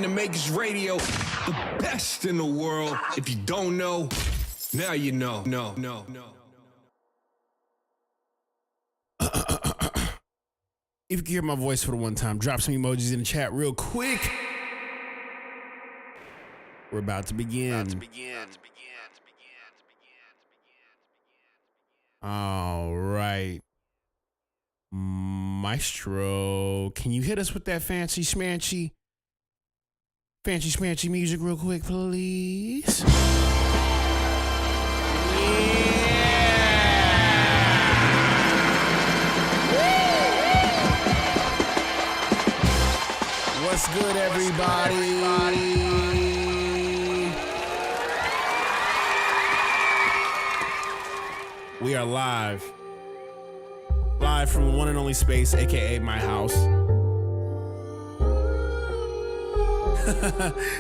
to Makers Radio, the best in the world. If you don't know, now you know. No. If you can hear my voice for the one time, drop some emojis in the chat real quick. We're about to begin. All right. Maestro, can you hit us with that fancy smancy music real quick, please? What's good, everybody? We are live from the one and only space, aka my house.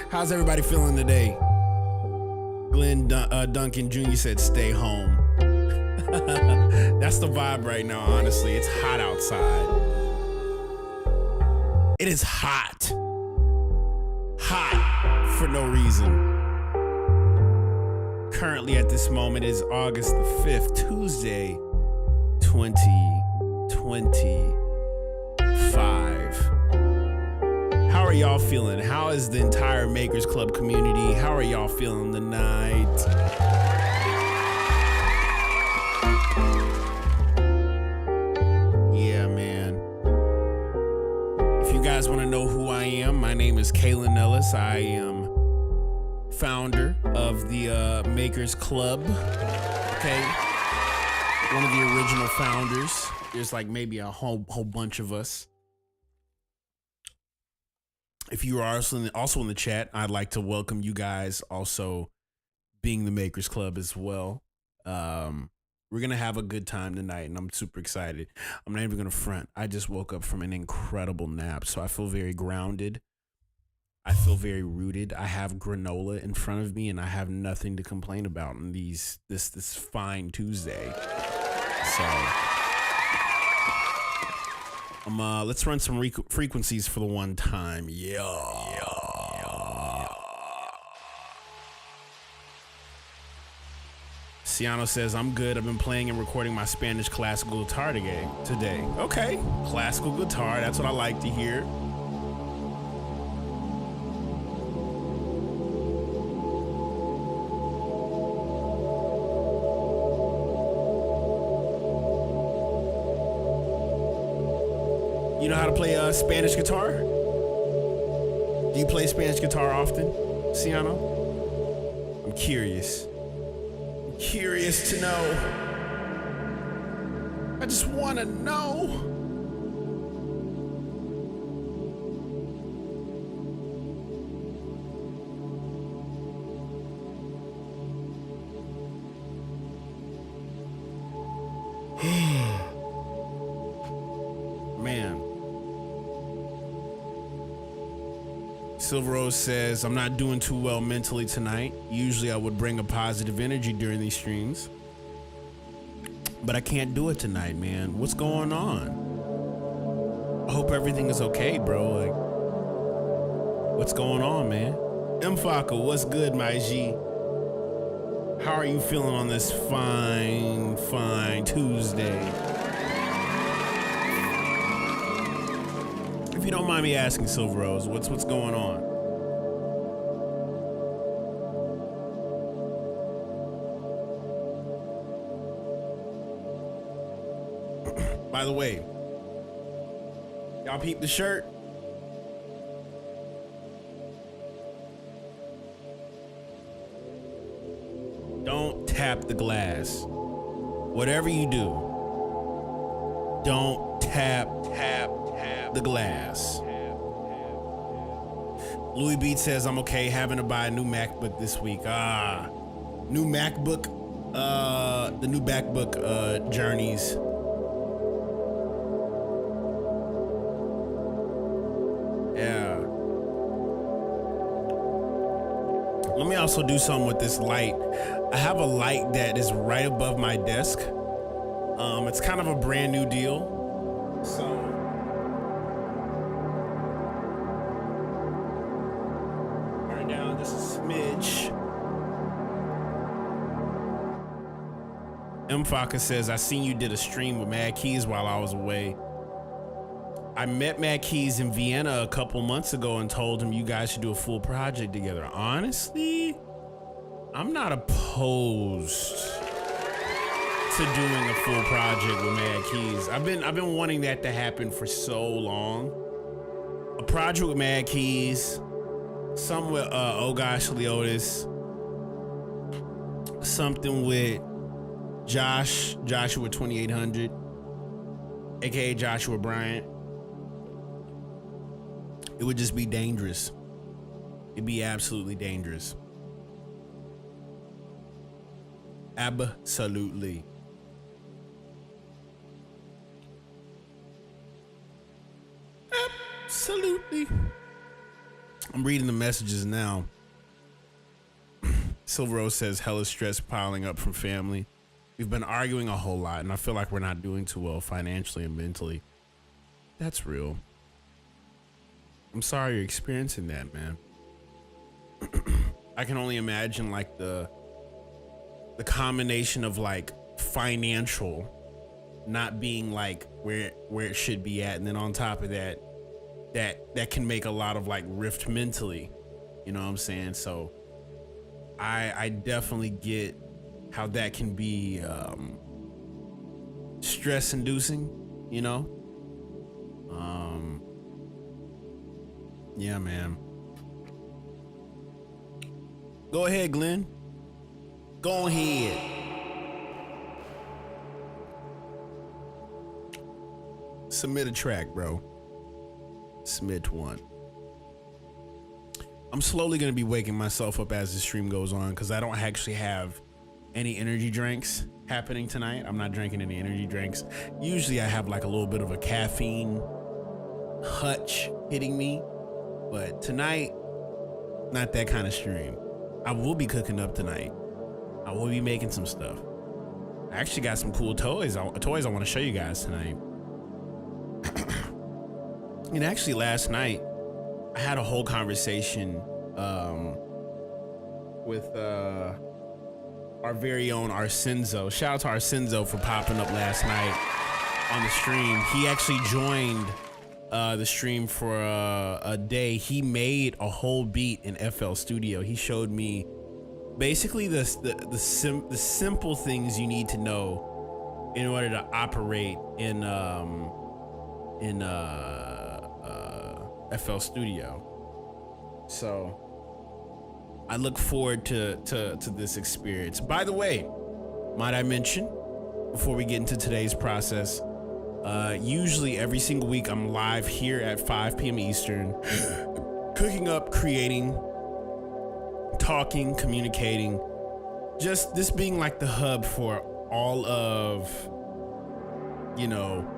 How's everybody feeling today? Glenn Duncan Jr. said, "Stay home." That's the vibe right now. Honestly, it's hot outside. It is hot for no reason. Currently at this moment is August the 5th, Tuesday, 2025. How are y'all feeling? How is the entire Makers Club community? How are y'all feeling tonight? Yeah, man. If you guys want to know who I am, my name is Kaelin Ellis. I am founder of the Makers Club. Okay. One of the original founders. There's like maybe a whole bunch of us. If you are also in the chat, I'd like to welcome you guys also being the Makers Club as well. We're going to have a good time tonight, and I'm super excited. I'm not even going to front. I just woke up from an incredible nap, so I feel very grounded. I feel very rooted. I have granola in front of me, and I have nothing to complain about on this fine Tuesday. So, let's run some frequencies for the one time. Yeah. Ciano says, "I'm good. I've been playing and recording my Spanish classical guitar today. Okay, classical guitar. That's what I like to hear. You know how to play Spanish guitar? Do you play Spanish guitar often, Ciano? I'm curious. Curious to know. I just want to know. Man. Silver Rose says, "I'm not doing too well mentally tonight. Usually I would bring a positive energy during these streams, but I can't do it tonight, man. What's going on? I hope everything is okay, bro. Like, what's going on, man? Mfaka, what's good, my G? How are you feeling on this fine Tuesday? If you don't mind me asking, Silver Rose, what's going on?" By the way, y'all peep the shirt? Don't tap the glass. Whatever you do, don't tap the glass. Louis Beat says, "I'm okay, having to buy a new MacBook this week." New MacBook, the new MacBook journeys. Yeah. Let me also do something with this light. I have a light that is right above my desk. It's kind of a brand new deal. So Mfaka says, I seen you did a stream with Mad Keys while I was away. I met Mad Keys in Vienna a couple months ago and told him you guys should do a full project together. Honestly, I'm not opposed to doing a full project with Mad Keys. I've been wanting that to happen for so long. A project with Mad Keys, some with Oh Gosh Leotis, something with Joshua 2800, aka Joshua Bryant. It would just be dangerous. It'd be absolutely dangerous. Absolutely. Absolutely. I'm reading the messages now. Silver Rose says, hella stress piling up from family. We've been arguing a whole lot, and I feel like we're not doing too well financially and mentally. That's real. I'm sorry you're experiencing that, man. I can only imagine like the combination of like financial not being like where it should be at, and then on top of that can make a lot of like rift mentally. You know what I'm saying? So I definitely get how that can be stress inducing, you know? Yeah, man. Go ahead, Glenn. Go ahead. Submit a track, bro. Submit one. I'm slowly going to be waking myself up as the stream goes on because I don't actually have any energy drinks happening tonight. I'm not drinking any energy drinks. Usually I have like a little bit of a caffeine hutch hitting me, but tonight, not that kind of stream. I will be cooking up tonight. I will be making some stuff. I actually got some cool toys I want to show you guys tonight. And actually last night I had a whole conversation with our very own Arsenzo. Shout out to Arsenzo for popping up last night on the stream. He actually joined the stream for a day. He made a whole beat in FL Studio. He showed me basically the simple things you need to know in order to operate in FL Studio. So I look forward to this experience. By the way, might I mention before we get into today's process, usually every single week I'm live here at 5 p.m. Eastern, cooking up, creating, talking, communicating, just this being like the hub for all of, you know,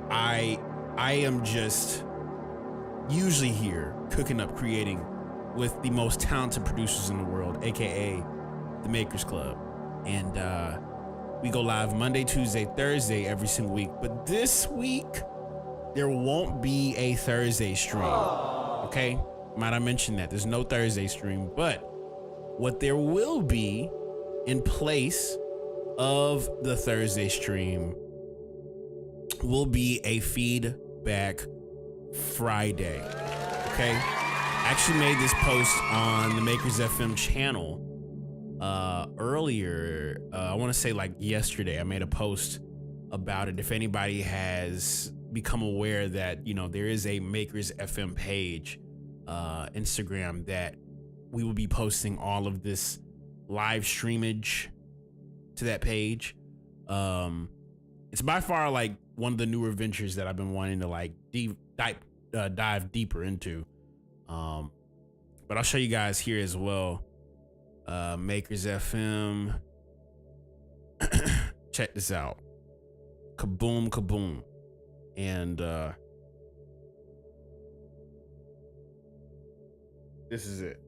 I am just usually here cooking up, creating with the most talented producers in the world, aka the Makers Club. And we go live Monday, Tuesday, Thursday every single week. But this week there won't be a Thursday stream. Okay? Might I mention that? There's no Thursday stream, but what there will be in place of the Thursday stream will be a feedback Friday. Okay? I actually made this post on the Makers FM channel earlier. I want to say like yesterday. I made a post about it. If anybody has become aware that, you know, there is a Makers FM page, Instagram, that we will be posting all of this live streamage to that page. It's by far like one of the newer ventures that I've been wanting to like dive deeper into. But I'll show you guys here as well. Makers FM. Check this out. Kaboom, kaboom. And this is it.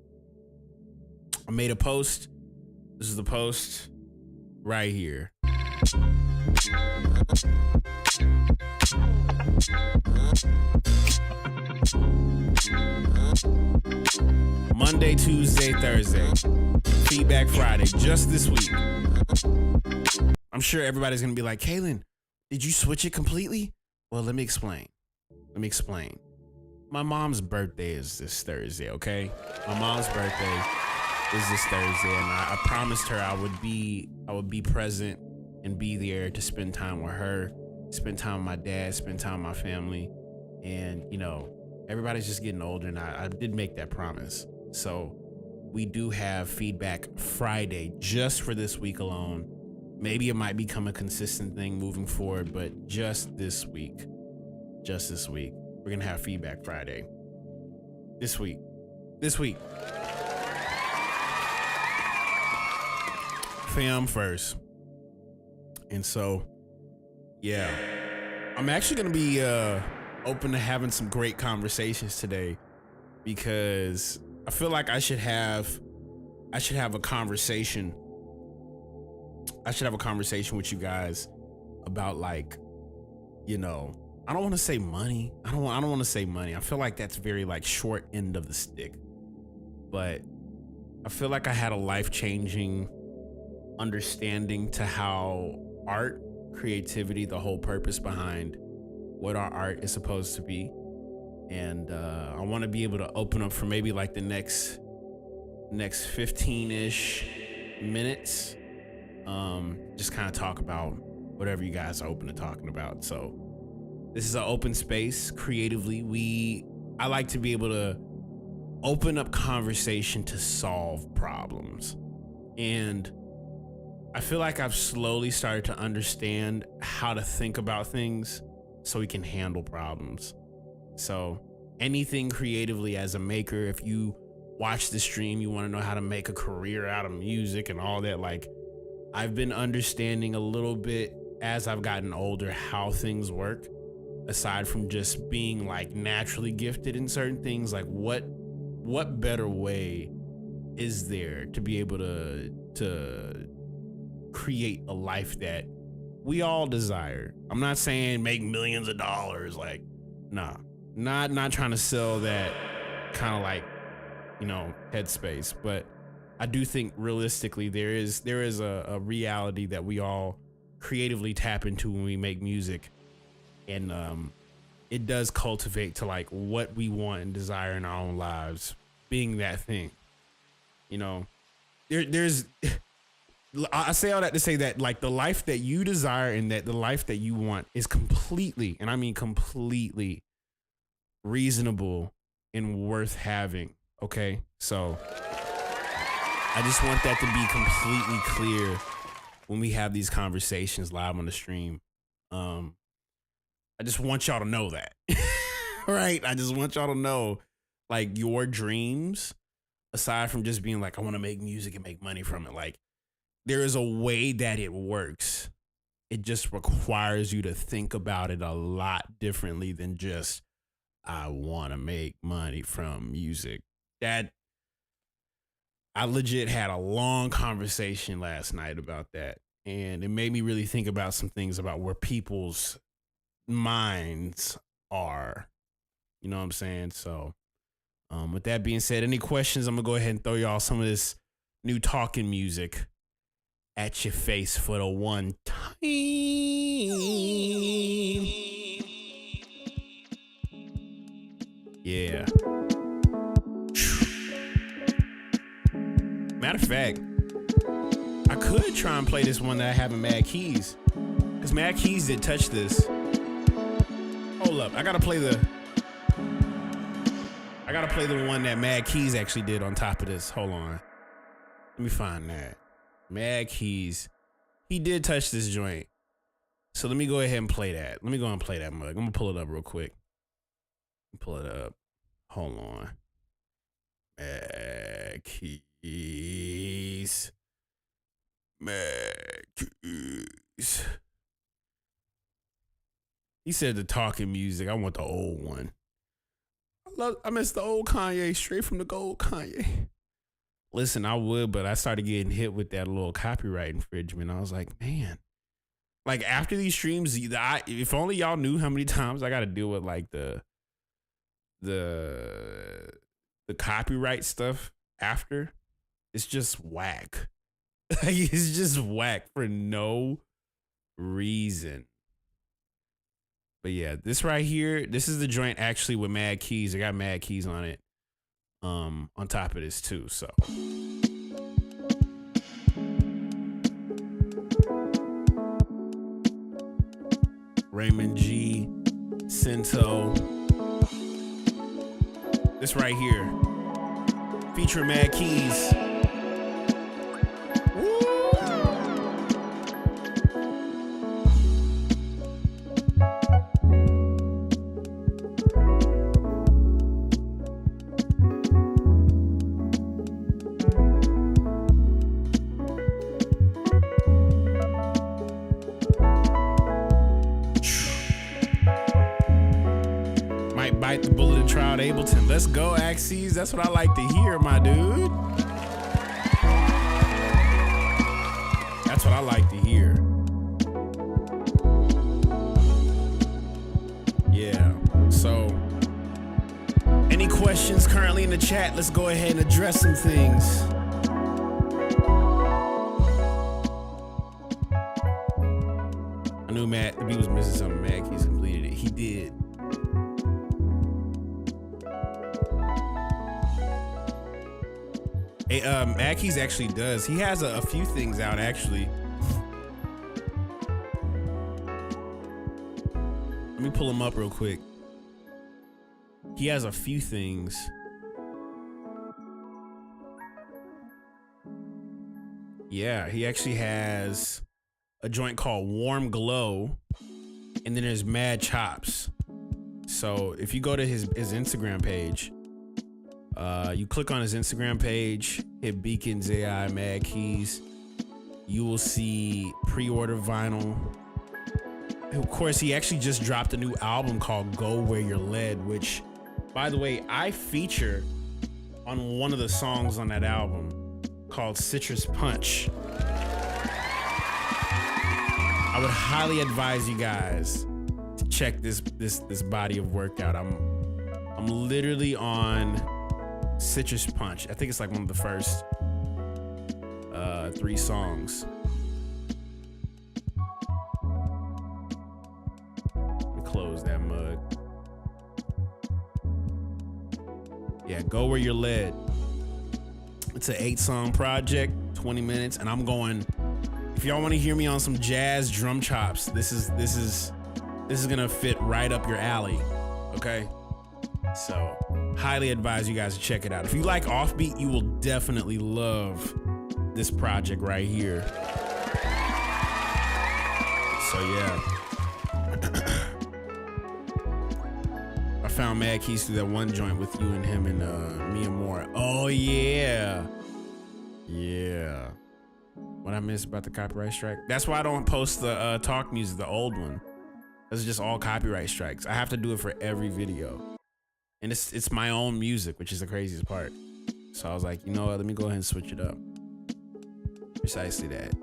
I made a post. This is the post right here. Monday, Tuesday, Thursday. Feedback Friday, just this week. I'm sure everybody's gonna be like, Kaelin, did you switch it completely? Well, let me explain. My mom's birthday is this Thursday, okay? My mom's birthday is this Thursday, and I promised her I would be present and be there to spend time with her, spend time with my dad, spend time with my family. And, you know, everybody's just getting older, and I did make that promise. So we do have feedback Friday just for this week alone. Maybe it might become a consistent thing moving forward, but just this week, we're gonna have feedback Friday. This week. Fam first. And so, yeah, I'm actually gonna be open to having some great conversations today, because I feel like I should have a conversation. I should have a conversation with you guys about, like, you know, I don't want to say money. I don't want to say money. I feel like that's very like short end of the stick. But I feel like I had a life-changing understanding to how art, creativity, the whole purpose behind what our art is supposed to be. And I want to be able to open up for maybe like the next 15-ish minutes. Just kind of talk about whatever you guys are open to talking about. So this is an open space. Creatively, I like to be able to open up conversation to solve problems. And I feel like I've slowly started to understand how to think about things so we can handle problems. So anything creatively as a maker, if you watch the stream, you want to know how to make a career out of music and all that, like, I've been understanding a little bit as I've gotten older how things work, aside from just being like naturally gifted in certain things. Like what better way is there to be able to create a life that we all desire? I'm not saying make millions of dollars, like, nah, not trying to sell that kind of like, you know, headspace, but I do think realistically there is a reality that we all creatively tap into when we make music, and it does cultivate to like what we want and desire in our own lives being that thing. You know, there's I say all that to say that, like, the life that you desire and that the life that you want is completely, and I mean completely, reasonable and worth having. Okay, so I just want that to be completely clear when we have these conversations live on the stream. I just want y'all to know that. Right? I just want y'all to know, like, your dreams, aside from just being like, I want to make music and make money from it, like, there is a way that it works. It just requires you to think about it a lot differently than just, I want to make money from music. That, I legit had a long conversation last night about that, and it made me really think about some things about where people's minds are. You know what I'm saying? So, with that being said, any questions? I'm gonna go ahead and throw y'all some of this new talking music at your face for the one time. Yeah. Matter of fact, I could try and play this one that I have in Mad Keys, because Mad Keys did touch this. Hold up, I gotta play the one that Mad Keys actually did on top of this. Hold on, let me find that. Mad Keys, he did touch this joint, so let me go ahead and play that. Let me go and play that mug. I'm gonna pull it up real quick. Pull it up. Hold on. Mad Keys. Mad Keys. He said the talking music. I want the old one. I miss the old Kanye, straight from the gold Kanye. Listen, I would, but I started getting hit with that little copyright infringement. I was like, man, like, after these streams, if only y'all knew how many times I got to deal with like the copyright stuff after. It's just whack. Like, it's just whack for no Reason. But yeah, this right here, this is the joint actually with mad keys. I got mad keys on it. On top of this too. So Raymond G, Cento. This right here, featuring mad keys. Bite the bullet and try out Ableton. Let's go, Axes. That's what I like to hear, my dude. That's what I like to hear. Yeah. So, any questions currently in the chat? Let's go ahead and address some things. I knew Matt, if he was missing something, Matt Keys completed it. He did. Aki's actually does. He has a few things out actually. Let me pull him up real quick. He has a few things. Yeah, he actually has a joint called Warm Glow, and then there's Mad Chops. So if you go to his Instagram page, you click on his Instagram page, hit Beacons AI Mad Keys, you will see pre-order vinyl. Of course, he actually just dropped a new album called Go Where You're Led, which, by the way, I feature on one of the songs on that album called Citrus Punch. I would highly advise you guys to check this body of work out. I'm literally on Citrus Punch. I think it's like one of the first 3 songs. Let me close that mug. Yeah, Go Where You're Led. It's an 8-song project, 20 minutes, and I'm going. If y'all want to hear me on some jazz drum chops, this is gonna fit right up your alley. Okay, so highly advise you guys to check it out. If you like offbeat, you will definitely love this project right here. So yeah. I found Mad Keys through that one joint with you and him and Mia Moore. Oh yeah. Yeah. What I missed about the copyright strike? That's why I don't post the talk music, the old one. It's just all copyright strikes. I have to do it for every video. And it's my own music, which is the craziest part. So I was like, you know what? Let me go ahead and switch it up. Precisely that.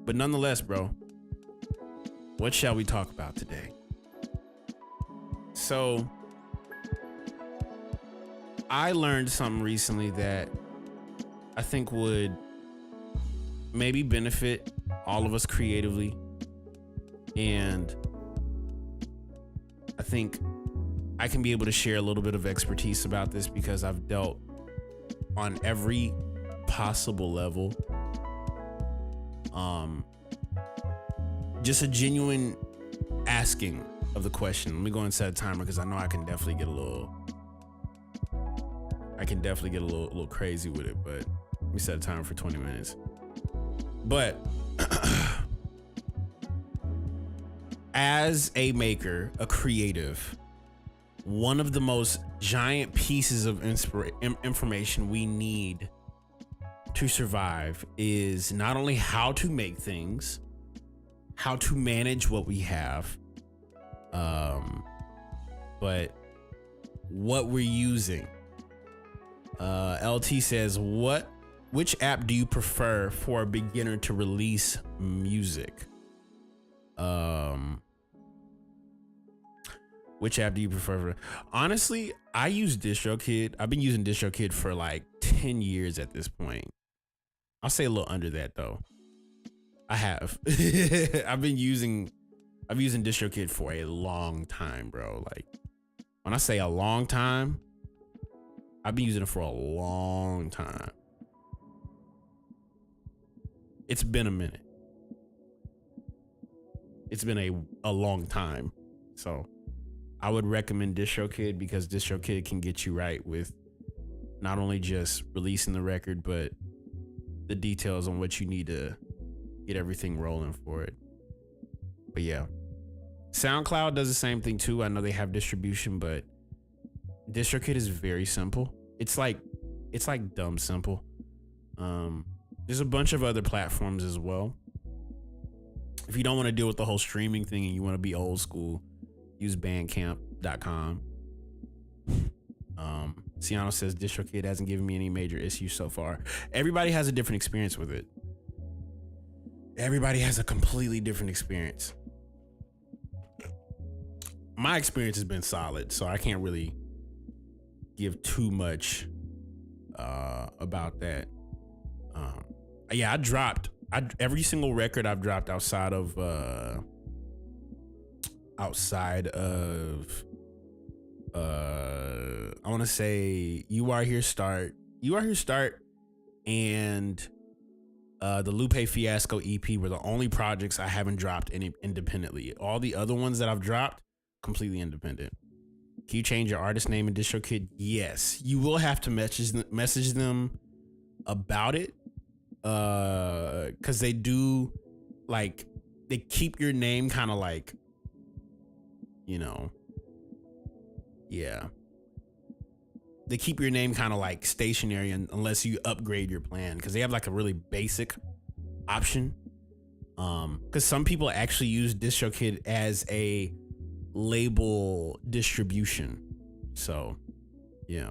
But nonetheless, bro, what shall we talk about today? So I learned something recently that I think would maybe benefit all of us creatively. And I think I can be able to share a little bit of expertise about this because I've dealt on every possible level. Just a genuine asking of the question. Let me go and set a timer because I know I can definitely get a little crazy with it, but let me set a timer for 20 minutes. But as a maker, a creative, one of the most giant pieces of information we need to survive is not only how to make things, how to manage what we have, but what we're using. LT says, which app do you prefer for a beginner to release music? Which app do you prefer? Honestly, I use DistroKid. I've been using DistroKid for like 10 years at this point. I'll say a little under that though. I have. I've using DistroKid for a long time, bro. Like when I say a long time, I've been using it for a long time. It's been a minute. It's been a long time. So I would recommend DistroKid because DistroKid can get you right with not only just releasing the record, but the details on what you need to get everything rolling for it. But yeah, SoundCloud does the same thing too. I know they have distribution, but DistroKid is very simple. It's like dumb simple. There's a bunch of other platforms as well. If you don't want to deal with the whole streaming thing and you want to be old school, use bandcamp.com. Ciano says DistroKid hasn't given me any major issues so far. Everybody has a different experience with it. Everybody has a completely different experience. My experience has been solid, so I can't really give too much about that. Yeah, I dropped every single record I've dropped outside of I want to say You Are Here Start, and the Lupe Fiasco EP were the only projects I haven't dropped independently. All the other ones that I've dropped, completely independent. Can you change your artist name in DistroKid? Yes, you will have to message them about it, because they do, like, they keep your name kind of like, you know, yeah. They keep your name kind of like stationary unless you upgrade your plan, because they have like a really basic option. Because some people actually use DistroKid as a label distribution. So, yeah.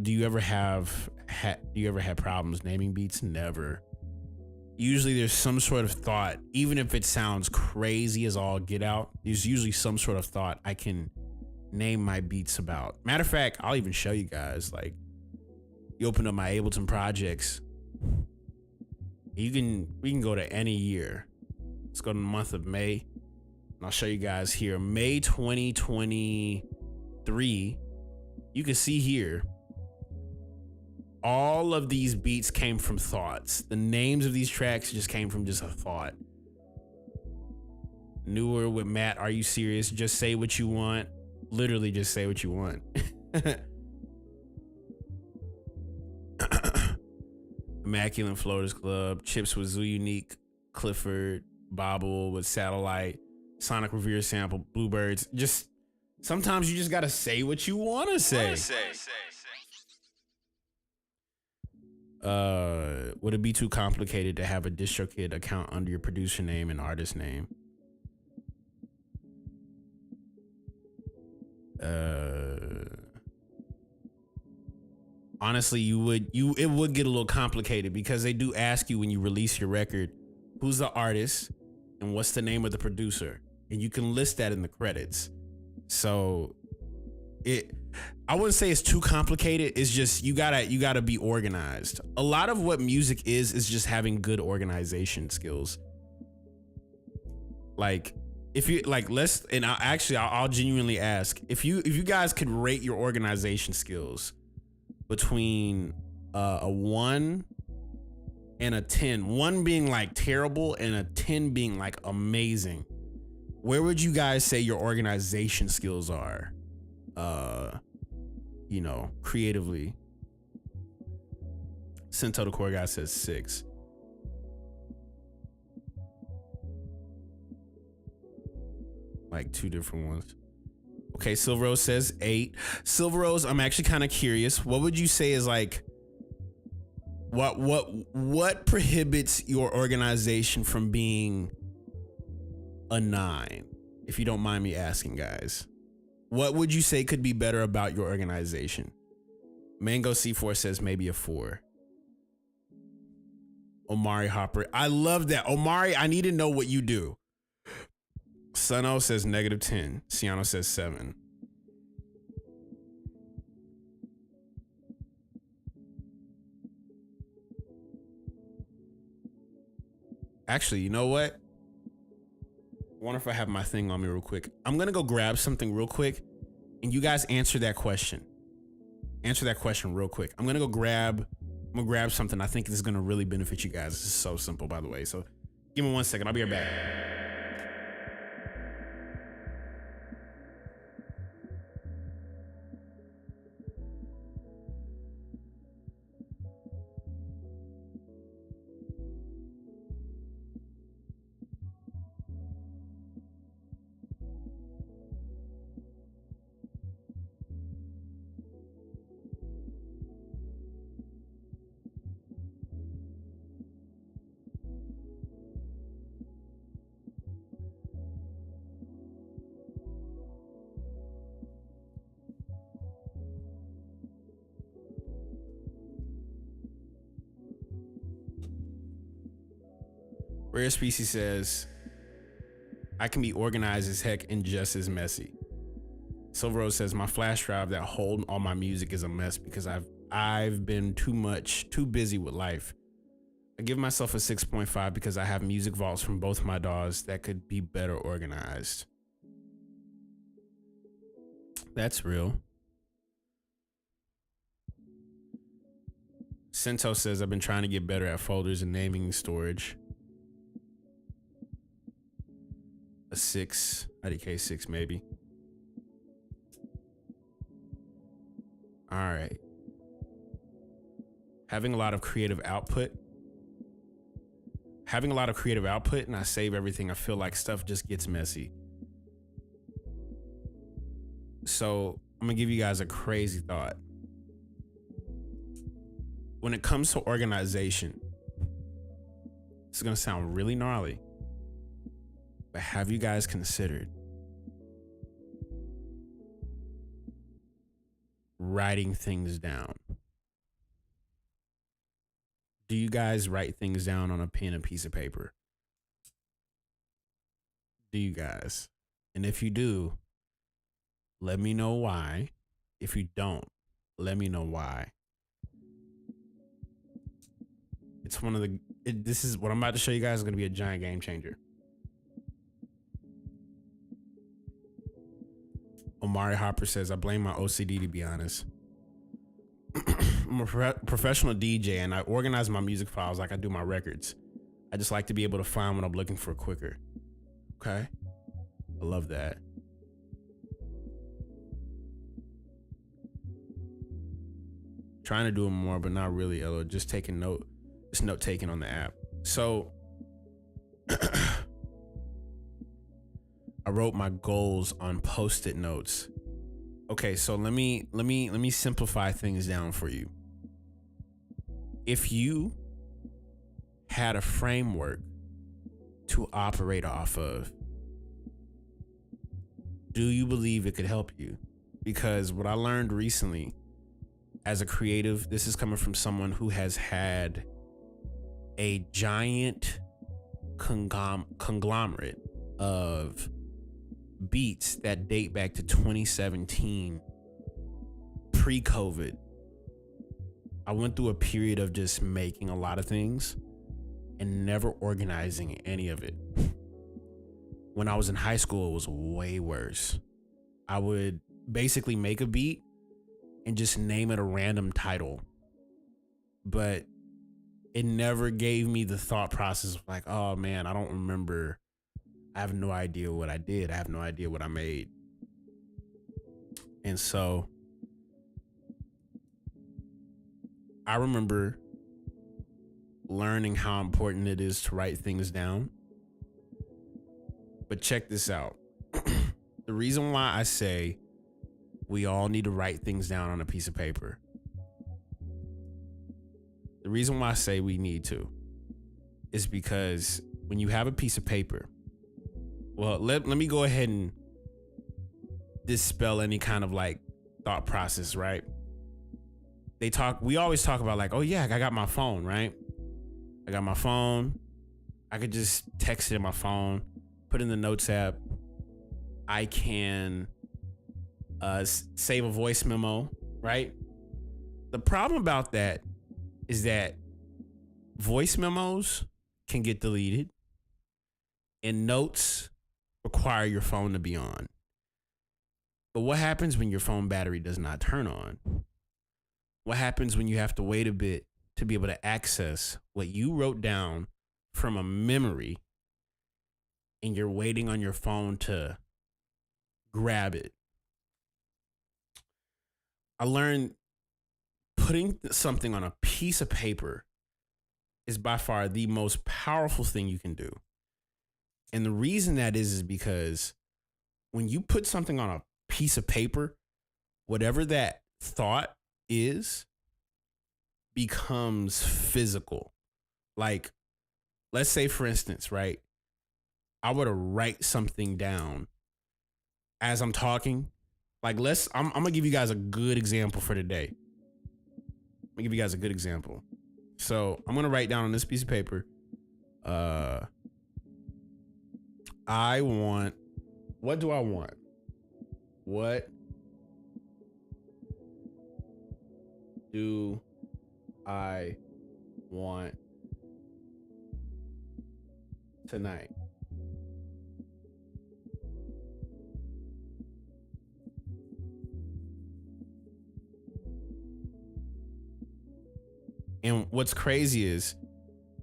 Do you ever have problems naming beats? Never. Usually there's some sort of thought, even if it sounds crazy as all get out, there's usually some sort of thought I can name my beats about. Matter of fact, I'll even show you guys. Like, you open up my Ableton projects, we can go to any year. Let's go to the month of May, and I'll show you guys here. May 2023. You can see here, all of these beats came from thoughts. The names of these tracks just came from just a thought. Newer with Matt, Are You Serious? Just Say What You Want. Literally just say what you want. Immaculate Floaters Club, Chips with Zoo Unique, Clifford, Bobble with Satellite, Sonic Revere sample, Bluebirds. Just sometimes you just gotta say what you wanna say. Would it be too complicated to have a DistroKid account under your producer name and artist name? Honestly, it would get a little complicated, because they do ask you when you release your record, who's the artist and what's the name of the producer, and you can list that in the credits. So I wouldn't say it's too complicated. It's just you gotta be organized. A lot of what music is just having good organization skills. Like, if you like, I'll genuinely ask if you guys could rate your organization skills between a 1 and a 10, 1 being like terrible and a 10 being like amazing, where would you guys say your organization skills are? Creatively. Cento the Core Guy says 6. Like 2 different ones. Okay, Silver Rose says 8. Silver Rose, I'm actually kind of curious. What would you say is like, what prohibits your organization from being a 9? If you don't mind me asking, guys. What would you say could be better about your organization? Mango C4 says maybe a 4. Omari Hopper, I love that. Omari, I need to know what you do. Suno says -10. Ciano says 7. Actually, you know what? I wonder if I have my thing on me real quick. I'm going to go grab something real quick, and you guys answer that question. Answer that question real quick. I'm going to grab something. I think this is going to really benefit you guys. This is so simple, by the way. So give me 1 second. I'll be right back. Rare Species says, I can be organized as heck and just as messy. Silver Rose says, my flash drive that hold all my music is a mess because I've been too busy with life. I give myself a 6.5 because I have music vaults from both my DAWs that could be better organized. That's real. Sento says, I've been trying to get better at folders and naming storage. A 6, IDK 6 maybe. All right. Having a lot of creative output, and I save everything. I feel like stuff just gets messy. So I'm gonna give you guys a crazy thought. When it comes to organization, this is gonna sound really gnarly, but have you guys considered writing things down? Do you guys write things down on a pen and piece of paper? Do you guys? And if you do, let me know why. If you don't, let me know why. It's one of the, this is what I'm about to show you guys is going to be a giant game changer. Omari Hopper says, I blame my OCD, to be honest. I'm a professional DJ and I organize my music files like I do my records. I just like to be able to find what I'm looking for quicker. Okay? I love that. Trying to do it more, but not really, Ella. Just taking note. Just note taking on the app. So I wrote my goals on Post-it notes. Okay, so let me simplify things down for you. If you had a framework to operate off of, do you believe it could help you? Because what I learned recently as a creative, this is coming from someone who has had a giant conglomerate of beats that date back to 2017, pre-COVID. I went through a period of just making a lot of things and never organizing any of it. When I was in high school, it was way worse. I would basically make a beat and just name it a random title, but it never gave me the thought process of like, oh man, I don't remember. I have no idea what I did. I have no idea what I made. And so I remember learning how important it is to write things down. But check this out. The reason why I say we all need to write things down on a piece of paper. The reason why I say we need to is because when you have a piece of paper, well, let me go ahead and dispel any kind of like thought process, right? We always talk about like, oh yeah, I got my phone, right? I got my phone. I could just text it in my phone, put in the notes app. I can save a voice memo, right? The problem about that is that voice memos can get deleted. And notes require your phone to be on. But what happens when your phone battery does not turn on? What happens when you have to wait a bit to be able to access what you wrote down from a memory and you're waiting on your phone to grab it? I learned putting something on a piece of paper is by far the most powerful thing you can do. And the reason that is because when you put something on a piece of paper, whatever that thought is becomes physical. Like, let's say, for instance, right? I were to write something down as I'm talking. Like, I'm gonna give you guys a good example for today. I'm gonna give you guys a good example. So I'm gonna write down on this piece of paper. I want. What do I want? What do I want tonight? And what's crazy is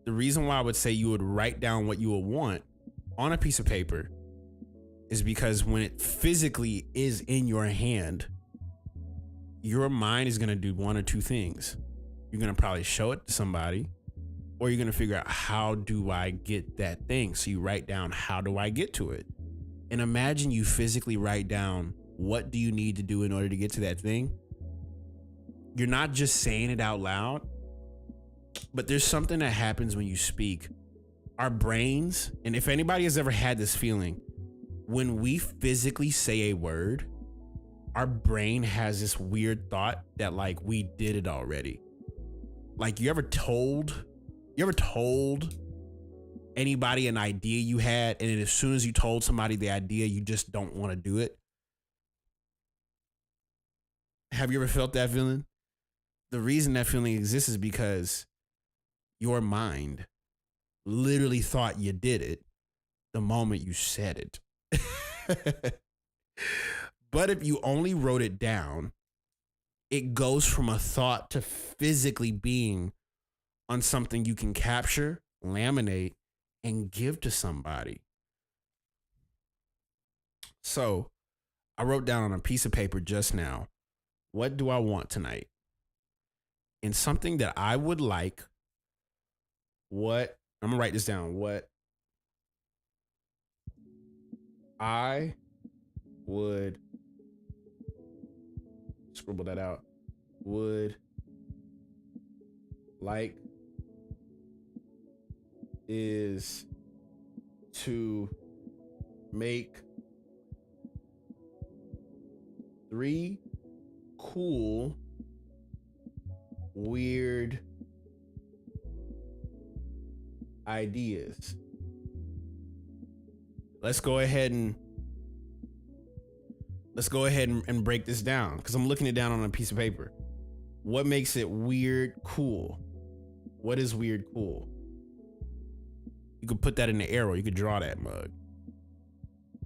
the reason why I would say you would write down what you would want on a piece of paper is because when it physically is in your hand, your mind is going to do one or two things. You're going to probably show it to somebody, or you're going to figure out, how do I get that thing? So you write down, how do I get to it? And imagine you physically write down, what do you need to do in order to get to that thing? You're not just saying it out loud, but there's something that happens when you speak. Our brains, and if anybody has ever had this feeling, when we physically say a word, our brain has this weird thought that like we did it already. Like, you ever told anybody an idea you had, and then as soon as you told somebody the idea, you just don't want to do it? Have you ever felt that feeling? The reason that feeling exists is because your mind literally thought you did it the moment you said it. But if you only wrote it down, it goes from a thought to physically being on something you can capture, laminate, and give to somebody. So I wrote down on a piece of paper just now, what do I want tonight? And something that I would like, I'm gonna write this down, what I would, scribble that out, would like is to make 3 cool, weird ideas. Let's go ahead and break this down, because I'm looking it down on a piece of paper. What makes it weird cool? What is weird cool? You could put that in the arrow. You could draw that mug.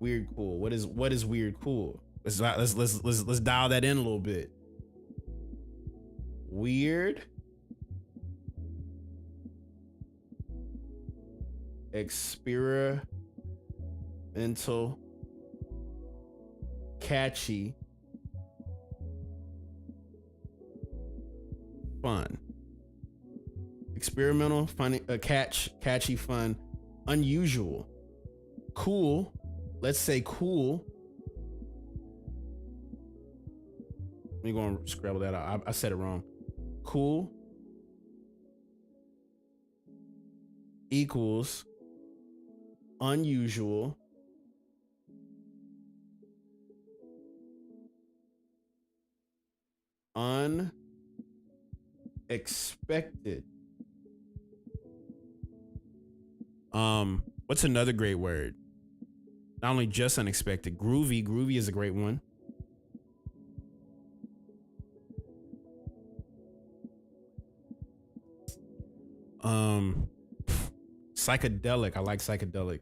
Weird cool. What is weird cool? Let's dial that in a little bit. Weird, experimental, catchy, fun. Experimental, funny, catchy, fun, unusual, cool. Let's say cool. Let me go and scrabble that out. I said it wrong. Cool equals unusual unexpected. What's another great word? Not only just unexpected, groovy. Groovy is a great one. Psychedelic. I like psychedelic.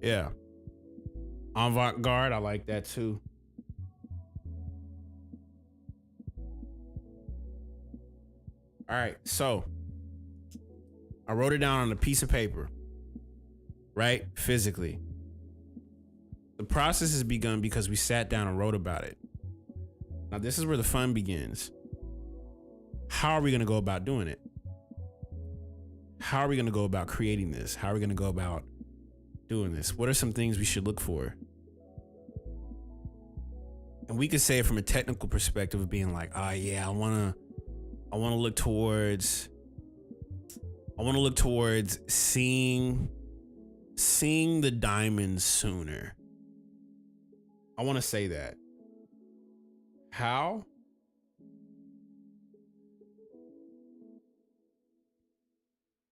Yeah. Avant-garde, I like that too. All right, so I wrote it down on a piece of paper, right? Physically. The process has begun because we sat down and wrote about it. Now, this is where the fun begins. How are we going to go about doing it? How are we going to go about creating this? How are we going to go about doing this? What are some things we should look for? And we could say it from a technical perspective of being like, oh yeah, I want to look towards seeing the diamonds sooner. I want to say that. How?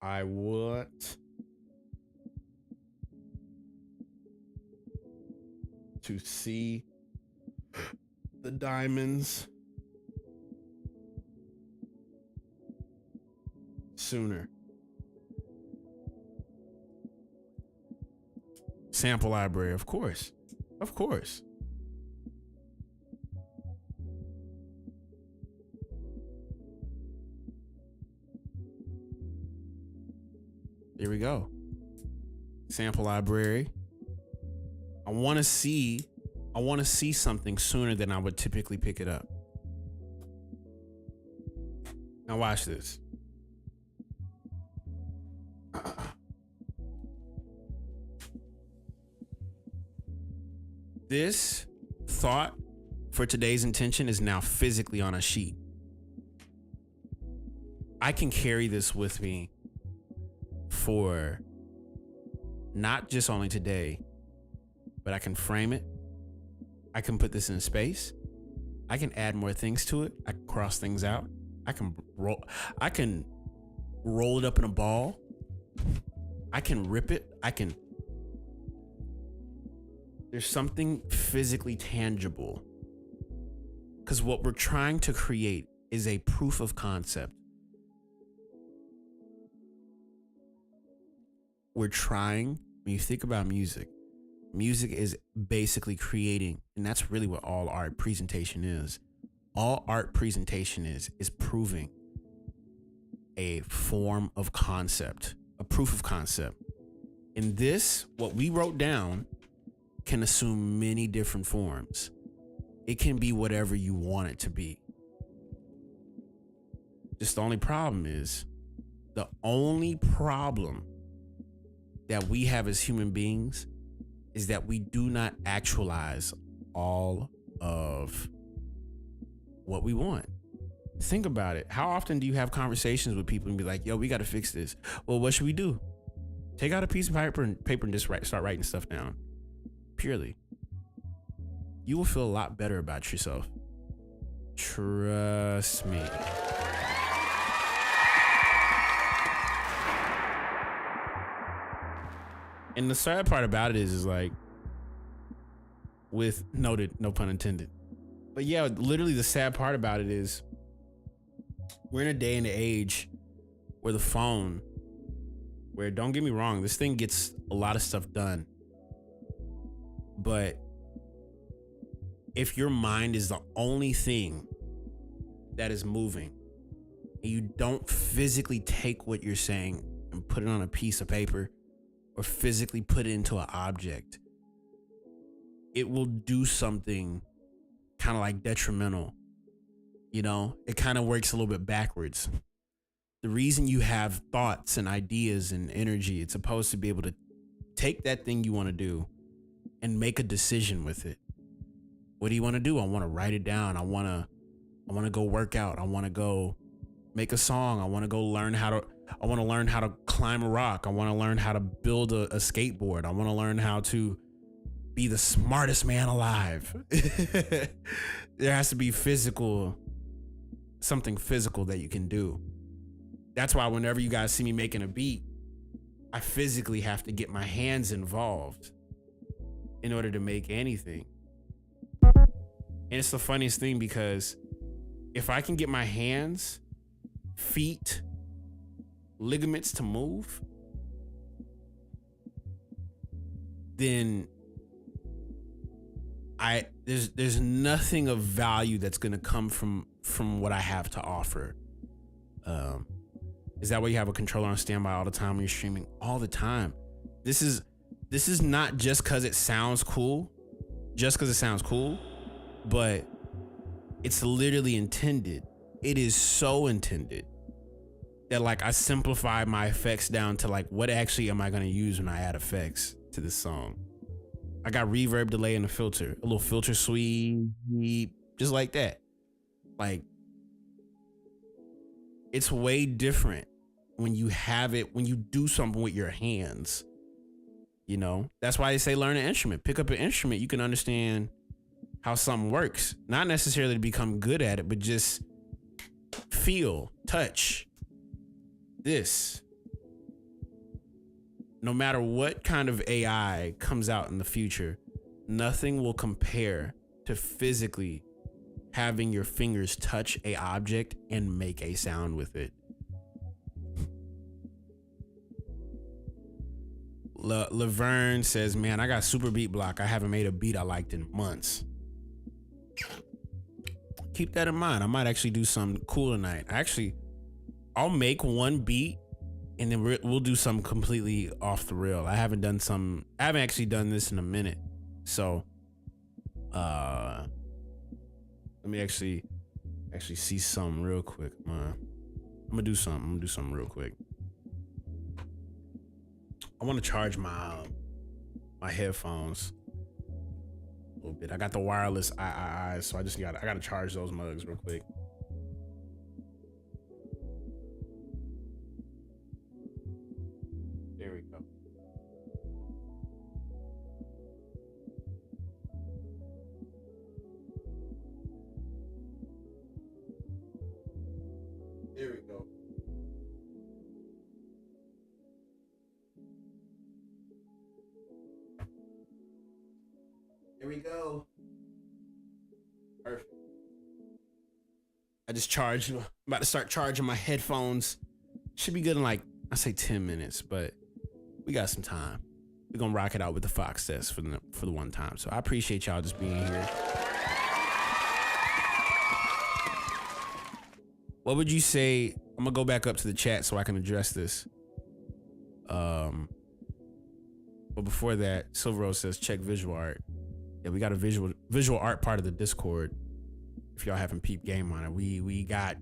I want to see the diamonds sooner. Sample library, of course. Of course. Here we go. Sample library. I want to see something sooner than I would typically pick it up. Now watch this. This thought for today's intention is now physically on a sheet. I can carry this with me for not just only today, but I can frame it. I can put this in space. I can add more things to it. I can cross things out. I can roll it up in a ball. I can rip it. There's something physically tangible. Because what we're trying to create is a proof of concept. When you think about music is basically creating, and that's really what all art presentation is. All art presentation is proving a form of concept, a proof of concept. In this, what we wrote down can assume many different forms. It can be whatever you want it to be. Just the only problem that we have as human beings is that we do not actualize all of what we want. Think about it. How often do you have conversations with people and be like, yo, we got to fix this? Well, what should we do? Take out a piece of paper and just start writing stuff down. Purely. You will feel a lot better about yourself. Trust me. And the sad part about it is like, with noted, no pun intended. But yeah, literally the sad part about it is we're in a day and an age where the phone, where, don't get me wrong, this thing gets a lot of stuff done. But if your mind is the only thing that is moving, and you don't physically take what you're saying and put it on a piece of paper or physically put it into an object, it will do something kind of like detrimental. You know, it kind of works a little bit backwards. The reason you have thoughts and ideas and energy, it's supposed to be able to take that thing you want to do and make a decision with it. What do you want to do? I want to write it down. I want to go work out. I want to go make a song. I want to go learn how to climb a rock. I want to learn how to build a skateboard. I want to learn how to be the smartest man alive. There has to be something physical that you can do. That's why whenever you guys see me making a beat, I physically have to get my hands involved in order to make anything. And it's the funniest thing, because if I can get my hands, feet, ligaments to move, then there's nothing of value that's gonna come from what I have to offer. Is that why you have a controller on standby all the time when you're streaming? All the time. This is not just because it sounds cool, but it's literally intended. It is so intended that like I simplify my effects down to like what actually am I gonna use when I add effects to this song. I got reverb, delay, and a filter, a little filter sweep, just like that. Like, it's way different when you have it, when you do something with your hands. You know, that's why they say learn an instrument. Pick up an instrument. You can understand how something works. Not necessarily to become good at it, but just feel, touch this. No matter what kind of AI comes out in the future, nothing will compare to physically having your fingers touch a object and make a sound with it. Laverne says, man, I got super beat block. I haven't made a beat I liked in months. Keep that in mind. I might actually do something cool tonight. I'll make one beat and then we'll do something completely off the rail. I haven't actually done this in a minute. So, let me actually see something real quick. I'm gonna do something real quick. I want to charge my headphones a little bit. I got the wireless I so I gotta charge those mugs real quick. There we go. There we go. There we go. Perfect. I just charged. I'm about to start charging my headphones. Should be good in like, I say 10 minutes, but we got some time. We're gonna rock it out with the Fox test for the one time. So I appreciate y'all just being here. What would you say? I'm gonna go back up to the chat so I can address this. But before that, Silver Rose says check visual art. Yeah, we got a visual art part of the Discord. If y'all haven't peeped game on it, we got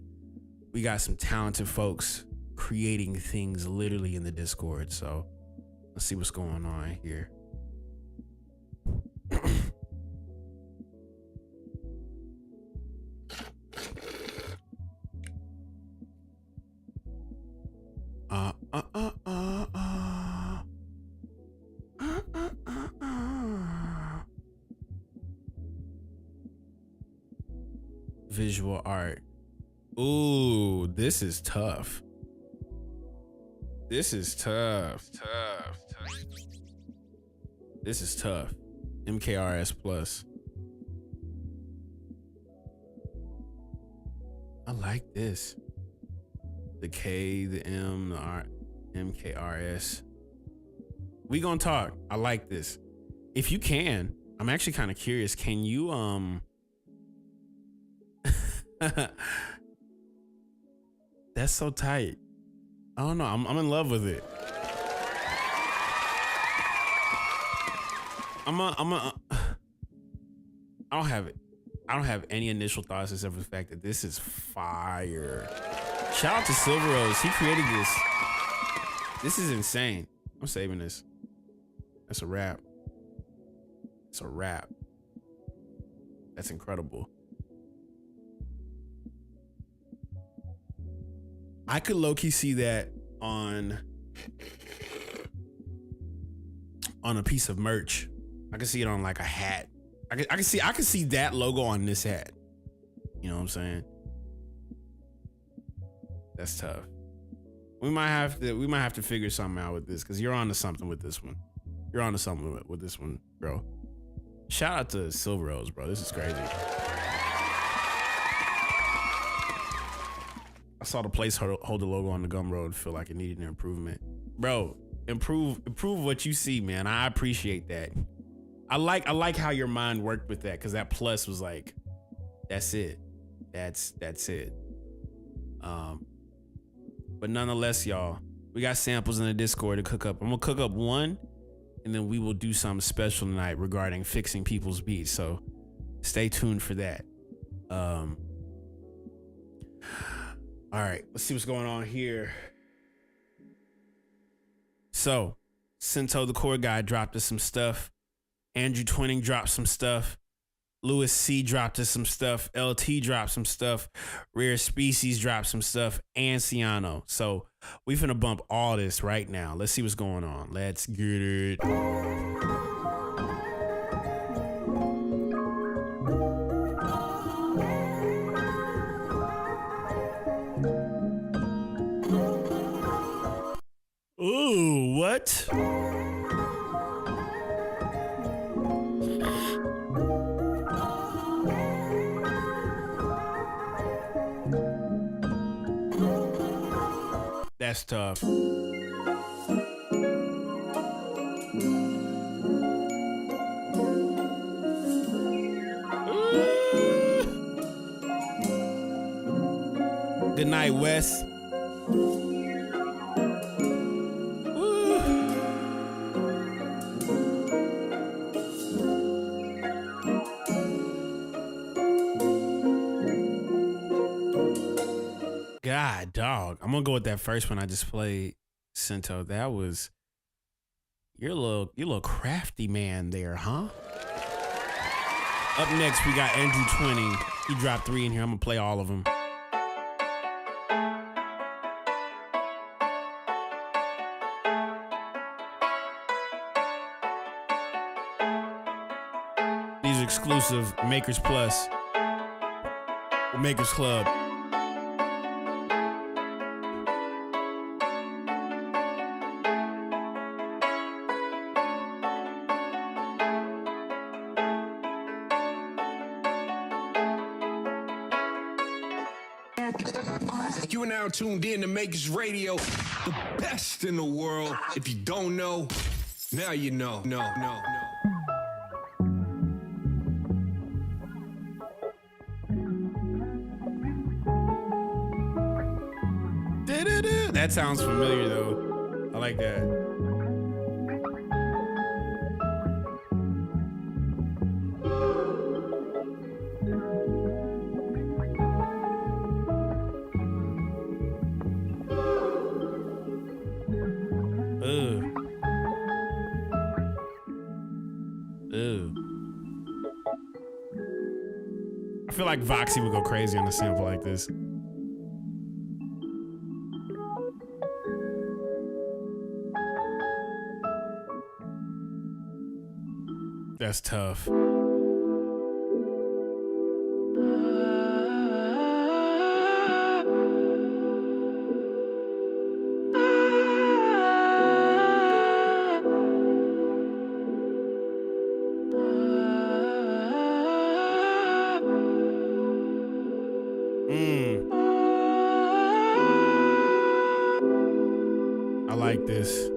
some talented folks creating things literally in the Discord. So let's see what's going on here. Visual art. Ooh, this is tough. This is tough. This is tough. MKRS plus. I like this. The K, the M, the R, MKRS. We gonna talk. I like this. If you can, I'm actually kind of curious. Can you That's so tight. I don't know. I'm in love with it. I don't have any initial thoughts except for the fact that this is fire. Shout out to Silver Rose. He created this. This is insane. I'm saving this. That's a wrap. It's a wrap. That's incredible. I could low-key see that on a piece of merch. I could see it on like a hat. I could see that logo on this hat. You know what I'm saying? That's tough. We might have to figure something out with this because you're onto something with this one. You're onto something with this one, bro. Shout out to Silver Rose, bro. This is crazy. I saw the placeholder logo on the Gumroad, feel like it needed an improvement. Bro, Improve what you see, man. I appreciate that. I like how your mind worked with that, because that plus was like, that's it. That's it. But nonetheless, y'all, we got samples in the Discord to cook up. I'm gonna cook up one, and then we will do something special tonight regarding fixing people's beats. So stay tuned for that. All right, let's see what's going on here. So, Cento the Core Guy dropped us some stuff. Andrew Twinning dropped some stuff. Louis C dropped us some stuff. LT dropped some stuff. Rare Species dropped some stuff. And Ciano. So, we finna bump all this right now. Let's see what's going on. Let's get it. Ooh, what? That's tough. Good night, Wes. God, dog. I'm gonna go with that first one I just played, Cento. That was you're a little crafty man there, huh? Up next, we got Andrew Twinning. He dropped 3 in here. I'm gonna play all of them. These are exclusive Makers Plus or Makers Club. You are now tuned in to Makers Radio, the best in the world. If you don't know, now you know. No. That sounds familiar though. I like that. I feel like Voxy would go crazy on a sample like this. That's tough. I like this.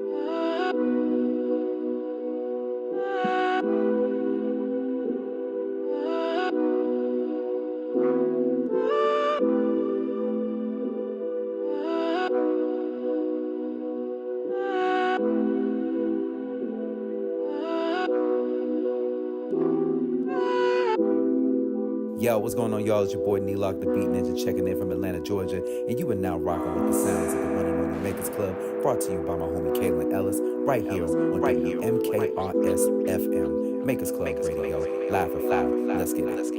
Yo, what's going on, y'all? It's your boy Neelock, the Beat Ninja, checking in from Atlanta, Georgia, and you are now rocking with the sounds of the one and only Makers Club, brought to you by my homie Kaelin Ellis, right here on WMKRS FM, Makers Club Radio, live for live. Let's get it.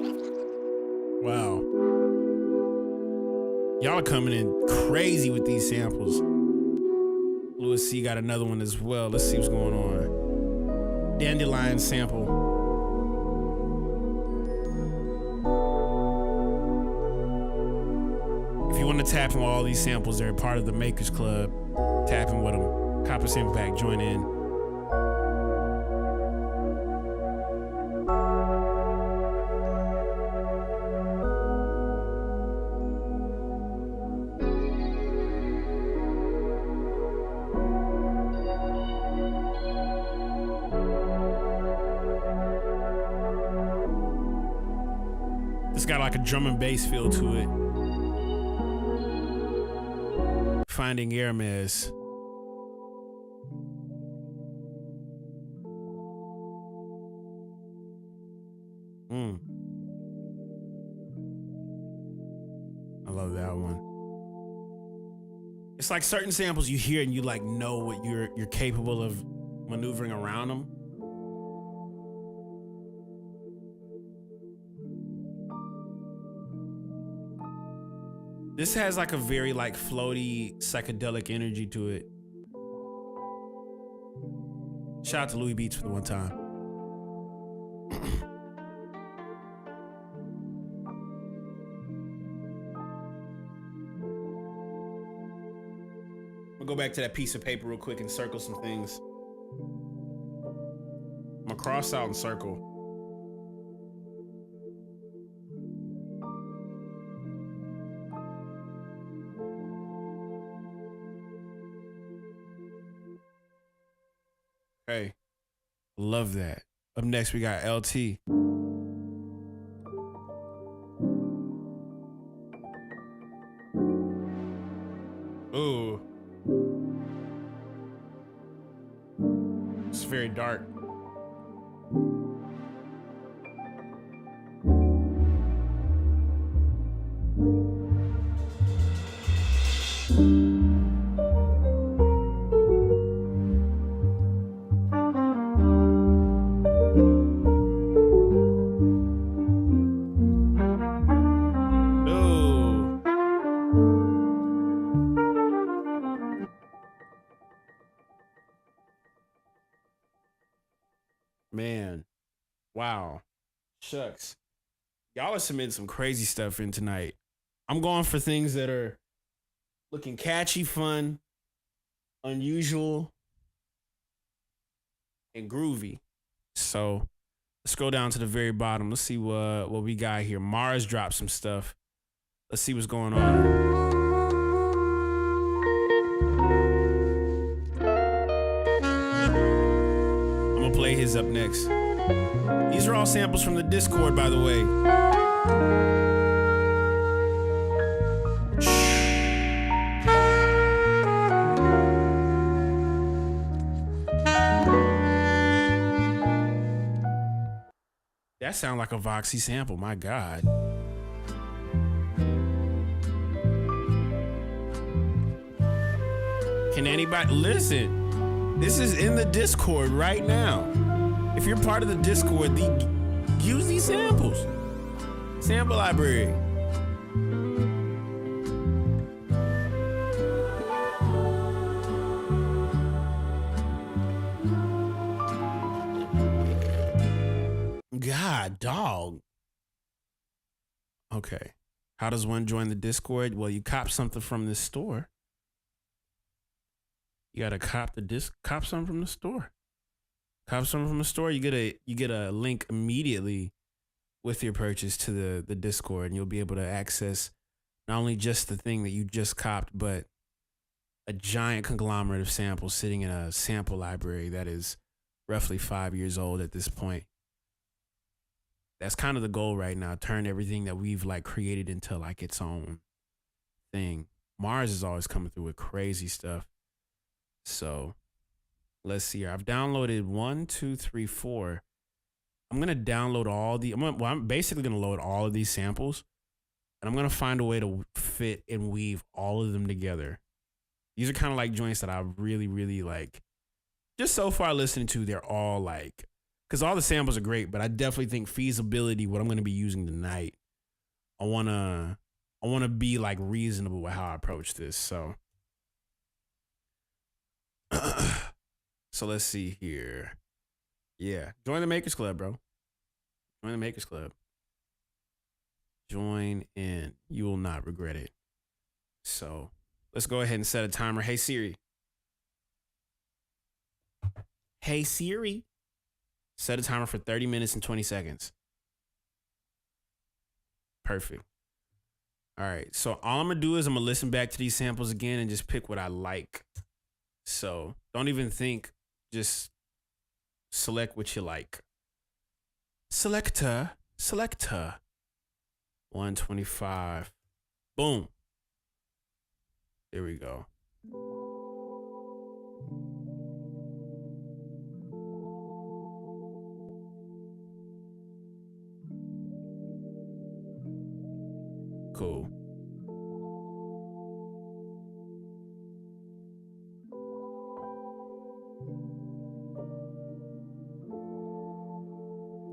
Wow. Y'all are coming in crazy with these samples. Louis C got another one as well. Let's see what's going on. Dandelion sample. If you want to tap in with all these samples, they're part of the Makers Club. Tap in with them. Copper sample pack, join in. got like a drum and bass feel to it. Finding Hermes. I love that one. It's like certain samples you hear and you like know what you're capable of maneuvering around them. This has like a very like floaty psychedelic energy to it. Shout out to Louis Beats for the one time. I'll go back to that piece of paper real quick and circle some things. I'm gonna cross out and circle. Hey, love that. Up next, we got LT. Ooh. It's very dark. Man, wow. Shucks. Y'all are submitting some crazy stuff in tonight. I'm going for things that are looking catchy, fun, unusual, and groovy. So let's go down to the very bottom. Let's see what we got here. Mars dropped some stuff. Let's see what's going on. Play his up next. These are all samples from the Discord, by the way. That sounds like a Voxy sample, my God. Can anybody listen? This is in the Discord right now. If you're part of the Discord, use these samples. Sample library. God, dog. Okay. How does one join the Discord? Well, you cop something from this store. You gotta cop something from the store. Cop something from the store. You get a link immediately with your purchase to the Discord, and you'll be able to access not only just the thing that you just copped, but a giant conglomerate of samples sitting in a sample library that is roughly 5 years old at this point. That's kind of the goal right now. Turn everything that we've like created into like its own thing. Mars is always coming through with crazy stuff. So let's see here. I've downloaded 1, 2, 3, 4. I'm going to download all I'm basically going to load all of these samples, and I'm going to find a way to fit and weave all of them together. These are kind of like joints that I really, really like. Just so far listening to, they're all like, because all the samples are great, but I definitely think feasibility, what I'm going to be using tonight, I want to be like reasonable with how I approach this. So so let's see here. Yeah. Join the Makers Club, bro. Join the Makers Club. Join in. You will not regret it. So let's go ahead and set a timer. Hey Siri. Hey Siri. Set a timer for 30 minutes and 20 seconds. Perfect. All right. So all I'm going to do is I'm going to listen back to these samples again and just pick what I like. So don't even think, just select what you like. Selector. 125. Boom. There we go. Cool.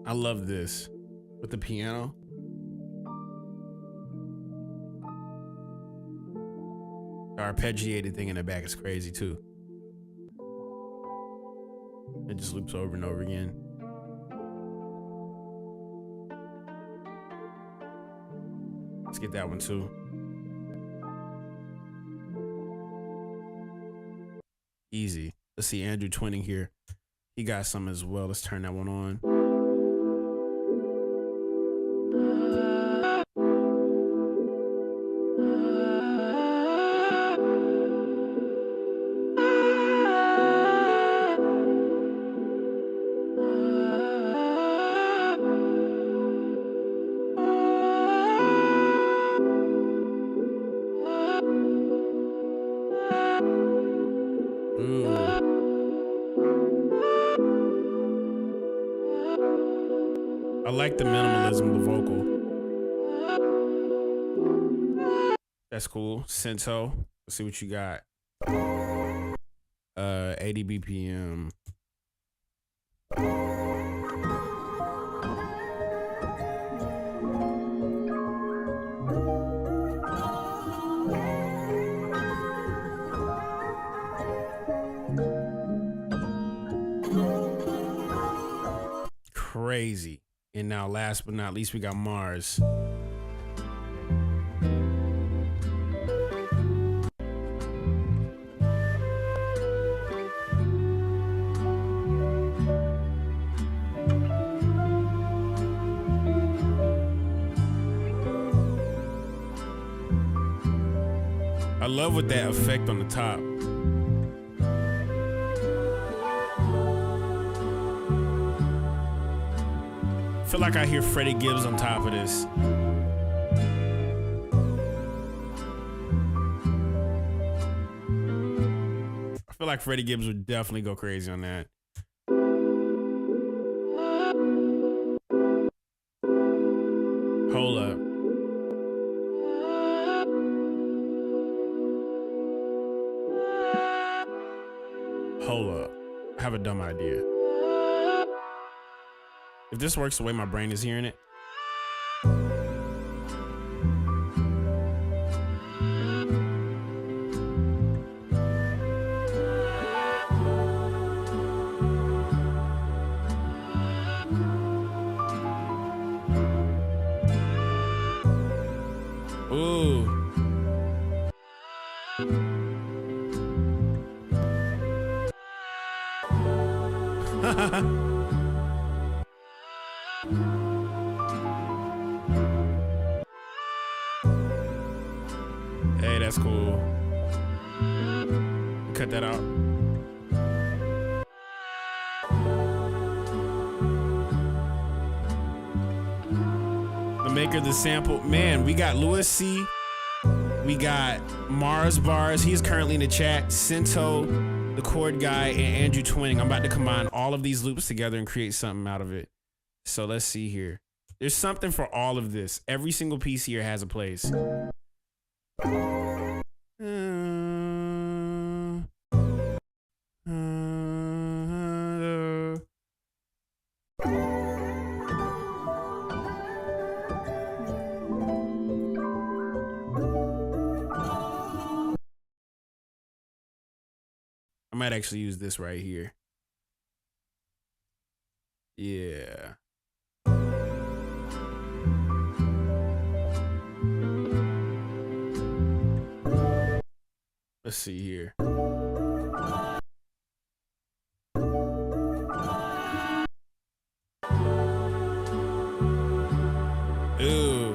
I love this with the piano. The arpeggiated thing in the back is crazy too. It just loops over and over again. Let's get that one too. Easy. Let's see Andrew Twining here. He got some as well. Let's turn that one on. I like the minimalism of the vocal. That's cool. Cento. Let's see what you got. 80 BPM. Crazy. And now, last but not least, we got Mars. I love with that effect on the top. I feel like I hear Freddie Gibbs on top of this. I feel like Freddie Gibbs would definitely go crazy on that. Hold up. Hold up. I have a dumb idea. If this works the way my brain is hearing it. Ooh. Hey, that's cool. Cut that out. The maker of the sample. Man, we got Louis C. We got Mars Bars. He's currently in the chat. Cento, the chord guy, and Andrew Twining. I'm about to combine all of these loops together and create something out of it. So let's see here. There's something for all of this. Every single piece here has a place. I might actually use this right here. Yeah. Let's see here. Ooh.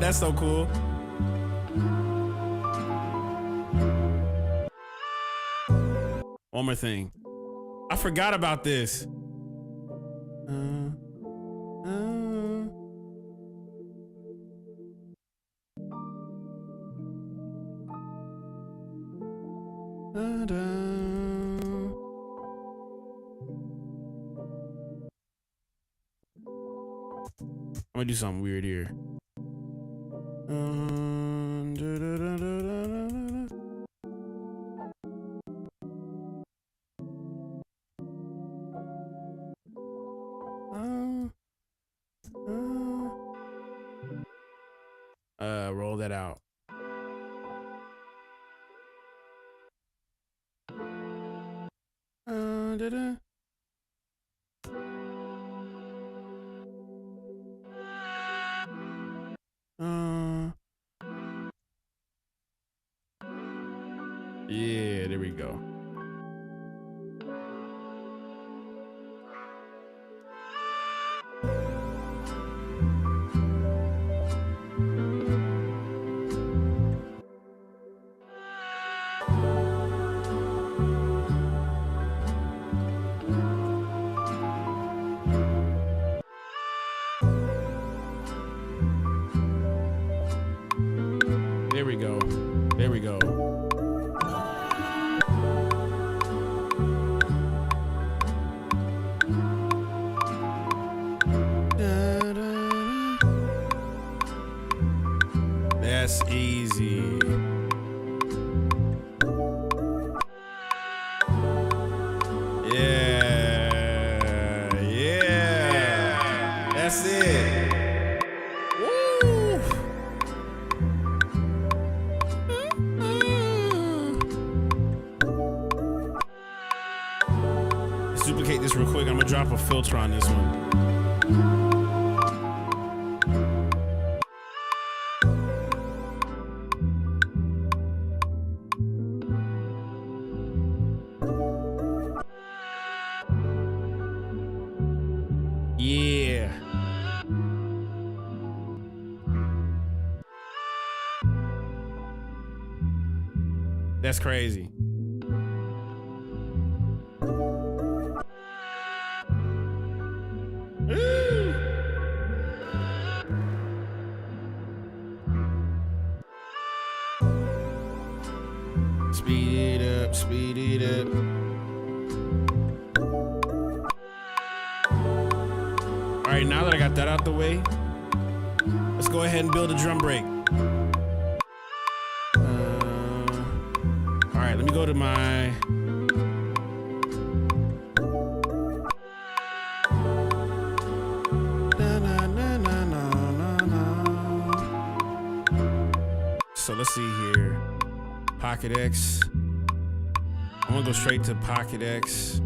That's so cool. One more thing. I forgot about this. I'm gonna do something weird here. Roll that out. Yeah, there we go. There we go. There we go. That's easy. Yeah. Yeah. That's it. Woo. Let's duplicate this real quick. I'm gonna drop a filter on this one. Yeah. That's crazy. Speed it up, speed it up. All right, now that I got that out the way, let's go ahead and build a drum break. All right, let me go to my... So let's see here. Pocket X. I'm gonna go straight to Pocket X.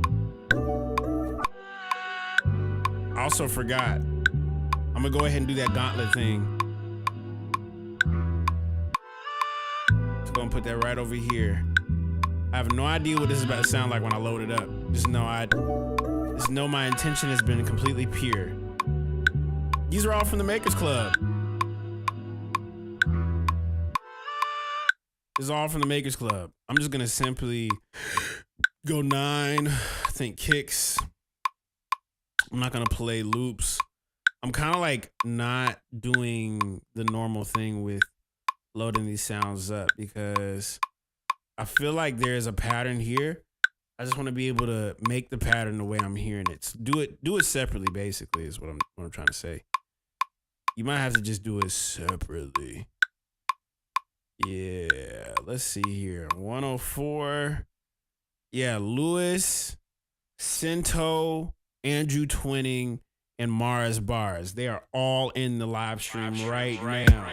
I also forgot. I'm gonna go ahead and do that gauntlet thing. Just gonna put that right over here. I have no idea what this is about to sound like when I load it up. Just know my intention has been completely pure. These are all from the Makers Club. This is all from the Makers Club. I'm just gonna simply go 9, I think kicks. I'm not gonna play loops. I'm kind of like not doing the normal thing with loading these sounds up because I feel like there's a pattern here. I just want to be able to make the pattern the way I'm hearing it. So do it separately, basically, is what I'm trying to say. You might have to just do it separately. Yeah, let's see here. 104. Yeah, Lewis, Cento, Andrew Twinning, and Mars Bars. They are all in the live stream right now.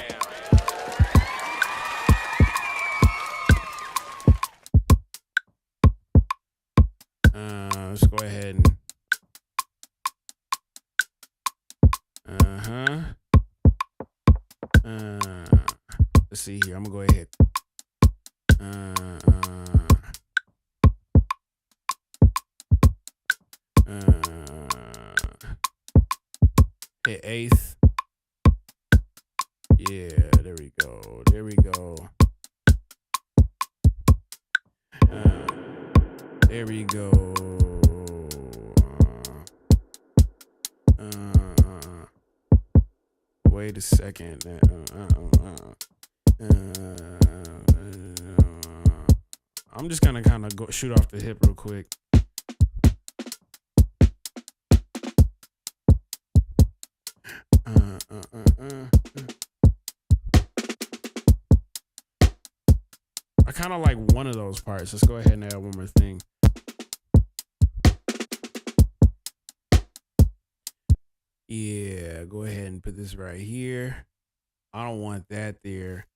Let's go ahead and let's see here. I'm gonna go ahead. Hit 8th. Yeah. There we go. Wait a second. I'm just gonna kind of go shoot off the hip real quick. I kind of like one of those parts. Let's go ahead and add one more thing. Yeah, go ahead and put this right here. I don't want that there.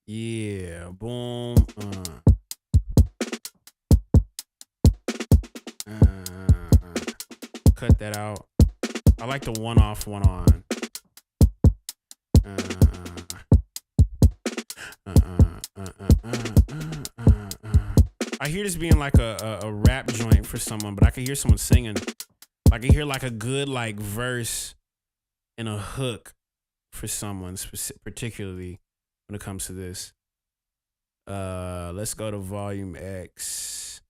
Yeah, boom. Cut that out. I like the one off, one on. I hear this being like a rap joint for someone, but I can hear someone singing. I can hear like a good like verse and a hook for someone, particularly when it comes to this. Let's go to volume X.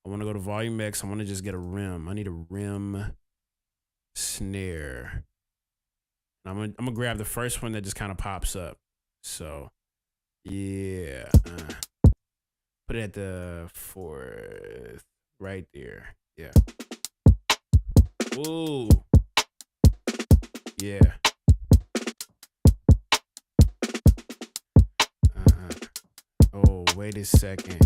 I want to go to volume X. I want to just get a rim. I need a rim snare. I'm gonna grab the first one that just kind of pops up. So yeah, put it at the 4th, right there. Yeah. Ooh. Yeah. Oh, wait a second.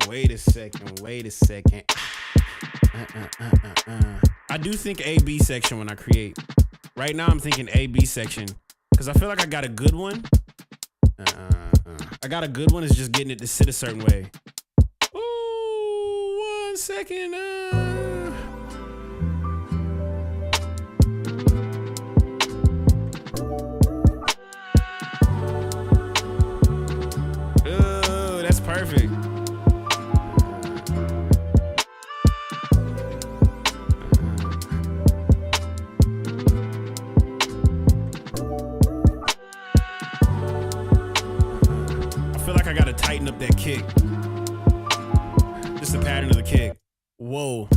Wait a second. I do think A-B section when I create. Right now I'm thinking A-B section because I feel like I got a good one. I got a good one. It's just getting it to sit a certain way. Ooh, 1 second. Ooh, that's perfect. I gotta tighten up that kick. Just the pattern of the kick. Whoa.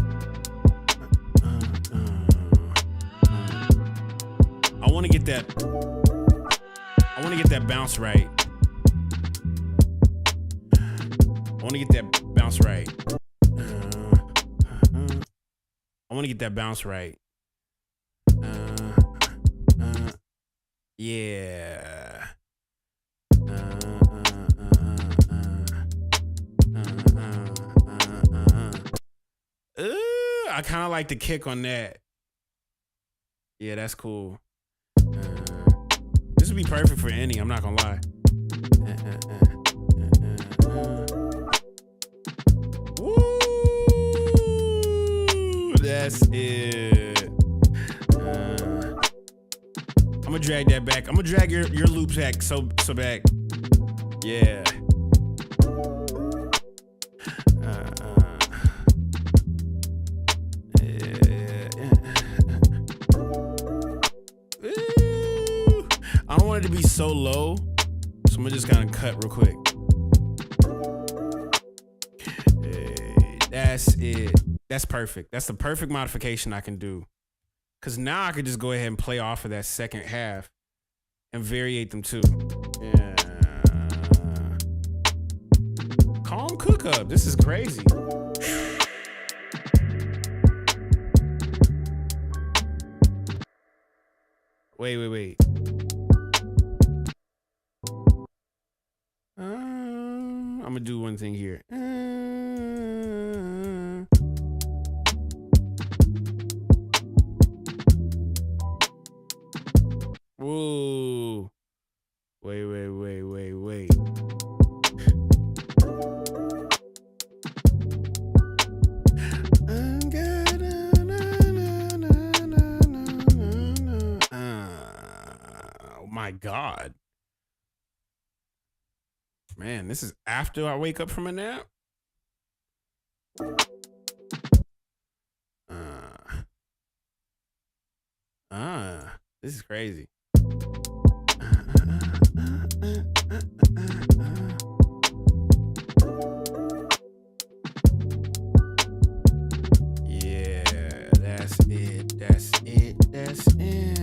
I want to get that bounce right. Yeah. I kind of like the kick on that. Yeah, that's cool. This would be perfect for any, I'm not gonna lie. Woo! That's it. I'm gonna drag that back. I'm gonna drag your loop back so back. Yeah. I don't want it to be so low, so I'm gonna just kind of cut real quick. Hey, that's it. That's perfect. That's the perfect modification I can do. Cause now I could just go ahead and play off of that second half and variate them too. Yeah. Calm cook up. This is crazy. Wait. I'm gonna do one thing here. Whoa. Wait. God. Man, this is after I wake up from a nap? This is crazy. Yeah, that's it. That's it. That's it.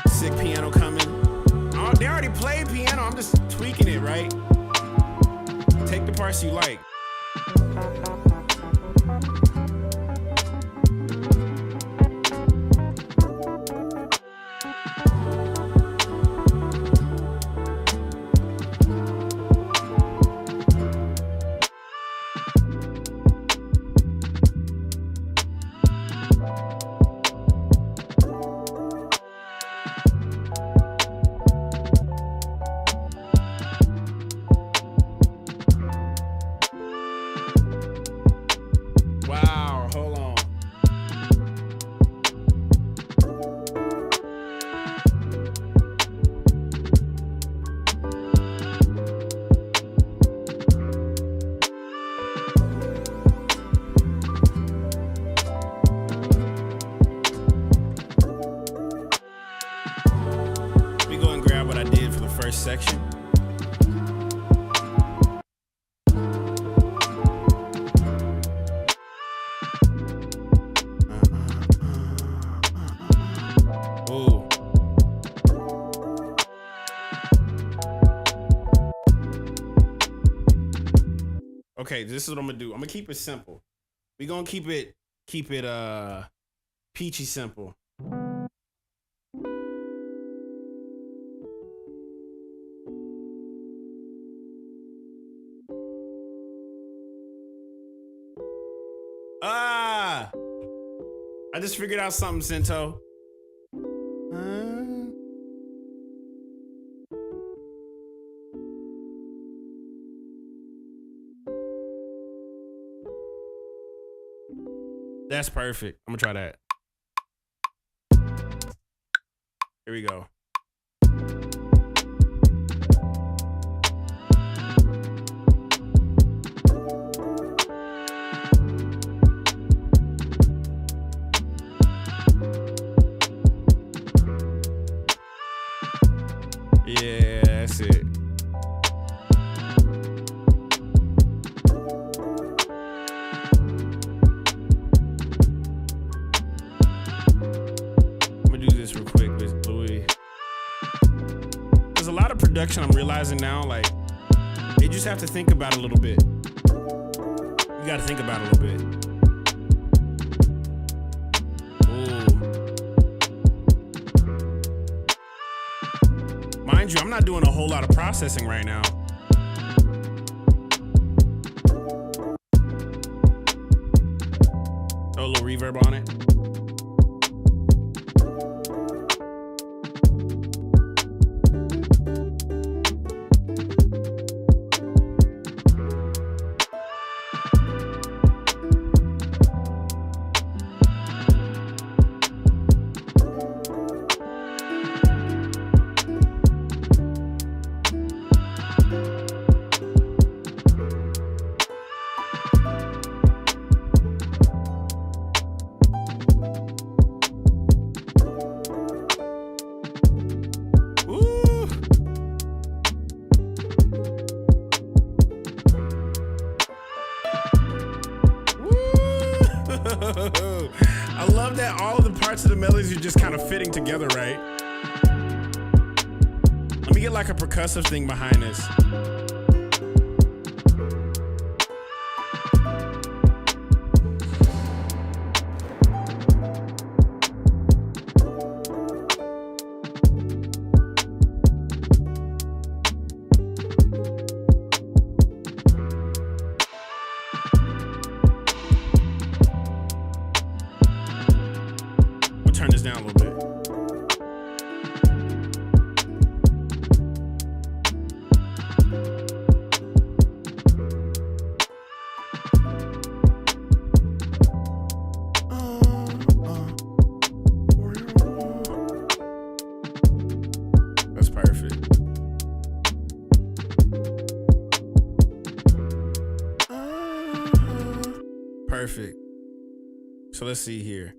Sick piano coming. Oh, they already played piano. I'm just tweaking it, right? Take the parts you like. Wow, hold on. Let me go and grab what I did for the first section. Ooh. Okay, this is what I'm gonna do. I'm gonna keep it simple. We're gonna keep it peachy simple. I just figured out something, Sento. That's perfect. I'm gonna try that. Here we go. Yeah, that's it. I'm gonna do this real quick with Louis. There's a lot of production I'm realizing now, like, you just have to think about it a little bit. You gotta think about it a little bit. Mind you, I'm not doing a whole lot of processing right now. Throw a little reverb on it. I love that all of the parts of the melodies are just kind of fitting together, right? Let me get like a percussive thing behind this. Perfect. So let's see here.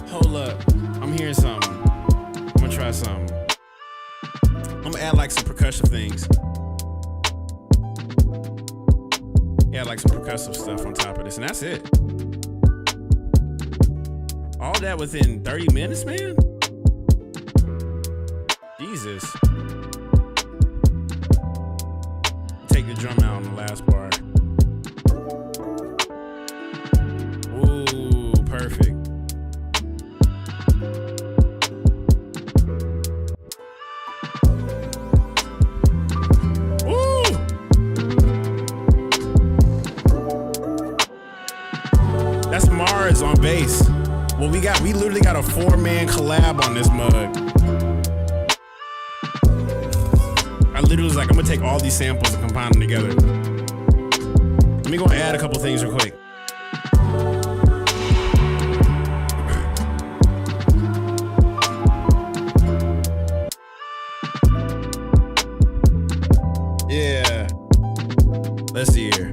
Hold up. I'm hearing something. I'm gonna try something. I'm gonna add like some percussion things. Yeah, like some percussive stuff on top of this, and that's it. All that within 30 minutes, man? Jesus. Take the drum out on the last bar. Ooh, perfect. Ooh! That's Mars on bass. Well, we literally got a 4-man collab on this mug. I literally was like, I'm gonna take all these samples and combine them together. Let me go add a couple things real quick. Yeah. Let's see here.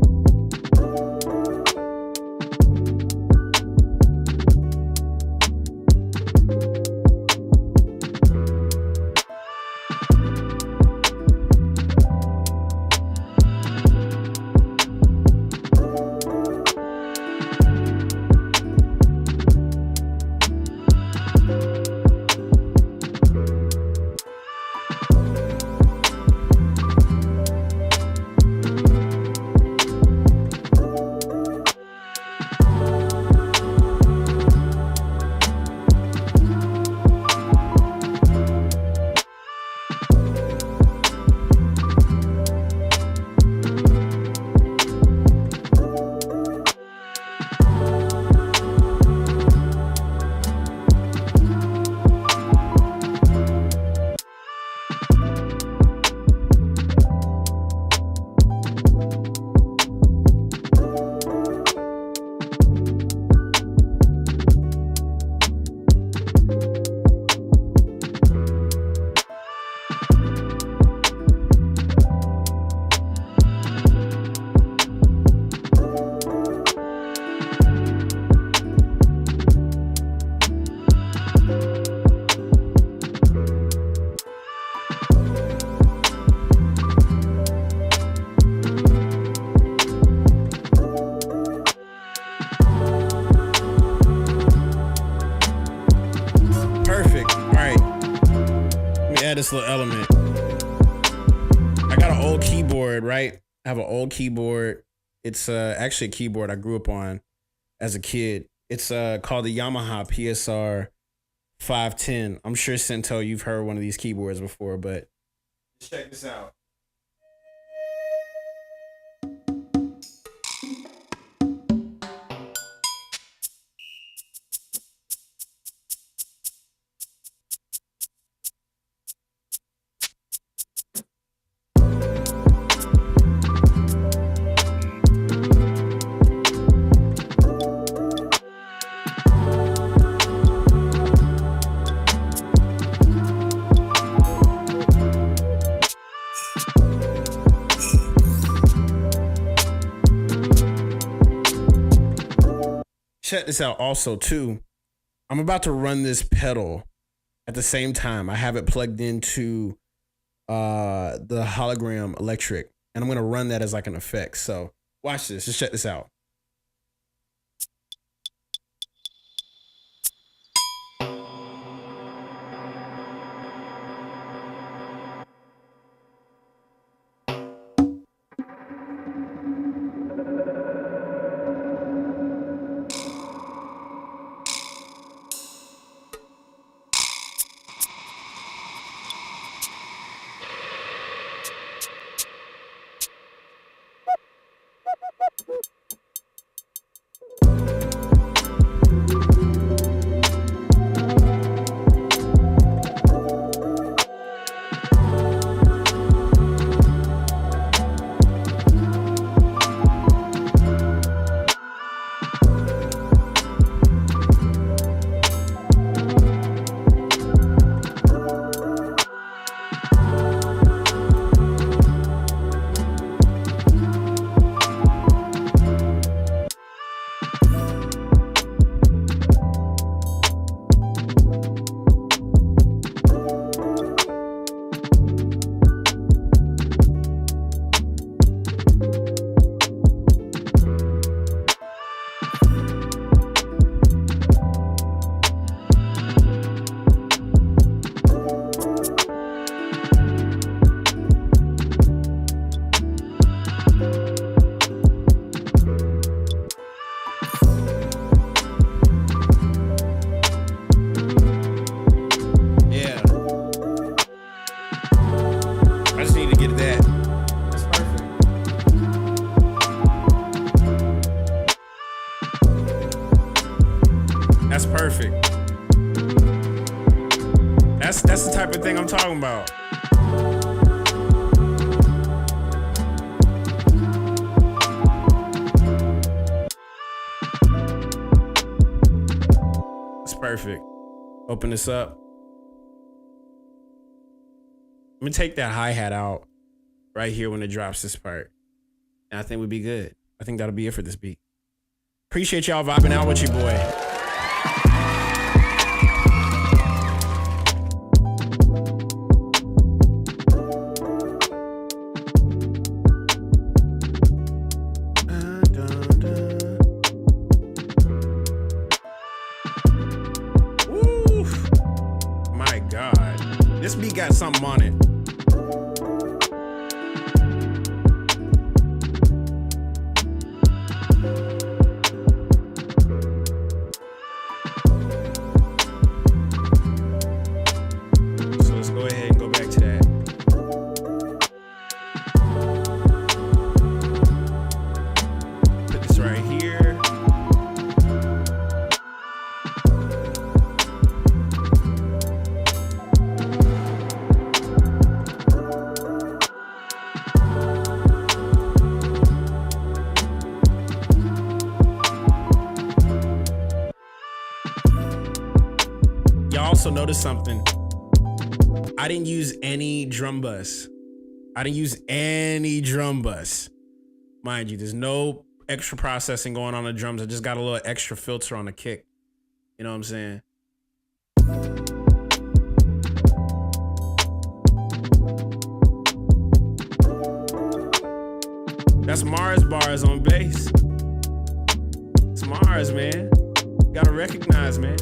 This little element. I got an old keyboard, right? I have an old keyboard. It's actually a keyboard I grew up on as a kid. It's called the Yamaha PSR 510. I'm sure, Cento, you've heard one of these keyboards before, but check this out. Check this out also too. I'm about to run this pedal at the same time. I have it plugged into the hologram electric, and I'm gonna run that as like an effect. So watch this. Just check this out. everything I'm talking about. It's perfect. Open this up. I'm gonna take that hi-hat out right here when it drops this part. And I think we'd be good. I think that'll be it for this beat. Appreciate y'all vibing out with your boy. My God. This beat got something on it. Also notice something. I didn't use any drum bus. Mind you, there's no extra processing going on the drums. I just got a little extra filter on the kick. You know what I'm saying? That's Mars bars on bass. It's Mars, man. You gotta recognize, man.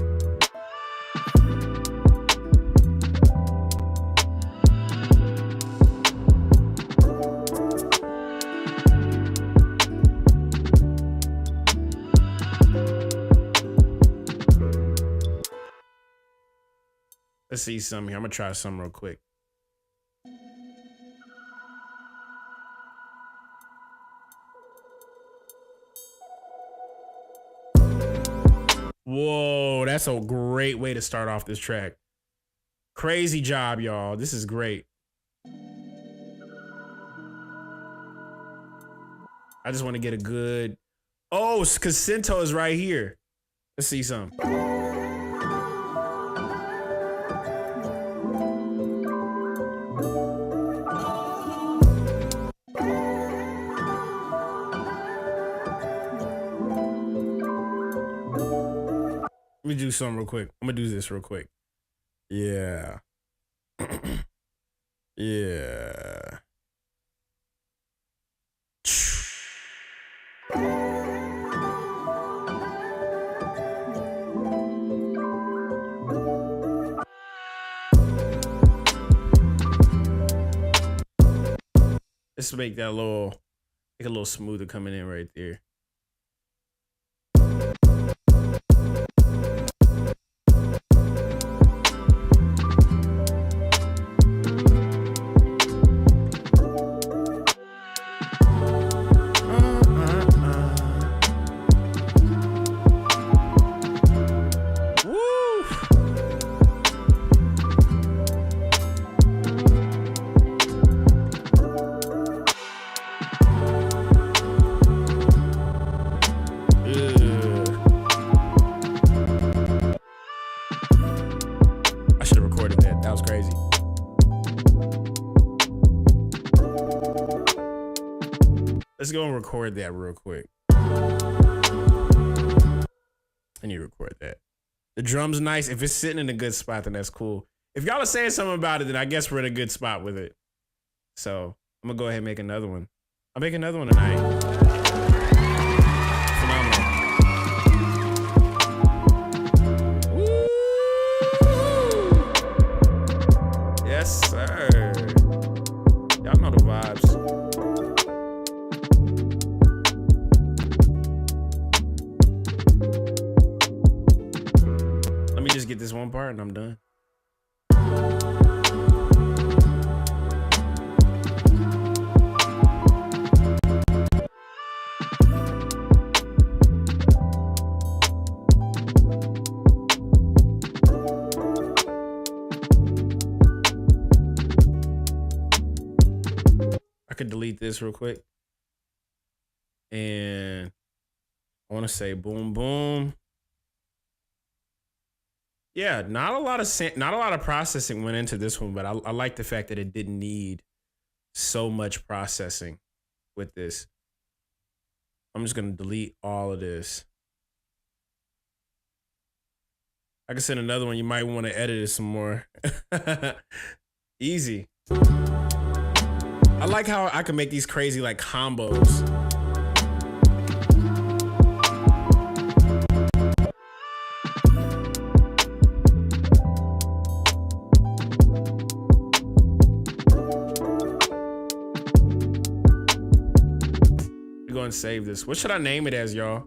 Let's see something here. I'm gonna try something real quick. Whoa, that's a great way to start off this track. Crazy job, y'all. This is great. I just want to get a good... Oh, because Cento is right here. Let's see something. Let me do something real quick. I'm gonna do this real quick. Yeah. Yeah. Let's make that make a little smoother coming in right there. Let's go and record that real quick. I need to record that. The drum's nice. If it's sitting in a good spot, then that's cool. If y'all are saying something about it, then I guess we're in a good spot with it. So I'm gonna go ahead and make another one. I'll make another one tonight. Phenomenal. Woo! Yes, sir. Y'all know the vibes. Just get this one part and I'm done. could delete this real quick. And I want to say boom, boom. Yeah, not a lot of processing went into this one, but I like the fact that it didn't need so much processing with this. I'm just gonna delete all of this. I can send another one. You might want to edit it some more. Easy. I like how I can make these crazy like combos. Go and save this. What should I name it as, y'all?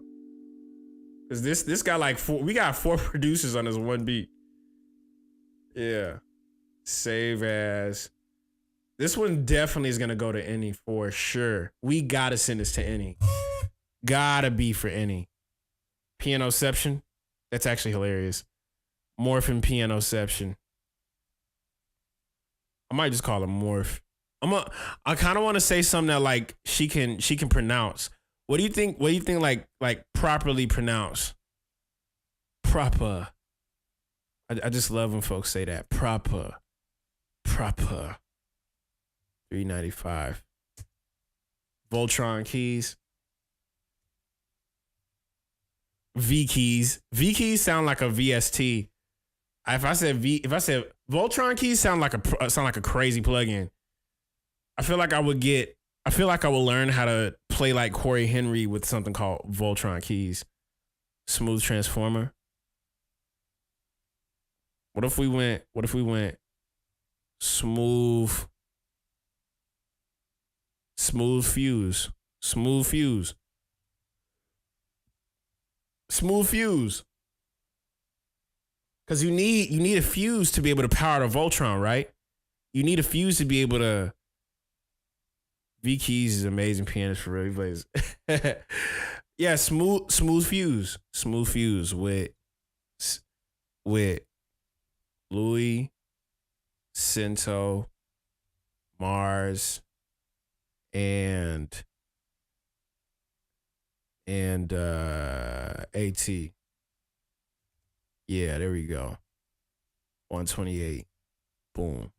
Cause this got like we got 4 producers on this one beat. Yeah. Save as. This one definitely is gonna go to any for sure. We gotta send this to any. Gotta be for any. Pianoception. That's actually hilarious. Morphin Pianoception. I might just call it Morph. I kind of want to say something that like she can pronounce. What do you think? What do you think? Like properly pronounce? Proper. I just love when folks say that. Proper. 395. Voltron keys. V keys. V keys sound like a VST. If I said Voltron keys sound like a crazy plugin. I feel like I would learn how to play like Corey Henry with something called Voltron keys. Smooth transformer. What if we went smooth fuse. Smooth fuse. Cause you need a fuse to be able to power the Voltron, right? You need a fuse to be able to. V Keys is an amazing pianist for real. He plays. Yeah, smooth fuse. Smooth fuse with Louis, Cinto, Mars, and AT. Yeah, there we go. 128. Boom.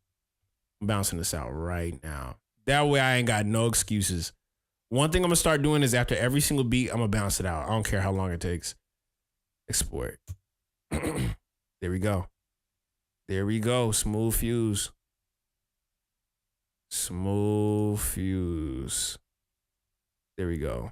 I'm bouncing this out right now. That way I ain't got no excuses. One thing I'm gonna start doing is after every single beat, I'm gonna bounce it out. I don't care how long it takes. Export. There we go. There we go. Smooth fuse. Smooth fuse. There we go.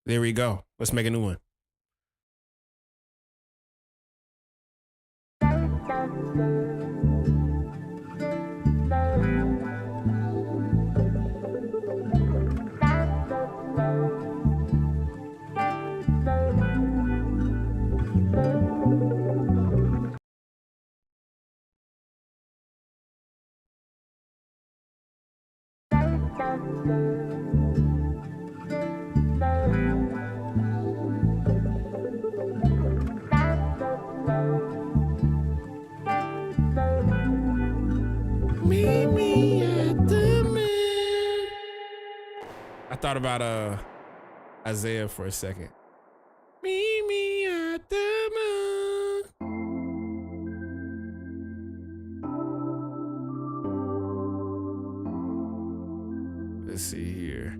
There we go. Let's make a new one. I thought about Isaiah for a second. Meet me at the moon. Let's see here.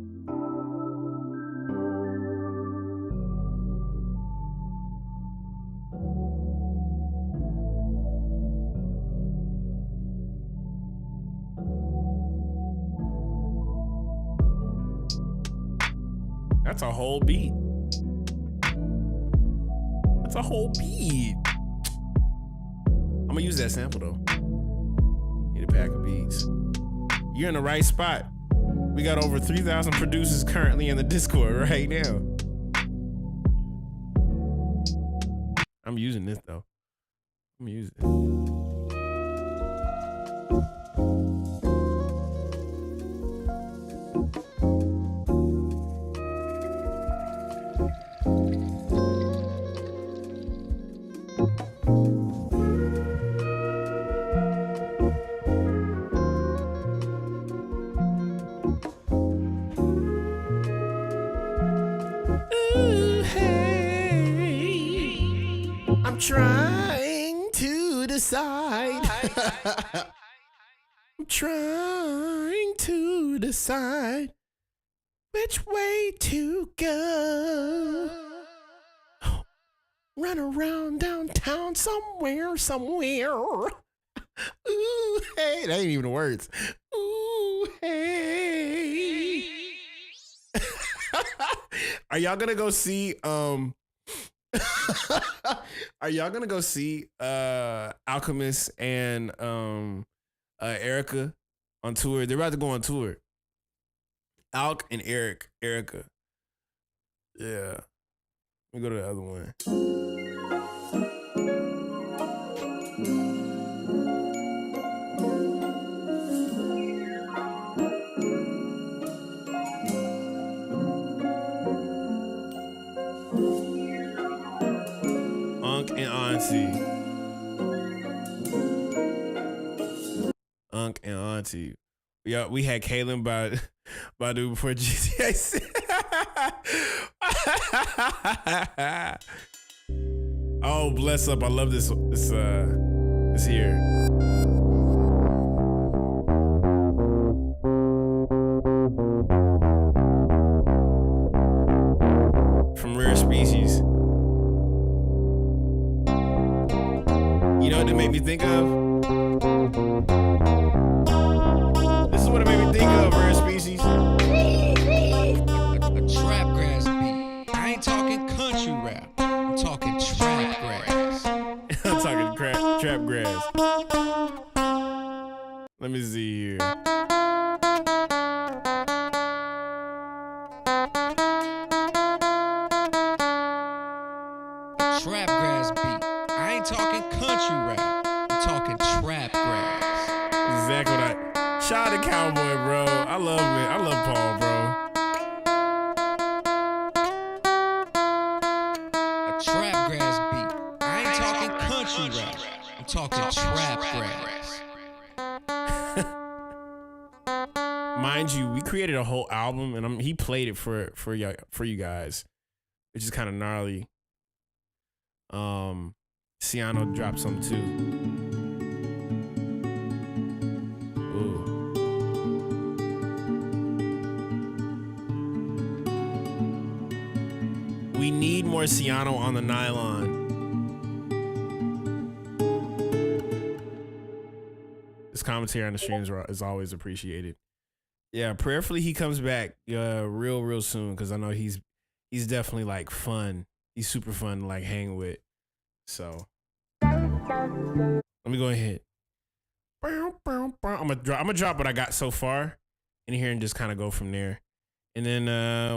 That's a whole beat. That's a whole beat. gonna use that sample though. Need a pack of beats. You're in the right spot. We got over 3,000 producers currently in the Discord right now. I'm using this though. I'm using it. Ooh, hey, I'm trying to decide. I'm trying to decide which way to go. Run around downtown somewhere. Ooh, hey, that ain't even the words. Ooh, hey. Are y'all gonna go see are y'all gonna go see Alchemist and Erica on tour? They're about to go on tour. Alk and Erica. Yeah. Let me go to the other one. Unc and Auntie. Unc and Auntie. Yeah, we had Kaelin Badu before GTA 6. Oh, bless up. I love this here. From Rare Species. You know what it made me think of? This is what it made me think of, Rare Species. A trap grass beat. I ain't talking country rap. I'm talking trap grass. I'm talking trap grass. Let me see here. Trap grass beat. I ain't talking country rap. I'm talking trap grass. Exactly what shout out to Cowboy, bro. I love it. I love Paul, bro. A trap grass beat. I ain't talking country rap. I'm talking trap grass. Mind you, we created a whole album, and he played it for you guys, which is kind of gnarly. Ciano dropped some too. Ooh. We need more Ciano on the nylon. This commentary on the streams is always appreciated. Yeah, prayerfully he comes back real soon, because I know he's definitely like fun. He's super fun to like hang with. So let me go ahead. I'm gonna drop what I got so far in here and just kind of go from there. And then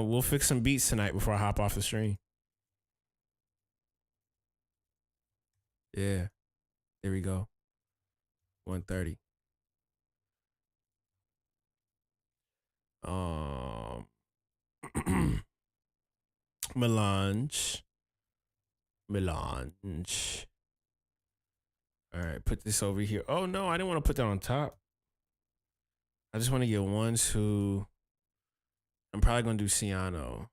we'll fix some beats tonight before I hop off the stream. Yeah. There we go. 1:30. Melange. All right, put this over here. Oh no, I didn't want to put that on top. I just want to get ones who I'm probably gonna do Ciano.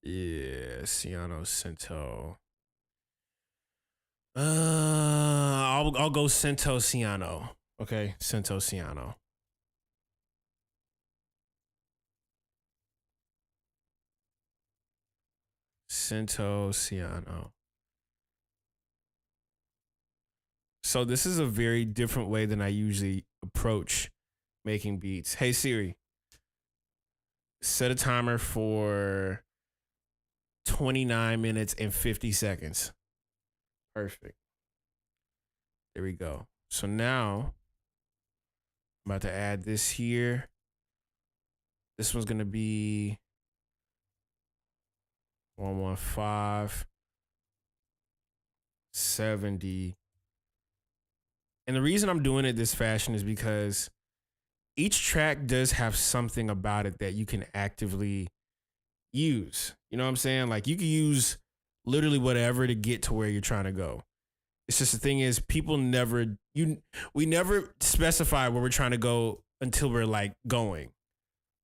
Yeah, Ciano Cento. I'll go Cento Ciano. Okay, Cento Ciano. Cento Ciano. So this is a very different way than I usually approach making beats. Hey Siri, set a timer for 29 minutes and 50 seconds. Perfect. There we go. So now I'm about to add this here. This one's gonna be 115 70. And the reason I'm doing it this fashion is because each track does have something about it that you can actively use. You know what I'm saying? Like you can use literally whatever to get to where you're trying to go. It's just the thing is we never specify where we're trying to go until we're like going.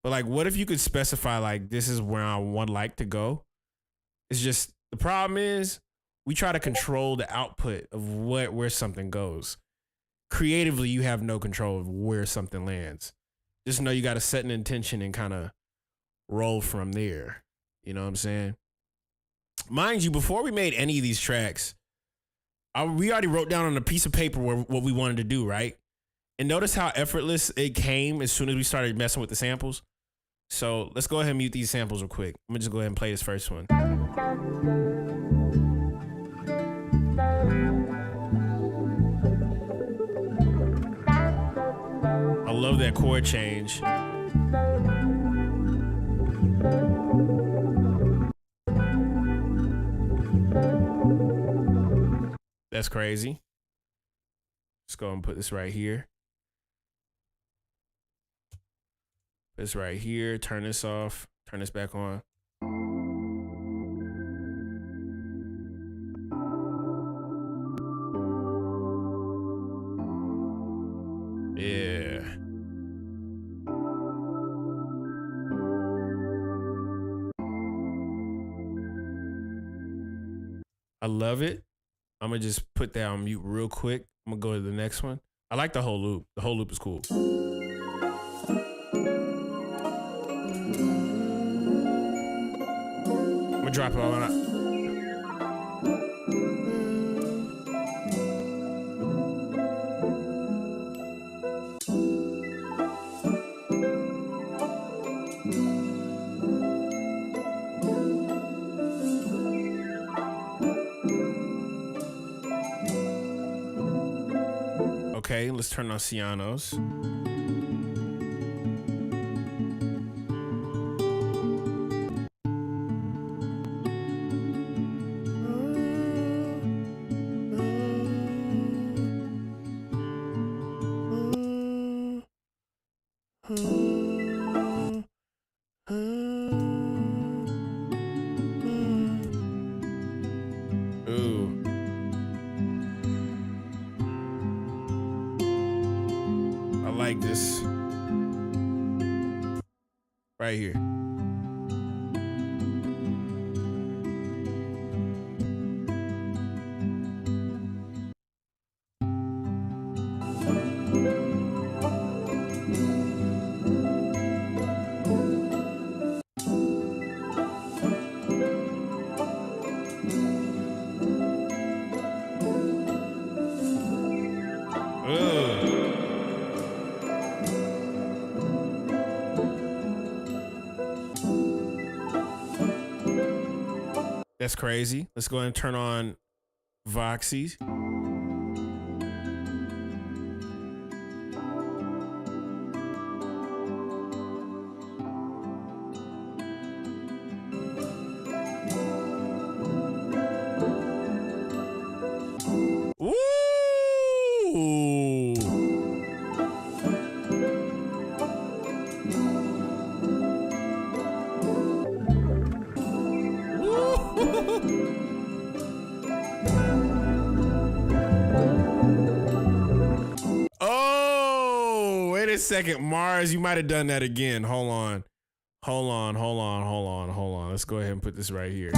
But like, what if you could specify like, this is where I would like to go? It's just, the problem is we try to control the output of where something goes. Creatively, you have no control of where something lands. Just know you got to set an intention and kind of roll from there. You know what I'm saying? Mind you, before we made any of these tracks, we already wrote down on a piece of paper what we wanted to do, right? And notice how effortless it came as soon as we started messing with the samples. So let's go ahead and mute these samples real quick. I'm gonna just go ahead and play this first one. I love that chord change. That's crazy. Let's go and put this right here. This right here. Turn this off. Turn this back on. Yeah. I love it. I'm gonna just put that on mute real quick. I'm gonna go to the next one. I like the whole loop. The whole loop is cool. I'm gonna drop it all on. Okay, let's turn on Cianos. Ooh. I like this. Right here. That's crazy. Let's go ahead and turn on Voxy. Oh, wait a second. Mars, you might have done that again. Hold on. Let's go ahead and put this right here.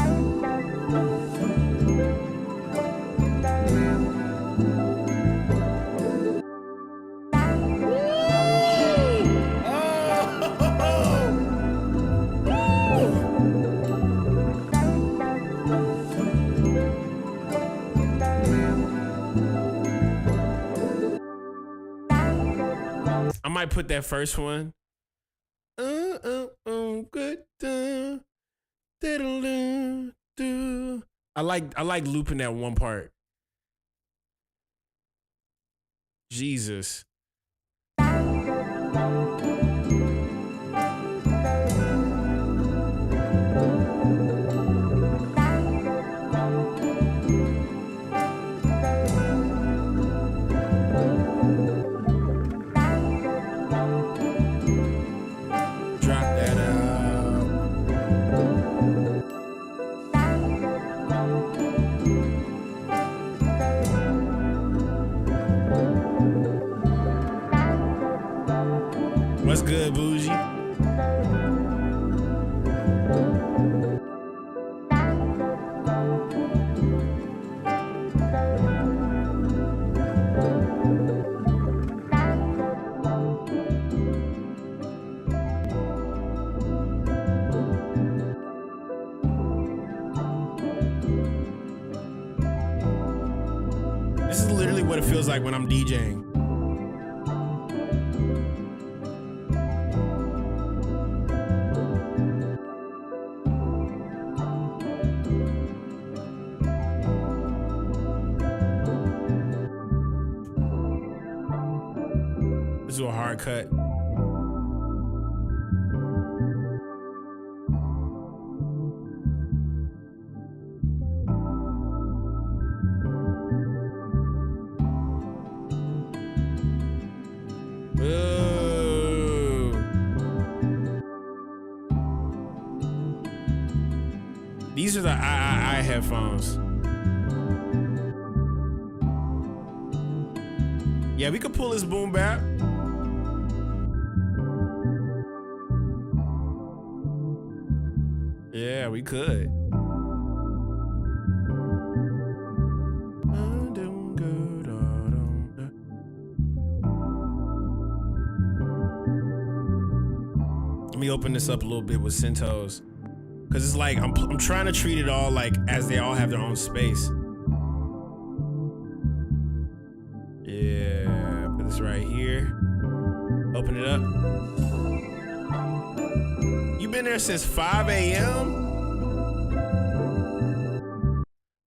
I might put that first one. Good. I like looping that one part. Jesus. Drop that out. What's good, Bougie? This is literally what it feels like when I'm DJing. This is a hard cut. Ooh. These are the I headphones. Yeah, we could pull this boom bap. Yeah, we could. Let me open this up a little bit with Centos, cause it's like I'm trying to treat it all like as they all have their own space. Yeah, put this right here. Open it up. You been there since 5 a.m.?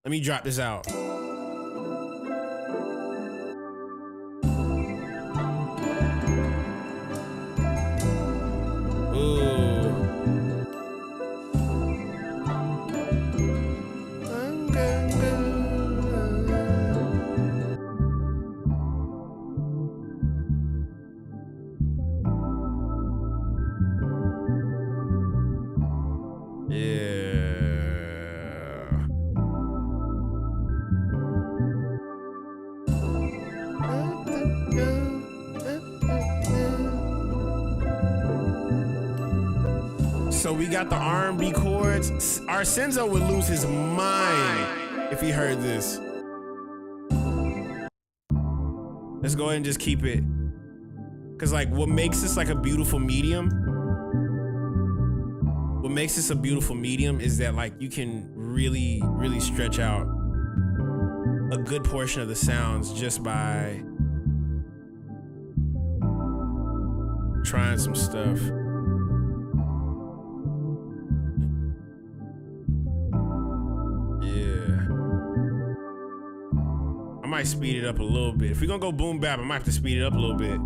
Let me drop this out. So we got the R&B chords. Arsenzo would lose his mind if he heard this. Let's go ahead and just keep it. Cause like what makes this like a beautiful medium, is that like you can really, really stretch out a good portion of the sounds just by trying some stuff. I might speed it up a little bit. If we're gonna go boom bap, I might have to speed it up a little bit.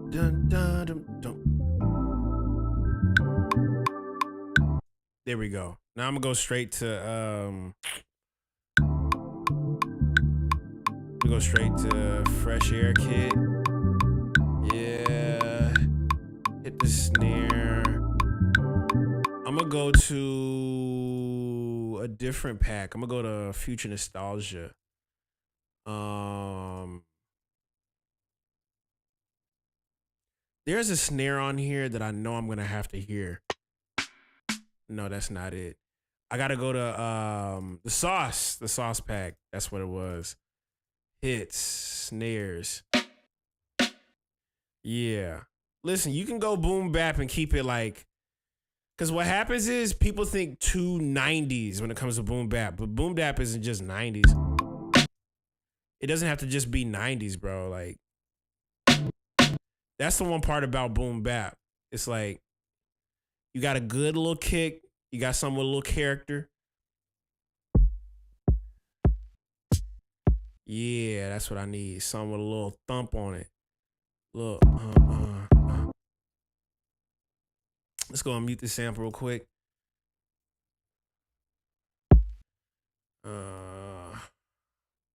Dun, dun, dun, dun. There we go. Now I'm gonna go straight to we go straight to Fresh Air Kit. Yeah. Hit the snare. I'm gonna go to a different pack. I'm gonna go to Future Nostalgia. There's a snare on here that I know I'm gonna have to hear. No, that's not it. I gotta go to the sauce pack. That's what it was. Hits, snares. Yeah. Listen, you can go boom bap and keep it like, because what happens is people think too 90s when it comes to boom bap, but boom bap isn't just 90s. It doesn't have to just be 90s, bro. Like, That's the one part about boom bap. It's like you got a good little kick, you got something with a little character. Yeah, that's what I need. Something with a little thump on it. Look, let's go and mute this sample real quick.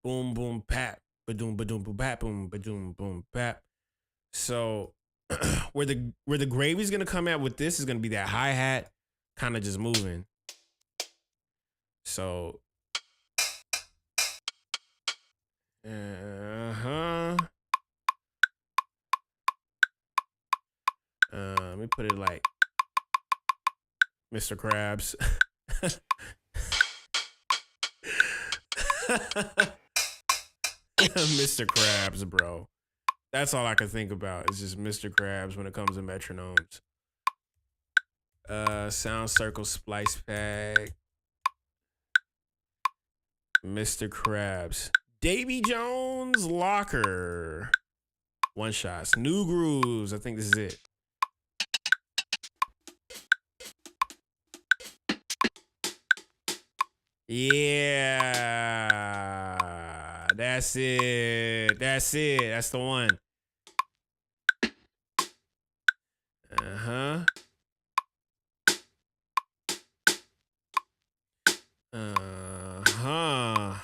Boom boom pap, ba-doom ba-doom boom pap, boom ba-doom boom pap. So where the gravy's gonna come at with this is gonna be that hi-hat kind of just moving. So let me put it like Mr. Krabs. Mr. Krabs, bro. That's all I can think about. It's just Mr. Krabs when it comes to metronomes. Sound circle splice pack. Mr. Krabs. Davy Jones Locker. One shots. New grooves. I think this is it. Yeah. That's it. That's it. That's the one. Uh-huh. Uh-huh.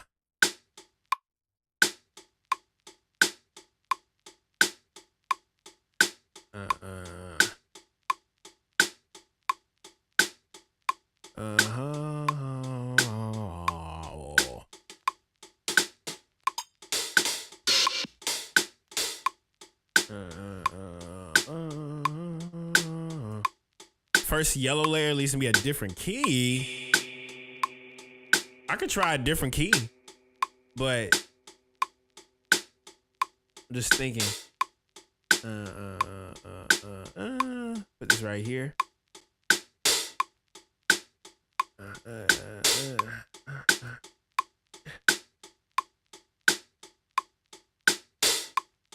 First yellow layer at least gonna be a different key. I could try a different key, but I'm just thinking. Put this right here.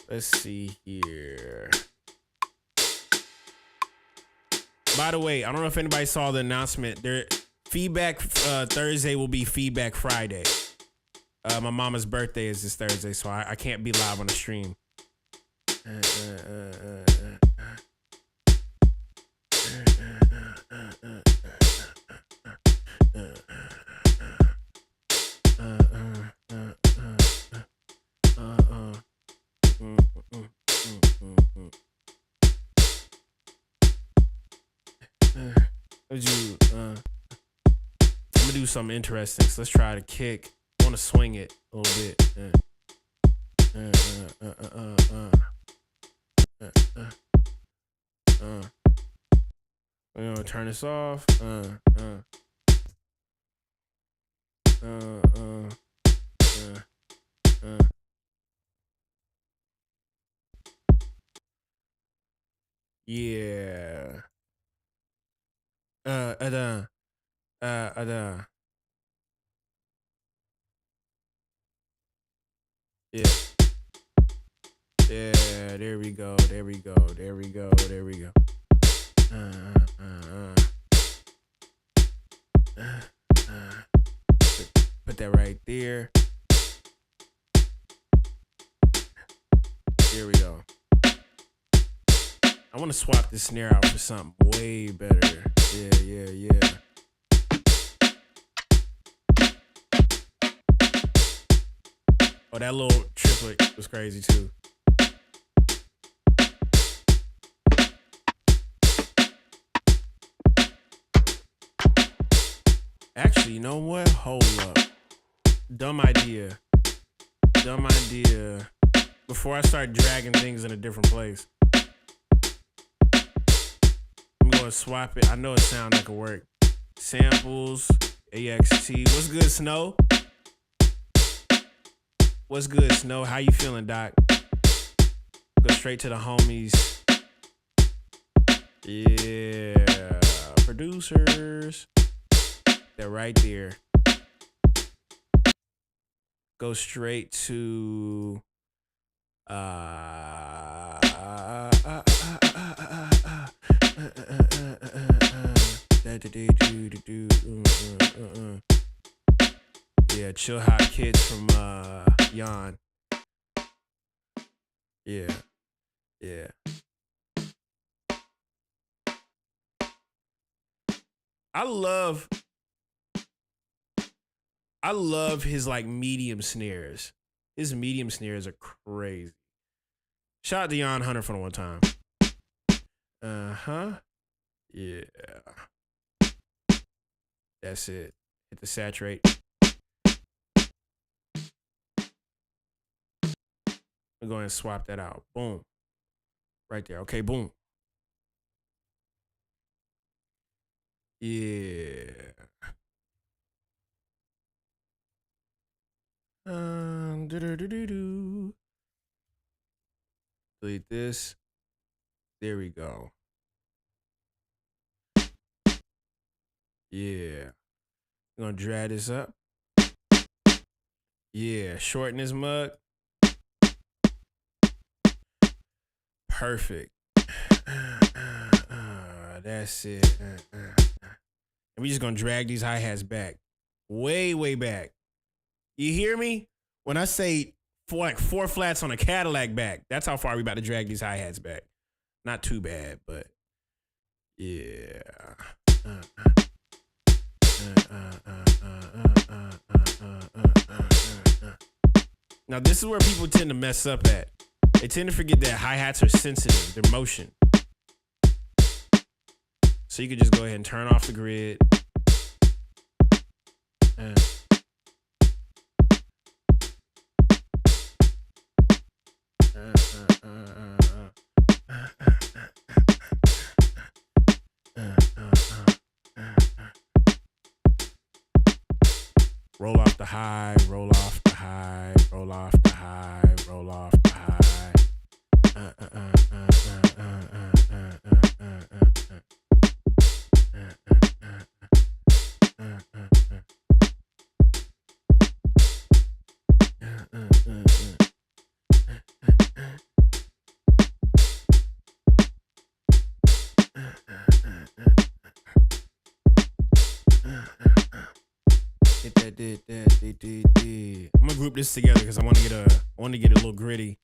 Let's see here. By the way, I don't know if anybody saw the announcement. There, feedback Thursday will be feedback Friday. My mama's birthday is this Thursday, so I can't be live on the stream. I'm gonna do something interesting. So let's try to kick. I want to swing it a little bit. We're gonna turn this off. Yeah. Yeah. Yeah, there we go. There we go. There we go. There we go. Put that right there. Here we go. I want to swap this snare out for something way better. Yeah. Oh, that little triplet was crazy too. Actually, you know what? Hold up. Dumb idea. Before I start dragging things in a different place, I'm going to swap it. I know it sounds like it work. Samples, AXT. What's good, Snow? What's good, Snow? How you feeling, Doc? Go straight to the homies. Yeah. Producers. They're right there. Go straight to Yeah, Chill Hot Kids from Yon. Yeah. I love his like medium snares. His medium snares are crazy. Shout out to Yon Hunter for the one time. Yeah. That's it. Hit the saturate. I'm going to swap that out. Boom. Right there. Okay, boom. Yeah. Delete this. There we go. Yeah. I'm gonna drag this up. Yeah, shorten this mug. Perfect. That's it. And we just gonna drag these hi-hats back. Way back. You hear me? When I say four flats on a Cadillac back, that's how far we about to drag these hi-hats back. Not too bad, but yeah. Now this is where people tend to mess up at. They tend to forget that hi-hats are sensitive, they're motion. So you could just go ahead and turn off the grid. Roll off the high, roll off the high, roll off the high, roll off the high. I'm gonna group this together because I want to get a little gritty.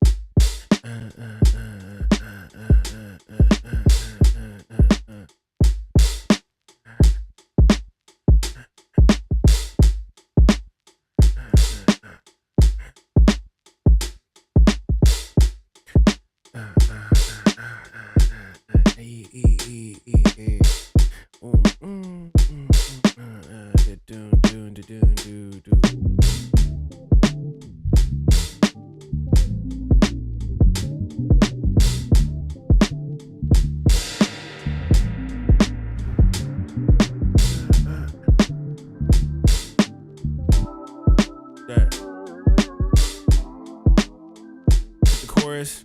The chorus.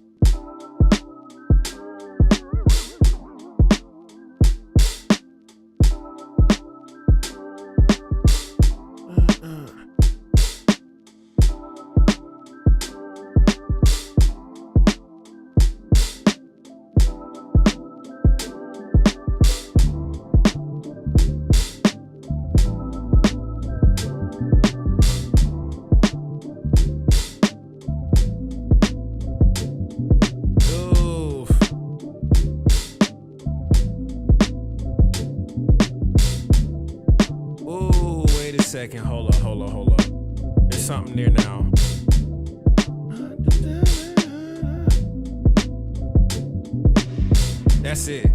Second, hold up. There's something there now. That's it.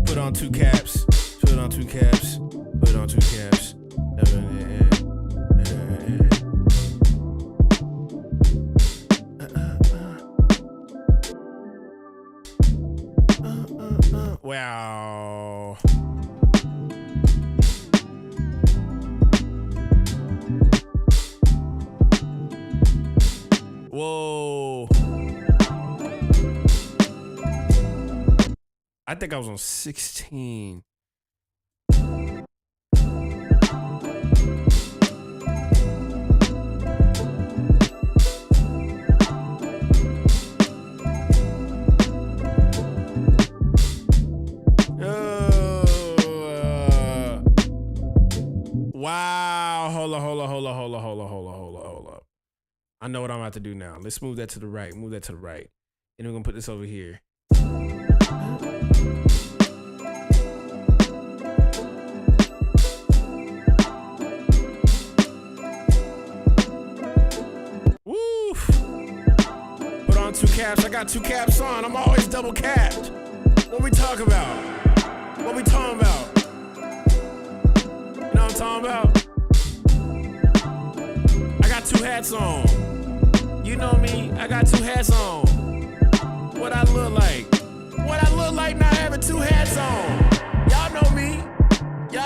Put on two caps. Wow. Whoa. I think I was on 16. Wow. Hold up. I know what I'm about to do now. Let's move that to the right. And we're going to put this over here. Woo! Put on 2 caps. I got 2 caps on. I'm always double capped. What we talk about? You know what I'm talking about? I got 2 hats on. You know me, I got 2 hats on. What I look like? Not having 2 hats on. Y'all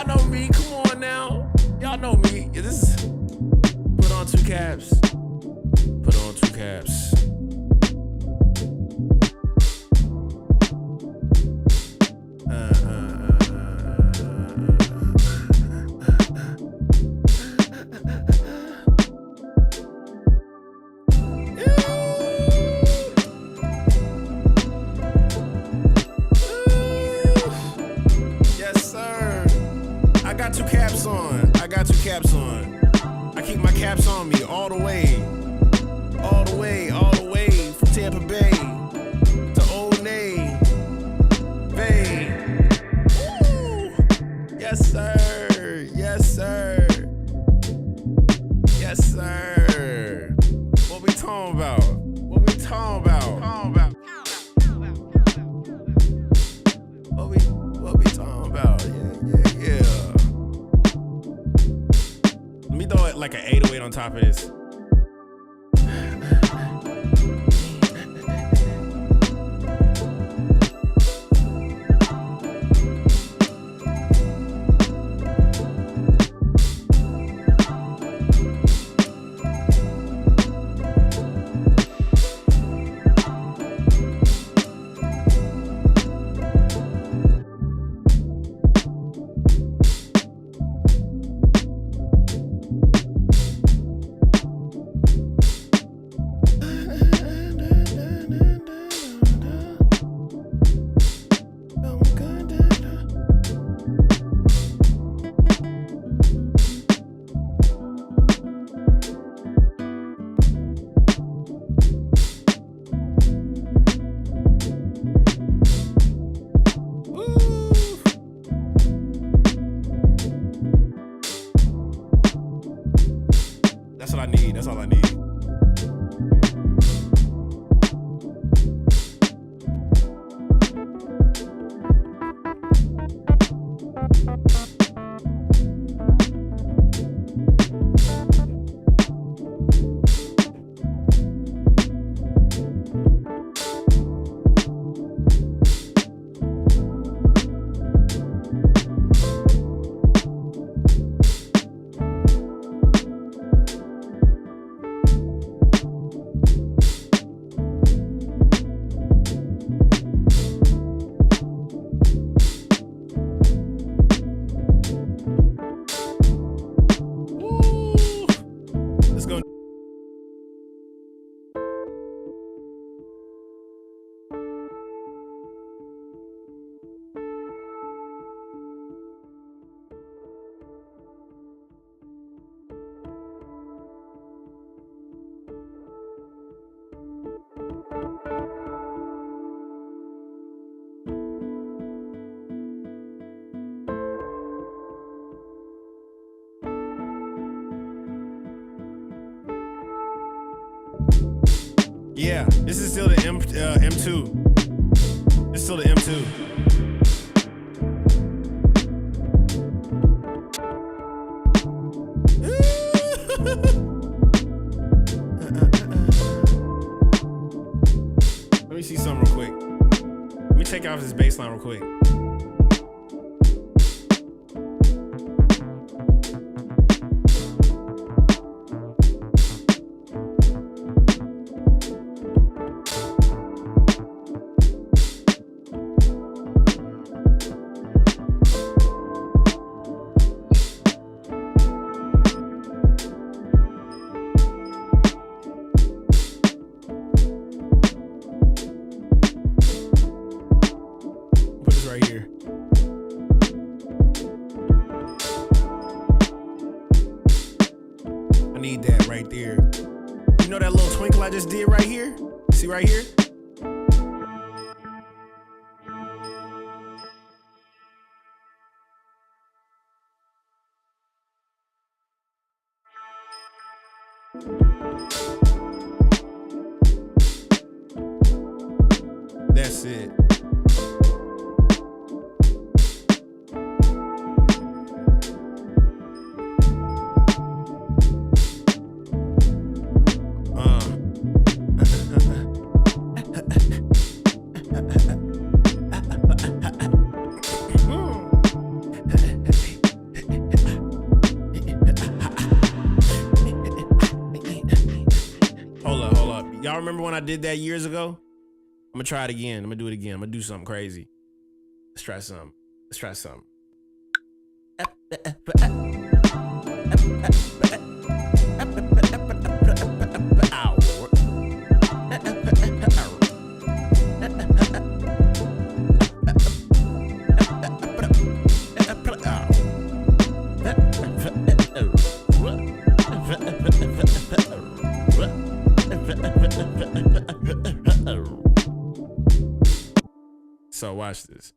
know me. Come on now. Y'all know me. Yeah, this is put on 2 caps. I got 2 caps on. I keep my caps on me all the way from Tampa Bay to Old Navy. Woo! Yes, sir. What we talking about? What we talking about? Yeah. Let me throw it like an 808 on top of this. That's all I need. Yeah, this is still the M2. This is still the M2. Let me see something real quick. Let me take out off this bass line real quick. Right here. I need that right there. You know that little twinkle I just did right here? See right here? That's it. Hold up. Y'all remember when I did that years ago? I'm gonna try it again. I'm gonna do it again. I'm gonna do something crazy. Let's try something. So watch this.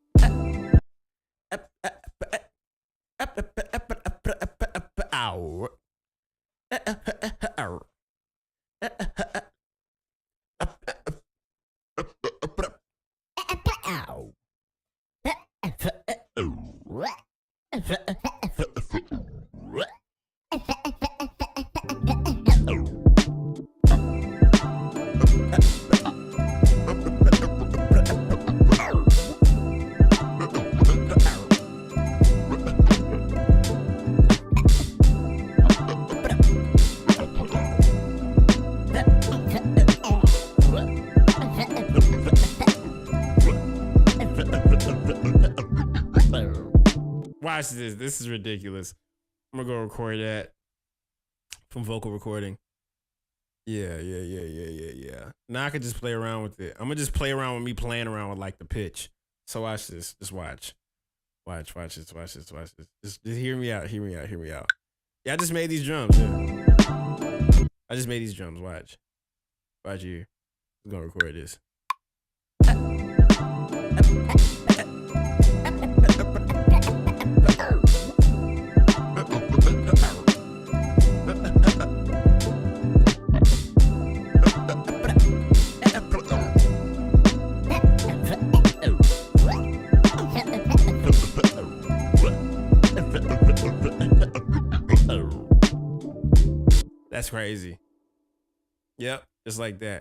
Watch this. This is ridiculous. I'm gonna go record that from vocal recording. Yeah. Now I can just play around with it. I'm gonna just play around with me playing around with like the pitch. So watch this. Just watch. Watch this. Just hear me out. Yeah, I just made these drums. Yeah. I just made these drums. Watch here. I'm gonna record this. That's crazy. Yep, just like that.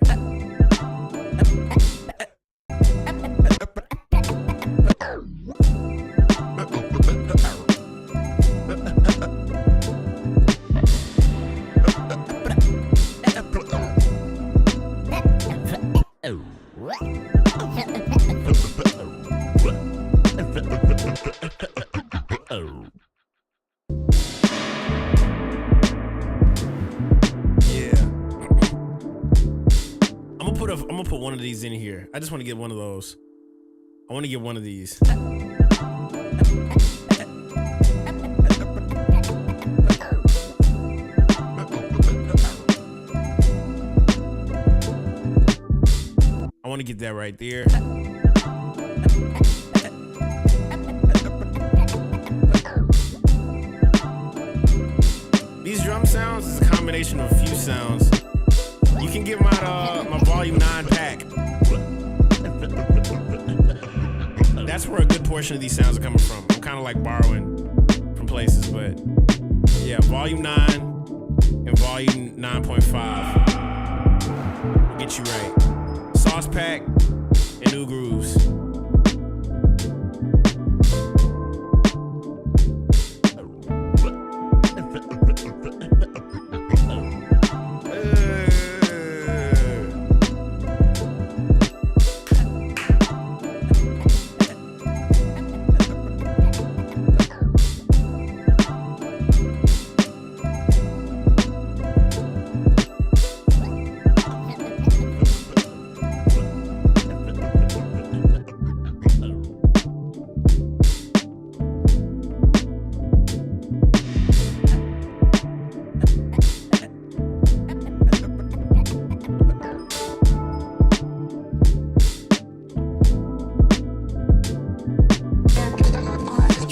I'm gonna put one of these in here. I just want to get one of those. I want to get one of these. I want to get that right there. These drum sounds is a combination of a few sounds. You can get my volume 9 pack. That's where a good portion of these sounds are coming from. I'm kind of like borrowing from places, but yeah, volume 9 and volume 9.5 will get you right. Sauce pack and new grooves.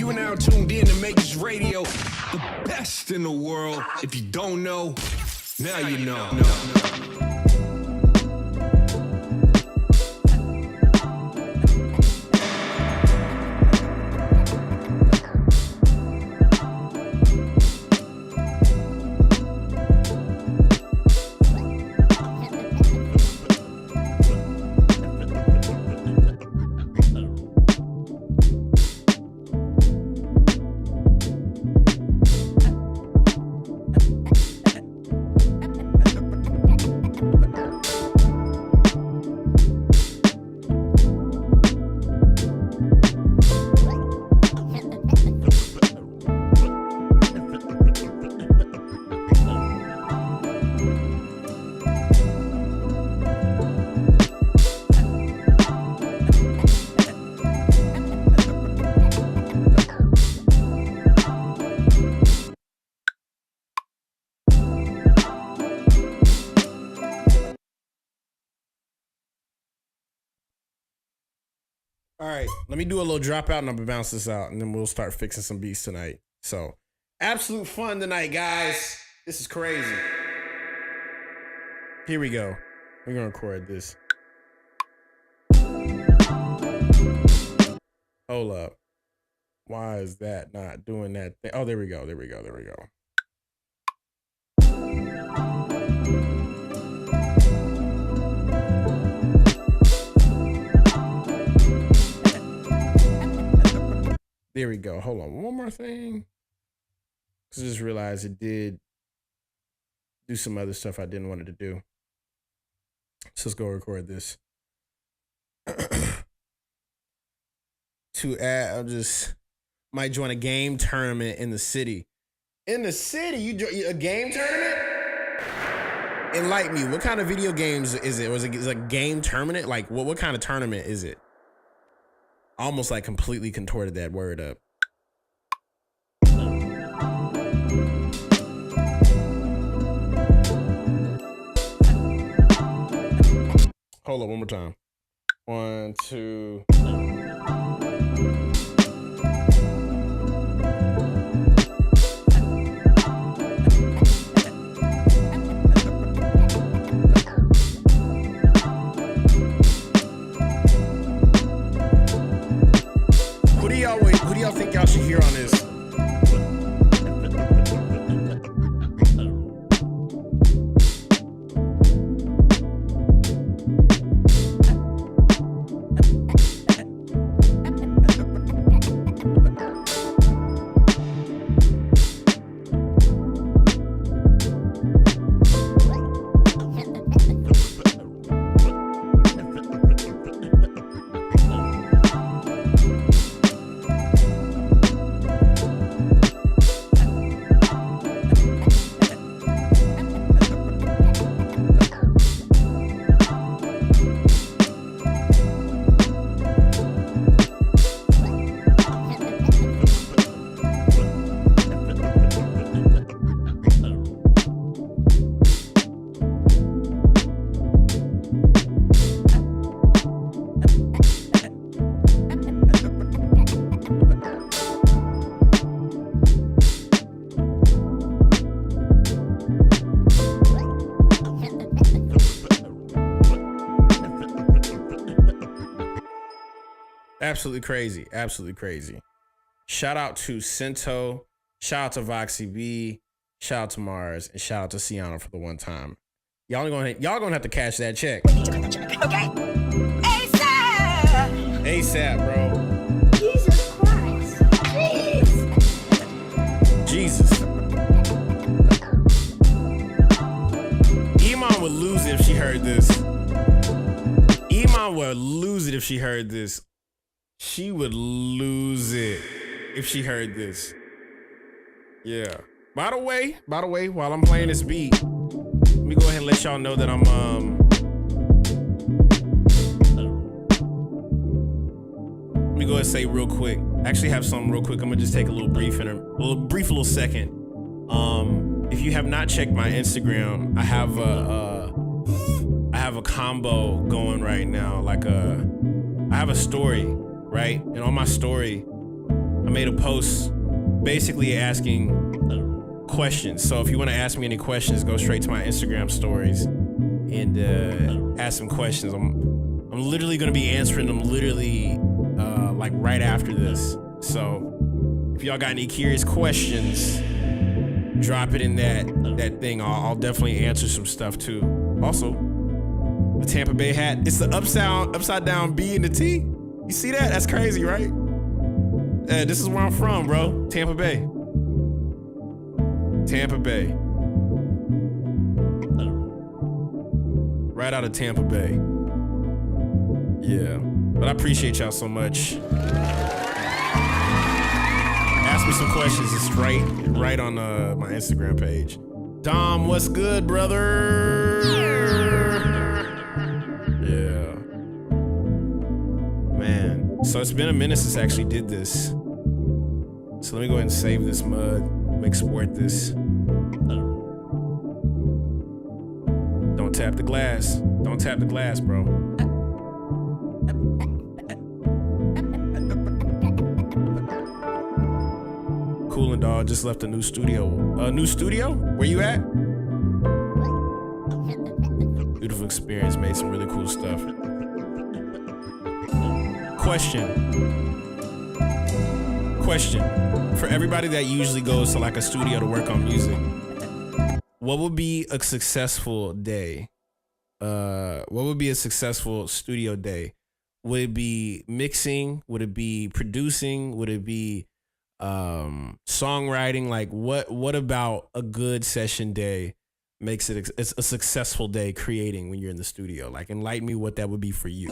You are now tuned in to Makers Radio, the best in the world. If you don't know, now you know. All right, let me do a little dropout and I'm gonna bounce this out and then we'll start fixing some beats tonight. So, absolute fun tonight, guys. This is crazy. Here we go. We're gonna record this. Hold up. Why is that not doing that thing? Oh, there we go. There we go. Hold on. One more thing. Because I just realized it did do some other stuff I didn't want it to do. So let's go record this. To add, I just might join a game tournament in the city. In the city? You join a game tournament? Enlighten me. What kind of video games is it? Was it a game tournament? Like, what kind of tournament is it? Almost like completely contorted that word up. Hold up, one more time. 1, 2. Who do y'all think y'all should hear on this? Absolutely crazy. Absolutely crazy. Shout out to Cento. Shout out to Voxy B. Shout out to Mars. And shout out to Ciano for the one time. Y'all gonna have to cash that check. Okay. ASAP. ASAP, bro. Jesus Christ. Jeez. Jesus. Iman would lose it if she heard this. Iman would lose it if she heard this. She would lose it if she heard this. Yeah. By the way, while I'm playing this beat, let me go ahead and let y'all know that I'm let me go ahead and say real quick. I actually have something real quick. I'm gonna just take a little brief second. If you have not checked my Instagram, I have a combo going right now. I have a story, right? And on my story, I made a post basically asking questions. So if you want to ask me any questions, go straight to my Instagram stories and ask some questions. I'm literally going to be answering them literally like right after this. So if y'all got any curious questions, drop it in that thing. I'll definitely answer some stuff too. Also, the Tampa Bay hat. It's the upside down B and the T. You see that? That's crazy, right? This is where I'm from, bro. Tampa Bay. Tampa Bay. Right out of Tampa Bay. Yeah. But I appreciate y'all so much. Ask me some questions. It's right on my Instagram page. Dom, what's good, brother? Yeah. Man. So it's been a minute since I actually did this. So let me go ahead and save this mug. Export this. Don't tap the glass. Don't tap the glass, bro. Coolin' Dog just left a new studio. A new studio? Where you at? Beautiful experience. Made some really cool stuff. Question. For everybody that usually goes to like a studio to work on music, what would be a successful day? What would be a successful studio day? Would it be mixing? Would it be producing? Would it be songwriting? Like what about a good session day makes it a successful day creating when you're in the studio? Like enlighten me what that would be for you.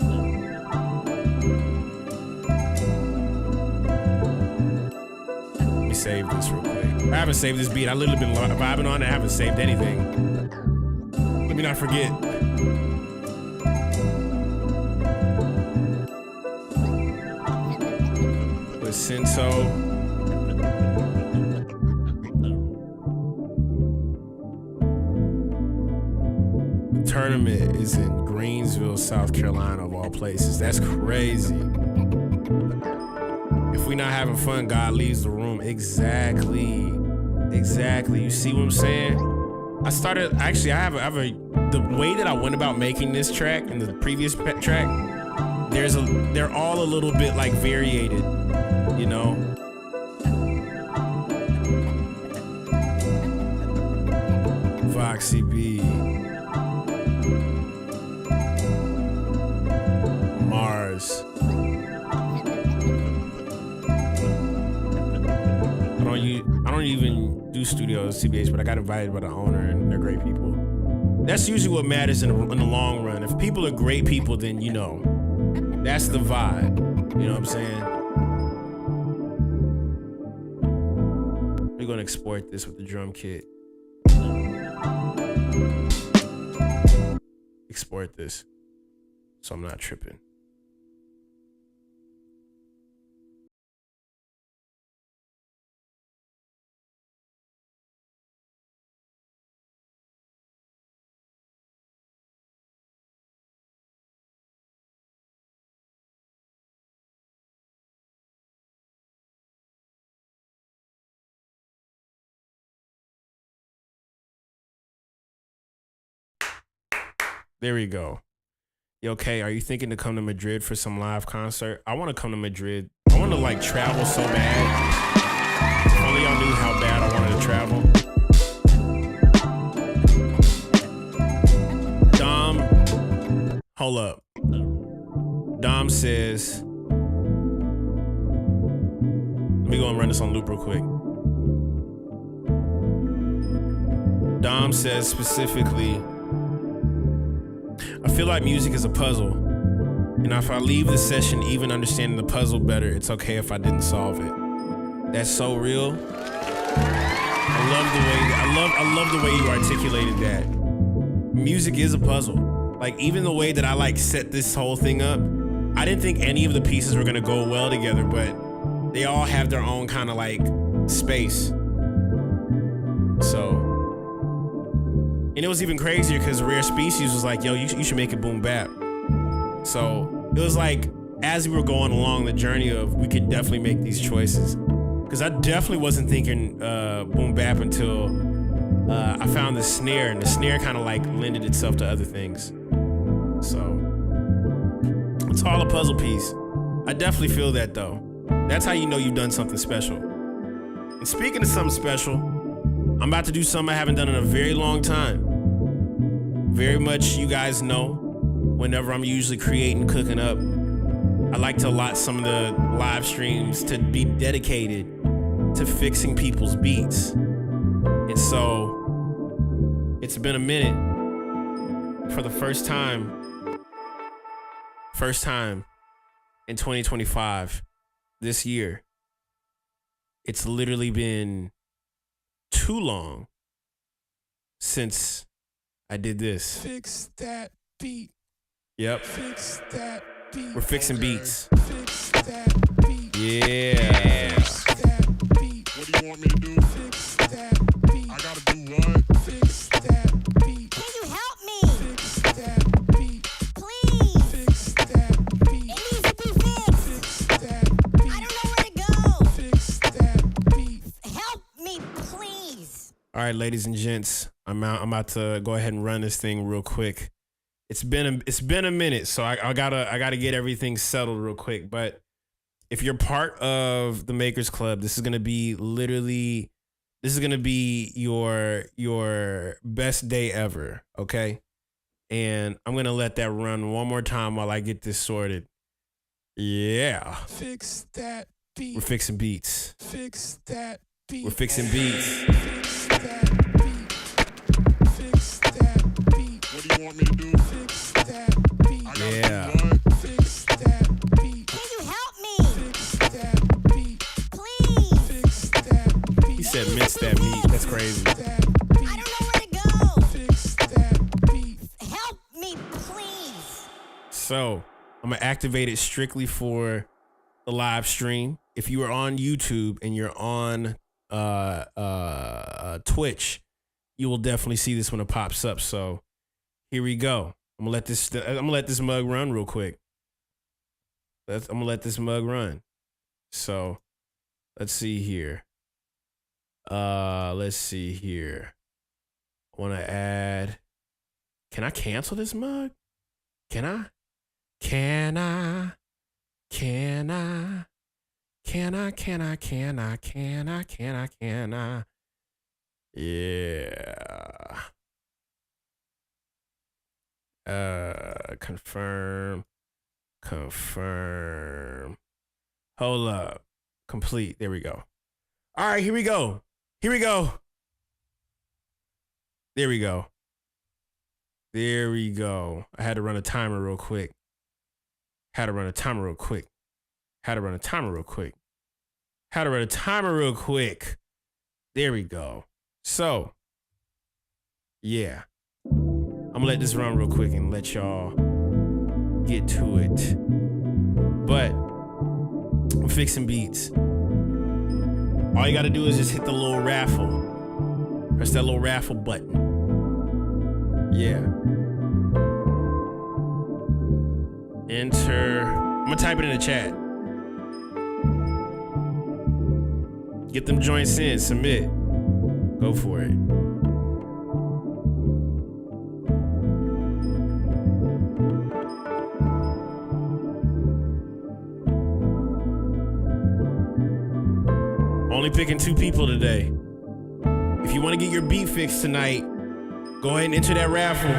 Save this real quick. I haven't saved this beat. I literally been vibing on it. I haven't saved anything. Let me not forget. With Cinto. The tournament is in Greensville, South Carolina, of all places. That's crazy. If we not having fun, God leaves the room. Exactly. You see what I'm saying? I have the way that I went about making this track and the previous track, they're all a little bit like variated, you know? Foxy B. Mars. I don't even do studios, CBH, but I got invited by the owner and they're great people. That's usually what matters in the long run. If people are great people, then you know, that's the vibe. You know what I'm saying? We're gonna export this with the drum kit. Export this so I'm not tripping. There we go. Yo, Kay, are you thinking to come to Madrid for some live concert? I want to come to Madrid. I want to like travel so bad. If only y'all knew how bad I wanted to travel. Dom, hold up. Dom says, let me go and run this on loop real quick. Dom says specifically, I feel like music is a puzzle, and if I leave the session even understanding the puzzle better, it's okay if I didn't solve it. That's so real. I love the way you articulated that. Music is a puzzle. Like even the way that I like set this whole thing up, I didn't think any of the pieces were gonna go well together, but they all have their own kind of like space. So. And it was even crazier because Rare Species was like, yo, you should make it boom bap. So it was like, as we were going along the journey of we could definitely make these choices. Because I definitely wasn't thinking boom bap until I found the snare, and the snare kind of like lended itself to other things. So it's all a puzzle piece. I definitely feel that though. That's how you know you've done something special. And speaking of something special, I'm about to do something I haven't done in a very long time. Very much, you guys know, whenever I'm usually creating, cooking up, I like to allot some of the live streams to be dedicated to fixing people's beats. And so it's been a minute. For the first time in 2025, this year, it's literally been too long since I did this. Fix that beat. Yep. Fix that beat. We're fixing beats. Fix that beat. Yeah. Fix that beat. What do you want me to do? Fix that beat. I gotta do what? Fix that beat. Can you help me? Fix that beat. Please. Fix that beat. It needs to be fixed. Fix that beat. I don't know where to go. Fix that beat. Help me, please. All right, ladies and gents, I'm about to go ahead and run this thing real quick. It's been a minute, so I gotta get everything settled real quick. But if you're part of the Makers Club, this is gonna be your best day ever, okay? And I'm gonna let that run one more time while I get this sorted. Yeah, Fix that beat. we're fixing beats. Fix that beat. We're fixing beats. Fix that beat. Fix that beat. What do you want me to do? Fix that beat. I gotta Yeah. do what? Fix that beat. Can you help me? Fix that beat. Please. Fix that beat. He said mince that meat. That's crazy. That I beat. don't know where to go. Fix that beat. Help me, please. So I'm gonna activate it strictly for the live stream. If you are on YouTube and you're on Twitch, you will definitely see this when it pops up. So here we go. I'm gonna let this mug run real quick. I'm gonna let this mug run. So let's see here. Let's see here. I want to add. Can I cancel this mug? Can I? Can I? Can I? Can I? Can I? Can I? Can I? Can I? Can I? Yeah. Confirm. Hold up. Complete. There we go. All right, here we go. Here we go. There we go. There we go. I had to run a timer real quick. Had to run a timer real quick. There we go. So, yeah. I'm gonna let this run real quick and let y'all get to it. But I'm fixing beats. All you gotta do is just hit the little raffle. Press that little raffle button. Yeah. Enter. I'm gonna type it in the chat. Get them joints in. Submit. Go for it. Only picking 2 people today. If you want to get your beat fixed tonight, go ahead and enter that raffle.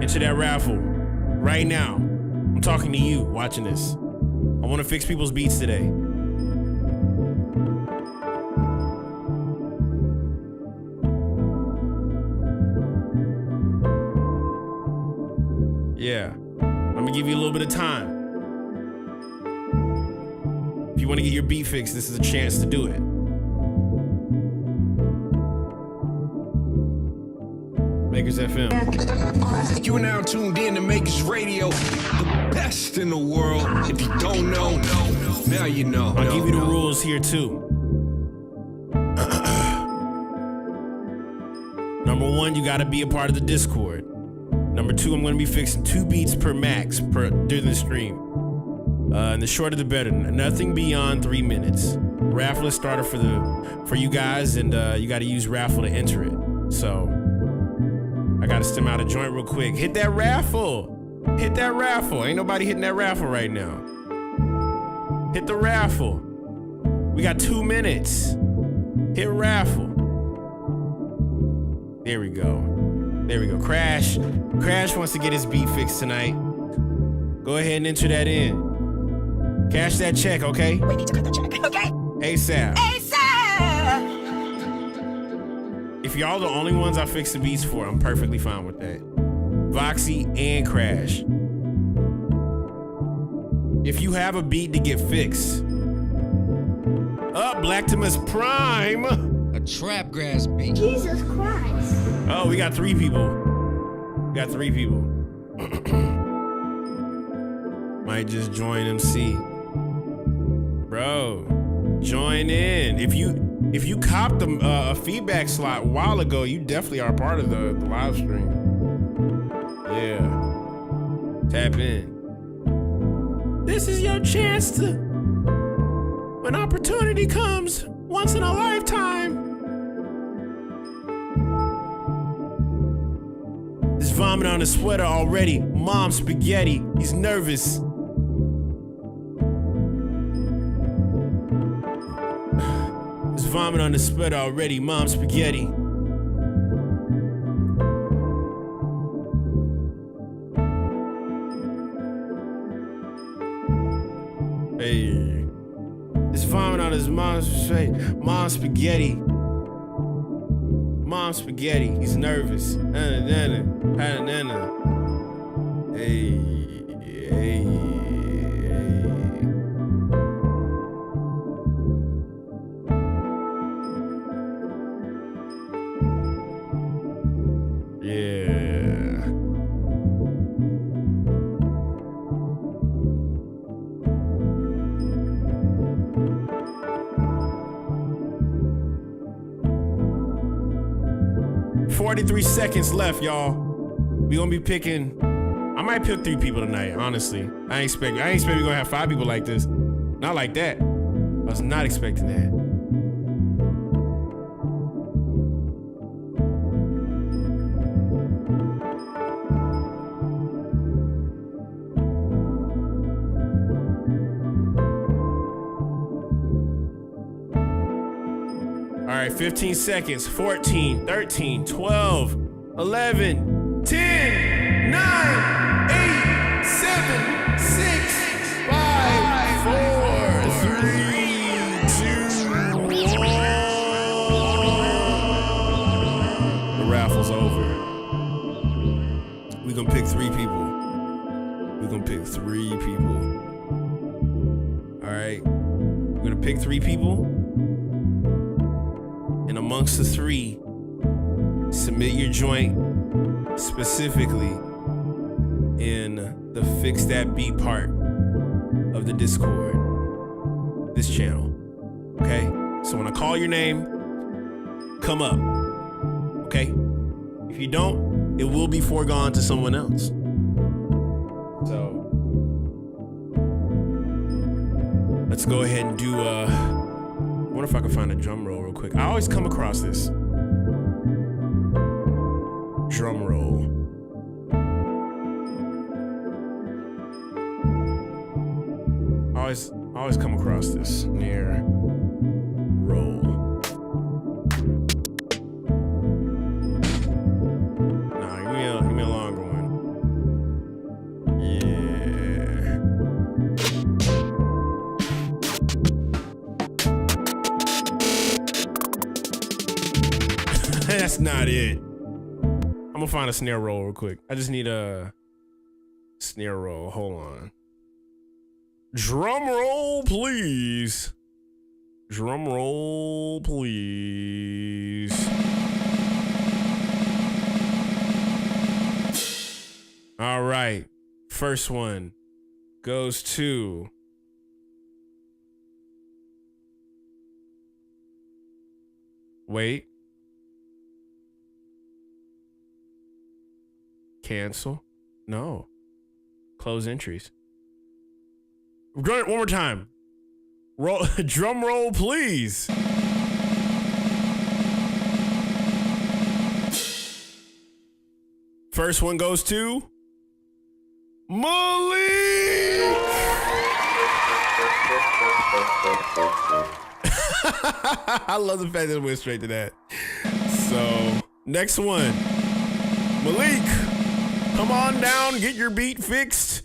Enter that raffle right now. I'm talking to you watching this. I want to fix people's beats today. Yeah. I'm going to give you a little bit of time. If you want to get your beat fixed, this is a chance to do it. Makers FM. You are now tuned in to Makers Radio, the best in the world. If you don't know, now you know. I'll give you the rules here too. Number 1, you got to be a part of the Discord. Number 2, I'm going to be fixing 2 beats per max during the stream. And the shorter the better. Nothing beyond 3 minutes. Raffle is started for you guys, and you got to use raffle to enter it. So I got to stem out a joint real quick. Hit that raffle. Hit that raffle. Ain't nobody hitting that raffle right now. Hit the raffle. We got 2 minutes. Hit raffle. There we go. There we go. Crash wants to get his beat fixed tonight. Go ahead and enter that in. Cash that check, okay? We need to cut the check, okay? ASAP. ASAP! If y'all the only ones I fix the beats for, I'm perfectly fine with that. Voxy and Crash. If you have a beat to get fixed. Blacktimus Prime. A trap grass beat. Jesus Christ. Oh, we got 3 people. Might just join MC. Bro, join in. If you copped a feedback slot a while ago, you definitely are part of the live stream. Yeah. Tap in. This is your chance to, when opportunity comes, once in a lifetime. There's vomit on his sweater already. Mom spaghetti. He's nervous. There's vomit on his sweater already. Mom spaghetti. Hey. There's vomit on his mom's face. Mom spaghetti. Mom spaghetti. He's nervous. Hey, hey. Yeah. "43 seconds left, y'all. We gonna be picking. I might pick 3 people tonight, honestly. I ain't expect we gonna have 5 people like this. Not like that. I was not expecting that. All right, 15 seconds. 14, 13, 12, 11, 10, 9, 8, 7, 6, 5, 4, 3, 2, 1. The raffle's over. We're gonna pick 3 people. All right. We're gonna pick 3 people. And amongst the 3, submit your joint specifically in the Fix That Beat part of the Discord, this channel. Okay? So when I call your name, come up. Okay? If you don't, it will be foregone to someone else. So let's go ahead and do I wonder if I can find a drum roll real quick. I always come across this. Drum roll. I always come across this. Snare roll. Nah, give me a longer one. That's not it. I'm gonna find a snare roll real quick. I just need a snare roll. Hold on. Drum roll, please. Drum roll, please. All right. First one goes to Cancel. No. Close entries. Run it one more time. Roll, drum roll, please. First one goes to Malik. I love the fact that it went straight to that. So, next one. Malik, come on down, get your beat fixed.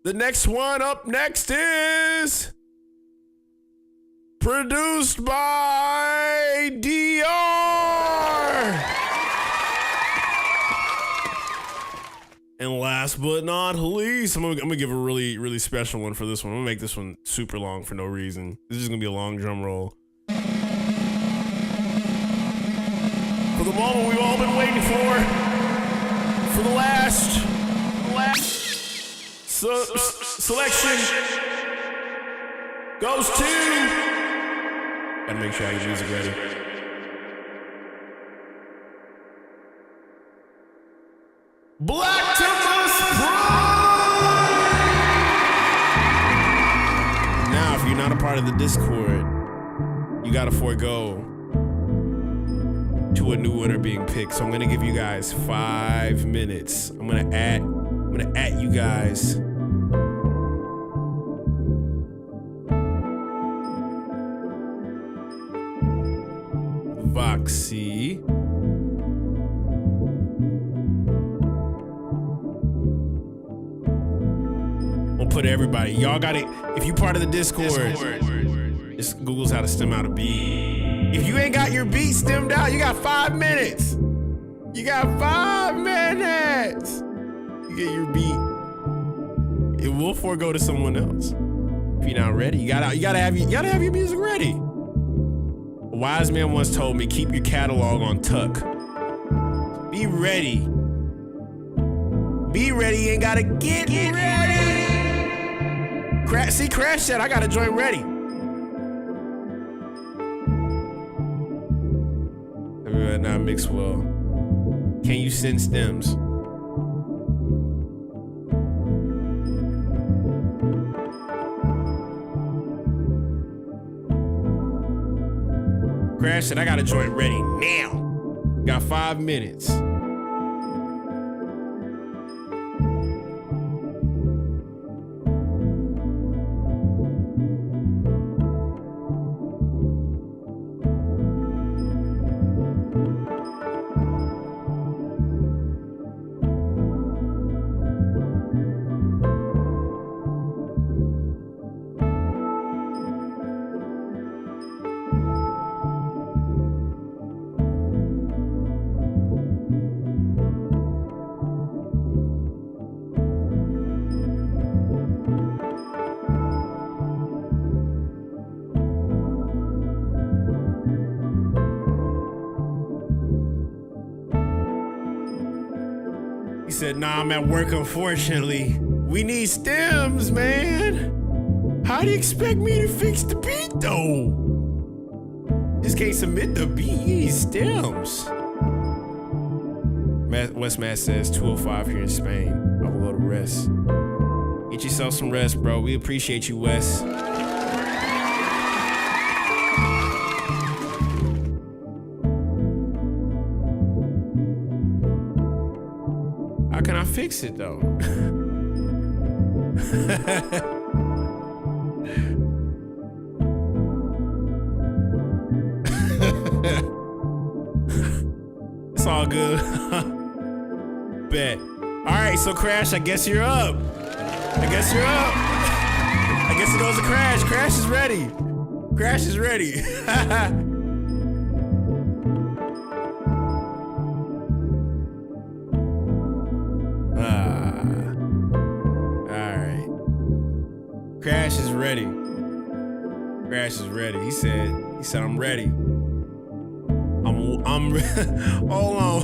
The next one up next is produced by DR. And last but not least, I'm gonna give a really, really special one for this one. I'm gonna make this one super long for no reason. This is gonna be a long drum roll. For the moment we've all been waiting for the last selection goes to. Gotta make sure I get the music ready. Black Timbers Prime! Now, if you're not a part of the Discord, you gotta forego to a new winner being picked. So I'm gonna give you guys 5 minutes. I'm gonna at you guys. Voxy. We'll put everybody. Y'all got it. If you part of the Discord, just Google's how to stem out a beat. If you ain't got your beat stemmed out, you got 5 minutes. You got 5 minutes. You get your beat. It will forego to someone else. If you're not ready, you gotta have your music ready. A wise man once told me, keep your catalog on tuck. Be ready. Be ready, you ain't gotta get ready. Crash said, I got a joint ready. Everybody not mix well. Can you send stems? Crash said, I got a joint ready now. Got 5 minutes. Said, nah, I'm at work, unfortunately. We need stems, man. How do you expect me to fix the beat, though? Just can't submit the beat. You need stems. West Matt says 2:05 here in Spain. I will go to rest. Get yourself some rest, bro. We appreciate you, Wes. How can I fix it though? It's all good. Bet. All right, so Crash, I guess you're up. I guess it goes to Crash. Crash is ready. Crash is ready. Crash is ready. Crash is ready. He said, I'm ready. I'm hold on.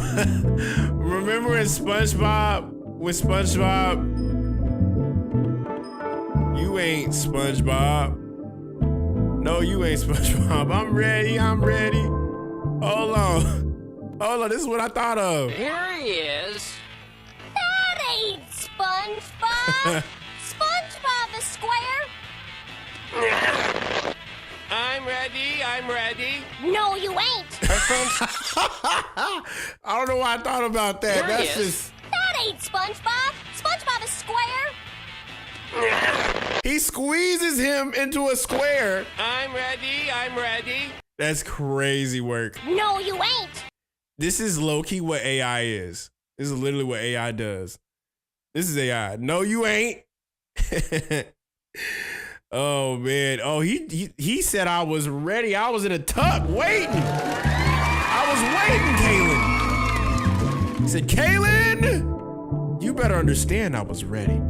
Remember in SpongeBob, with SpongeBob, you ain't SpongeBob. No, you ain't SpongeBob. I'm ready. Hold on. This is what I thought of. Here he is. SpongeBob? SpongeBob is square? I'm ready. No, you ain't. I don't know why I thought about that. There he That's is. just That ain't SpongeBob. SpongeBob is square. he squeezes him into a square. I'm ready. That's crazy work. No, you ain't. This is low-key what AI is. This is literally what AI does. This is AI. No, you ain't. Oh man. Oh, he said I was ready. I was in a tuck waiting. I was waiting, Kaelin. He said, Kaelin, you better understand I was ready.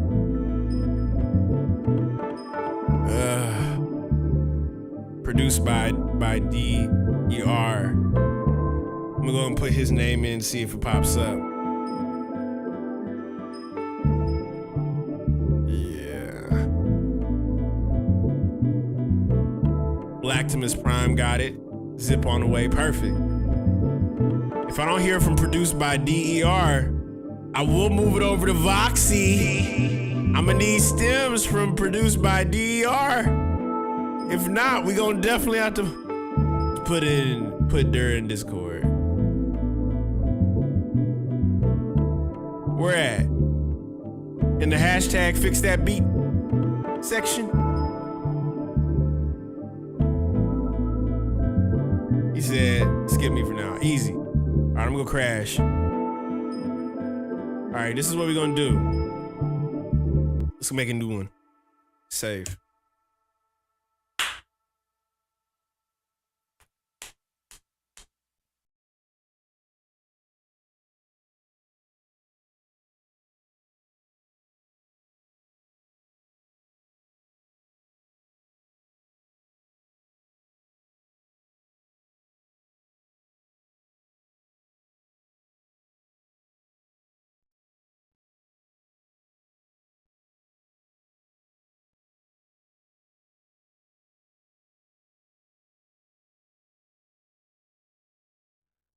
Produced by DER. I'm gonna go and put his name in, see if it pops up. Yeah. Lactimus Prime got it. Zip on the way, perfect. If I don't hear from produced by DER, I will move it over to Voxy. I'm gonna need stems from produced by DER. If not, we gonna definitely have to put her in Discord. Where at? In the hashtag fix that beat section? He said, skip me for now. Easy. All right, I'm gonna crash. All right, this is what we're gonna do. Let's make a new one. Save.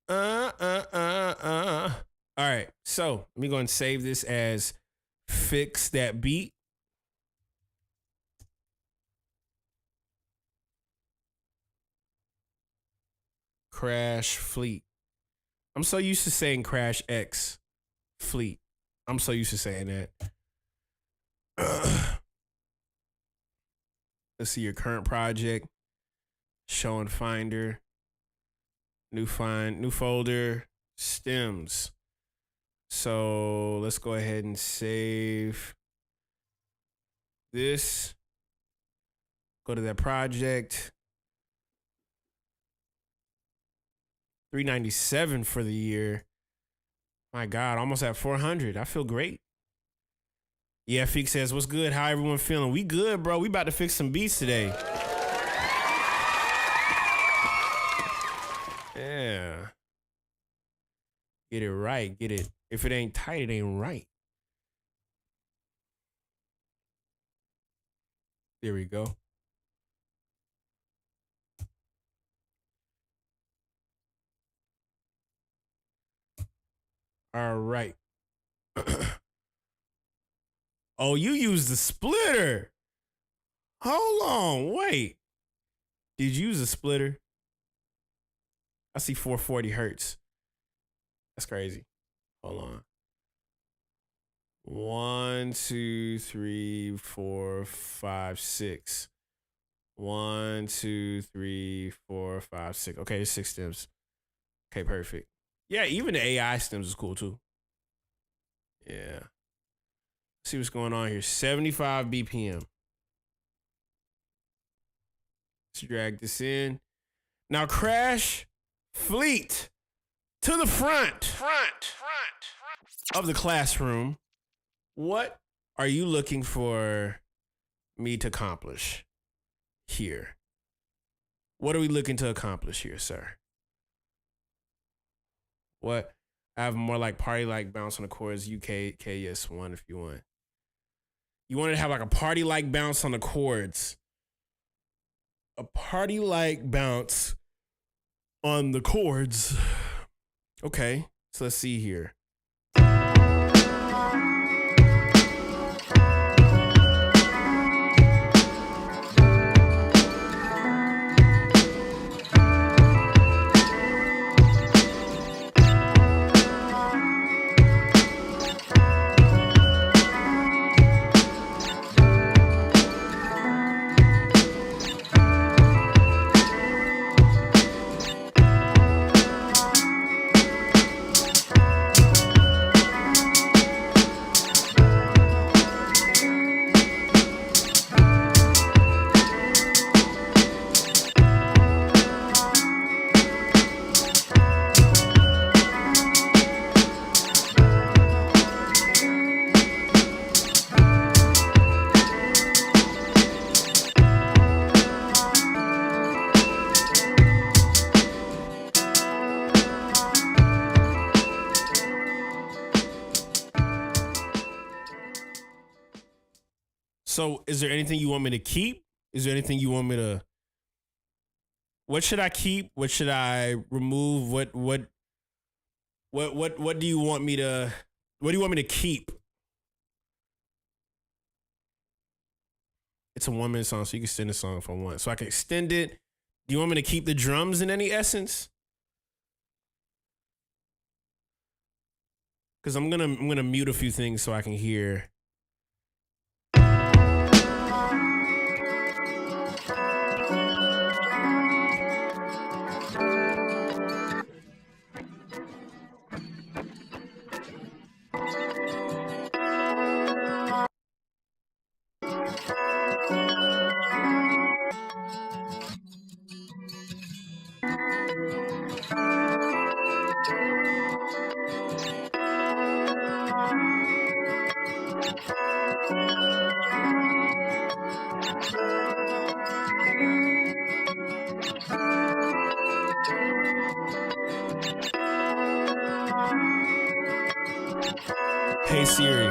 All right, so let me go and save this as fix that beat. Crash Fleet. I'm so used to saying Crash X Fleet. I'm so used to saying that. Let's see your current project. Show and Finder. New folder. Stems. So let's go ahead and save this. Go to that project. 397 for the year. My God, almost at 400. I feel great. Yeah, Feek says, what's good? How everyone feeling? We good, bro. We about to fix some beats today. Yeah. Get it right. Get it. If it ain't tight, it ain't right. There we go. All right. Oh, you used the splitter. Hold on. Wait. Did you use a splitter? I see 440 hertz. That's crazy. Hold on. 1, 2, 3, 4, 5, 6. 1, 2, 3, 4, 5, 6. Okay, it's 6 stems. Okay, perfect. Yeah, even the AI stems is cool too. Yeah. Let's see what's going on here. 75 BPM. Let's drag this in. Now, Crash Fleet to the front of the classroom. What are you looking for me to accomplish here? What are we looking to accomplish here, sir? What? I have more like party-like bounce on the chords. KS1 if you want. You want to have like a party-like bounce on the chords. A party-like bounce on the chords. Okay, so let's see here. So is there anything you want me to keep? Is there anything you want me to? What should I keep? What should I remove? What do you want me to? What do you want me to keep? It's a 1 minute song, so you can extend the song if I want. So I can extend it. Do you want me to keep the drums in any essence? Because I'm gonna mute a few things so I can hear. Hey Siri,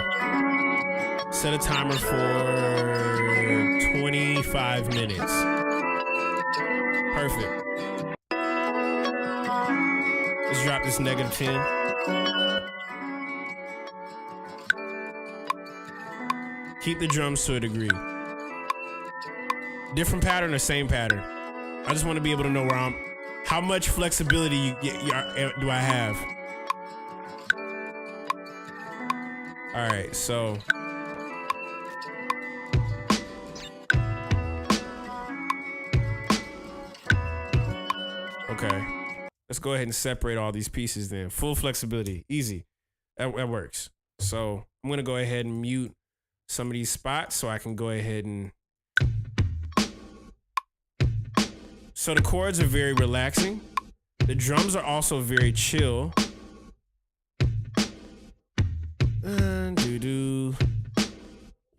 set a timer for 25 minutes. Perfect. Let's drop this -10. Keep the drums to a degree. Different pattern or same pattern? I just want to be able to know how much flexibility do I have? All right, so okay, let's go ahead and separate all these pieces then. Full flexibility, easy. That works. So I'm gonna go ahead and mute some of these spots so I can go ahead and. So the chords are very relaxing. The drums are also very chill.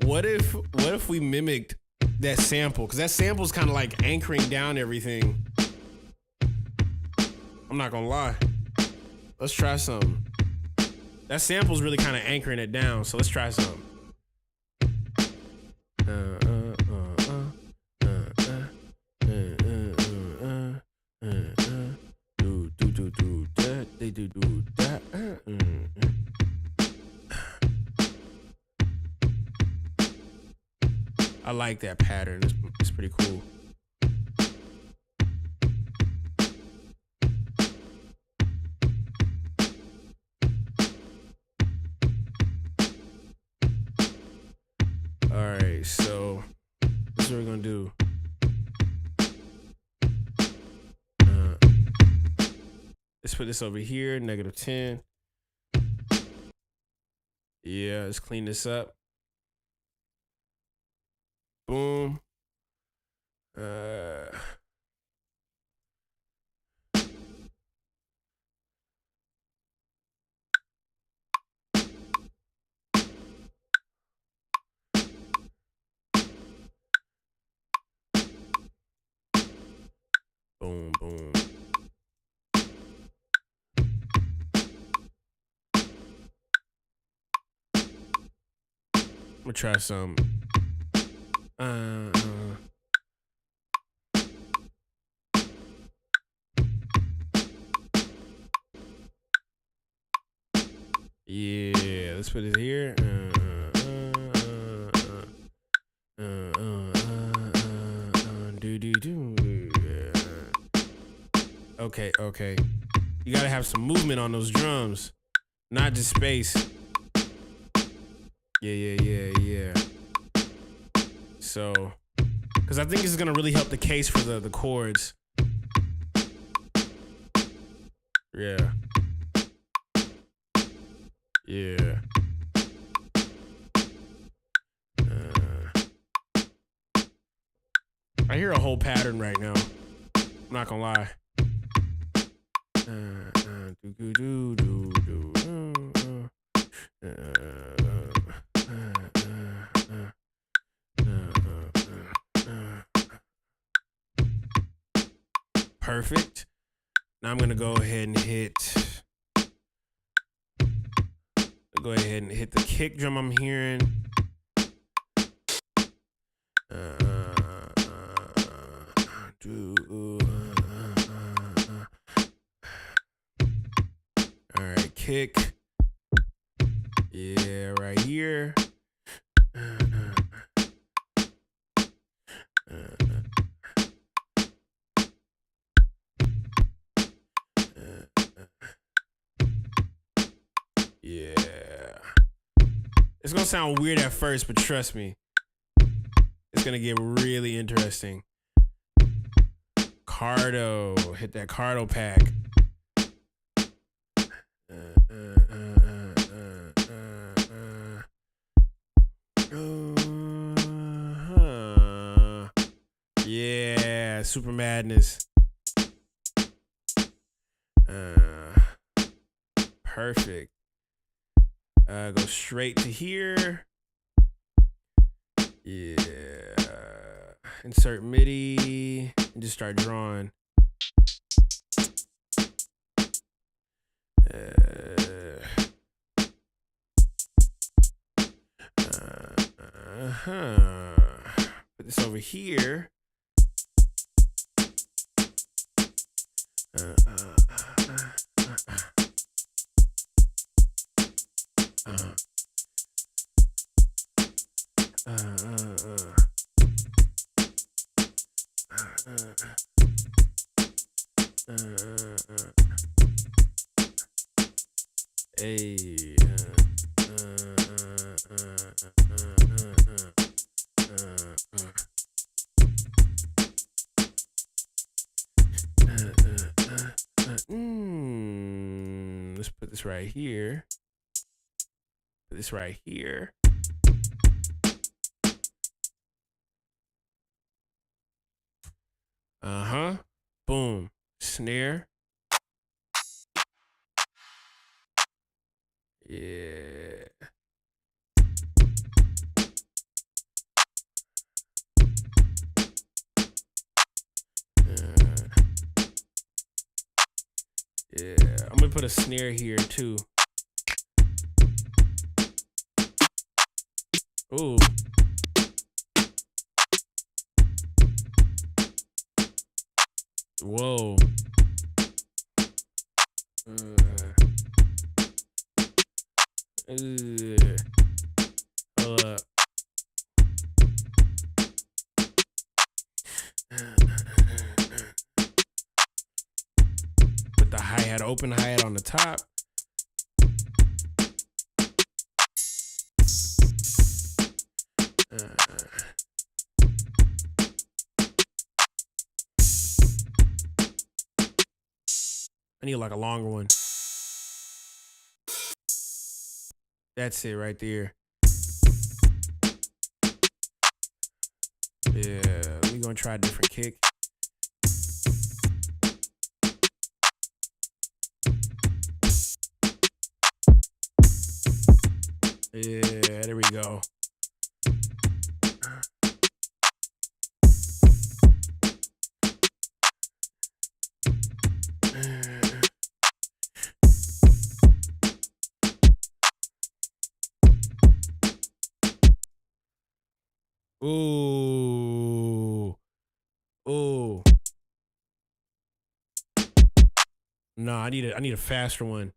What if we mimicked that sample? Because that sample is kind of like anchoring down everything. I'm not gonna lie. Let's try something. That sample's really kind of anchoring it down. So let's try something. I like that pattern. It's pretty cool. All right, so this is what we're gonna do. Let's put this over here, -10. Yeah, let's clean this up. Boom. Boom, boom. I'm gonna try some. Yeah, let's put it here. Okay. You gotta have some movement on those drums, not just space. Yeah. So, because I think this is gonna really help the case for the chords. Yeah. I hear a whole pattern right now. I'm not gonna lie. Perfect. Now I'm gonna go ahead and hit the kick drum I'm hearing. All right, kick. Yeah, right here. Yeah. It's gonna sound weird at first, but trust me, it's gonna get really interesting. Cardo, hit that Cardo pack. Yeah, Super Madness. Perfect. Go straight to here. Yeah. Insert MIDI and just start drawing. Put this over here. Hey. Let's put this right here. Put this right here. Boom. Snare. Yeah. Yeah. I'm gonna put a snare here too. Ooh. Whoa. Hold up. Put the hi-hat, open hi-hat on the top. I need like a longer one. That's it right there. Yeah, we're gonna try a different kick. Yeah, there we go. Ooh. Ooh. No, I need a faster one.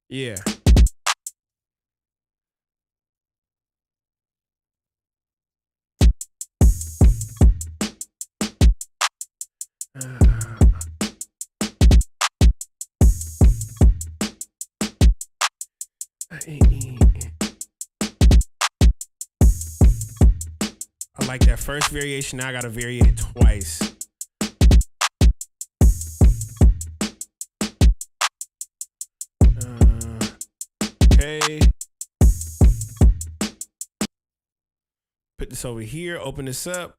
Yeah. I like that first variation. Now I gotta vary it twice. Okay. Put this over here. Open this up.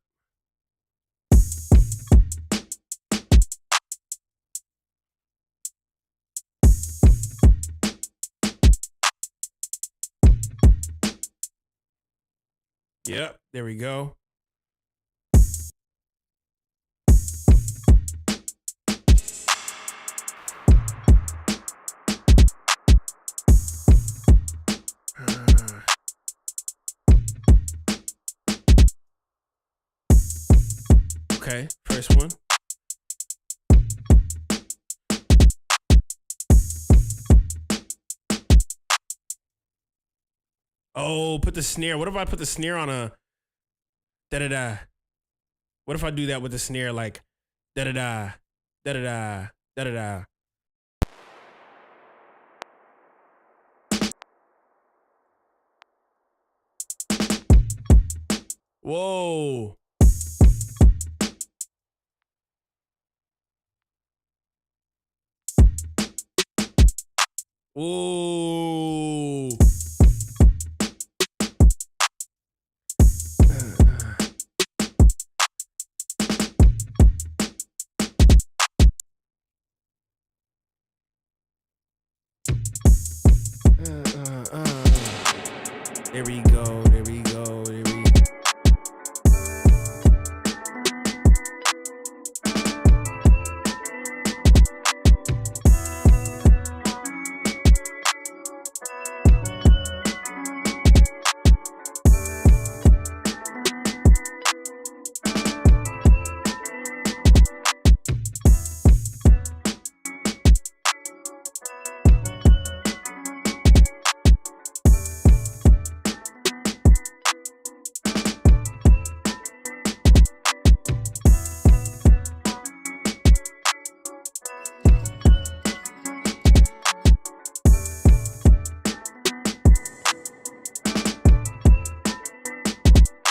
Yep, there we go. Okay, first one. Oh, put the snare. What if I put the snare on a da-da-da? What if I do that with the snare like da-da-da, da-da-da, da-da-da? Whoa. Ooh. There we go, there we go, there we go.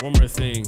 One more thing.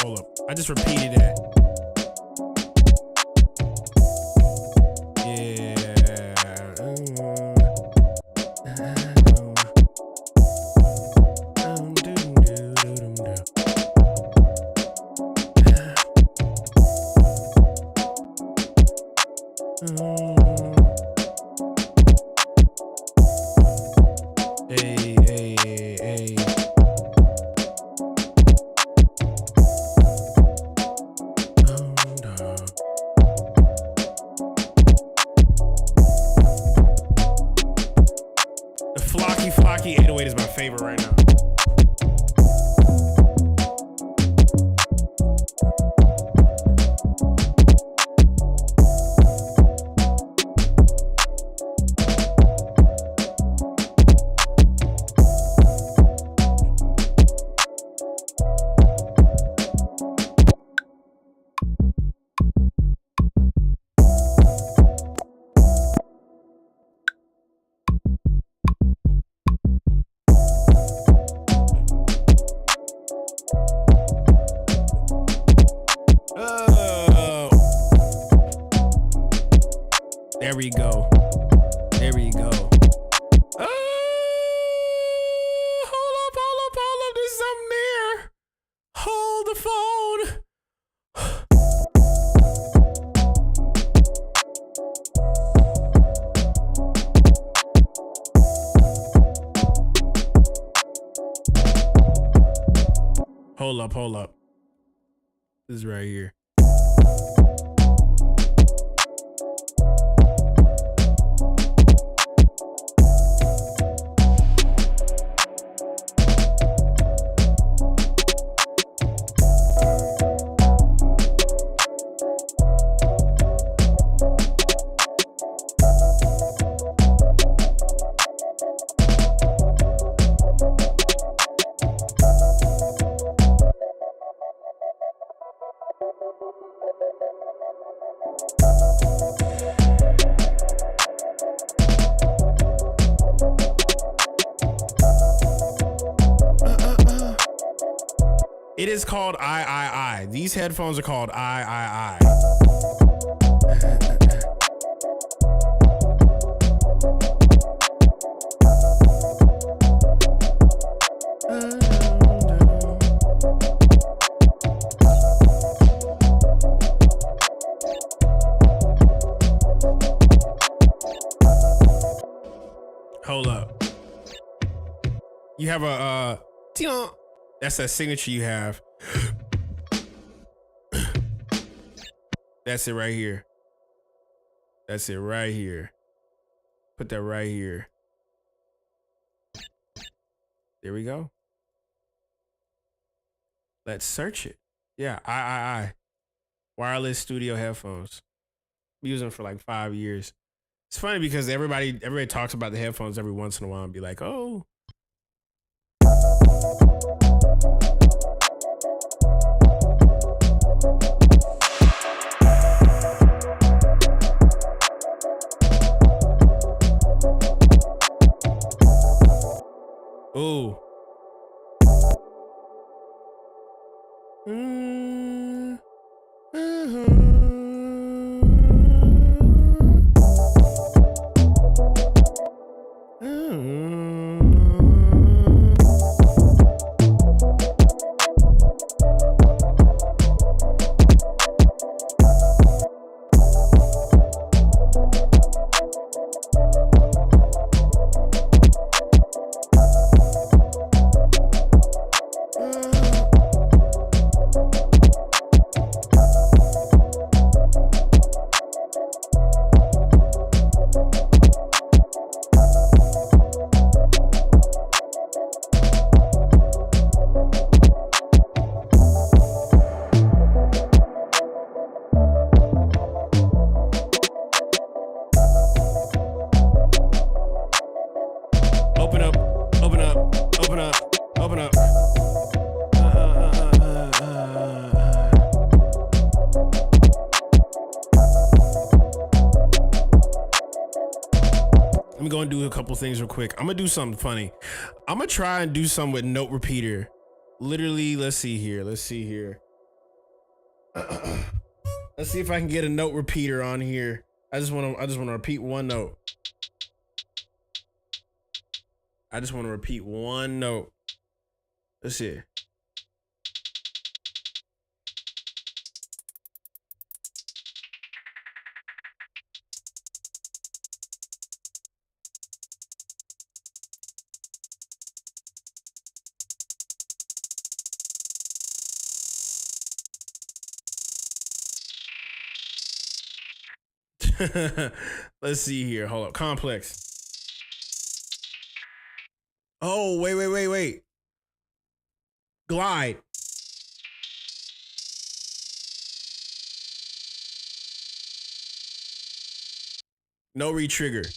Hold up. I just repeated that. Flocky 808 is my favorite right now. There we go. There we go. Hold up. There's something there. Hold the phone. Hold up. This is right here. It is called I. These headphones are called I. Hold up. You have a that's that signature you have. That's it right here. That's it right here. Put that right here. There we go. Let's search it. Yeah, I. Wireless studio headphones. I'm using them for like 5 years. It's funny because everybody talks about the headphones every once in a while and be like, oh. Ooh. Open up. Let me go and do a couple things real quick. I'm gonna do something funny. I'm gonna try and do something with note repeater. Literally, let's see here. Let's see if I can get a note repeater on here. I just want to repeat one note. I just want to repeat one note. Let's see. Let's see here. Hold up. Complex. Oh, wait. Glide. No retrigger.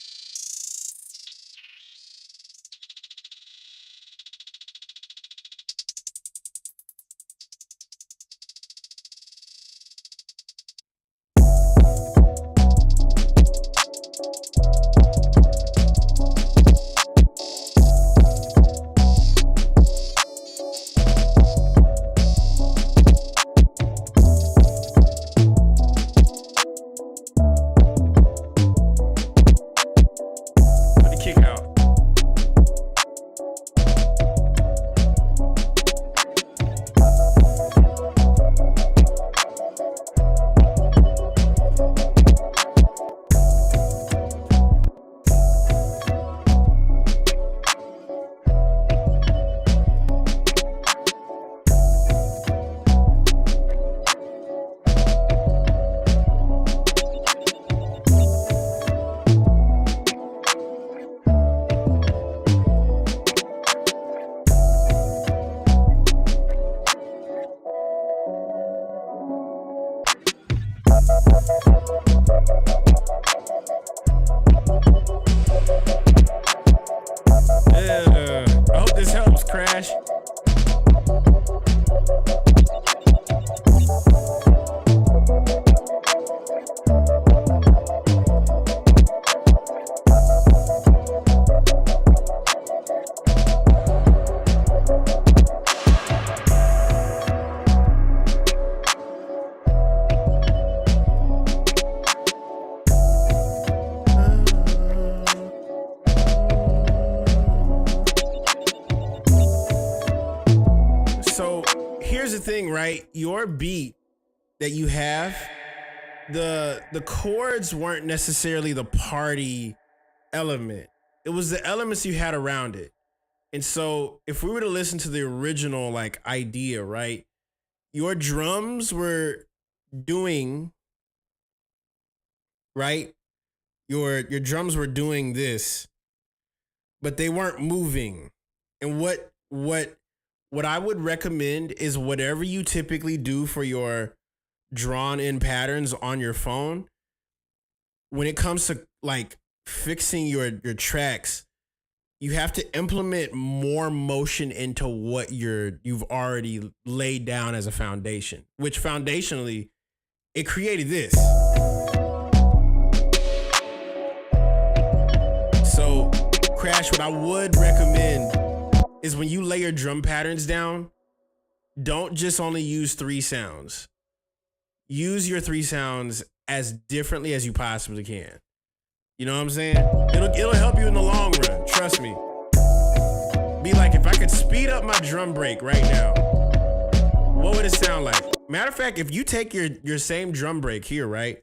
I hope this helps, Crash. So here's the thing, right? Your beat that you have, the chords weren't necessarily the party element. It was the elements you had around it. And so if we were to listen to the original like idea, right? Your drums were doing, right? Your drums were doing this, but they weren't moving. And what I would recommend is whatever you typically do for your drawn in patterns on your phone, when it comes to like fixing your tracks, you have to implement more motion into what you've already laid down as a foundation, which foundationally it created this. So Crash, what I would recommend is when you lay your drum patterns down, don't just only use 3 sounds. Use your 3 sounds as differently as you possibly can. You know what I'm saying? It'll help you in the long run. Trust me. Be like, if I could speed up my drum break right now, what would it sound like? Matter of fact, if you take your same drum break here, right?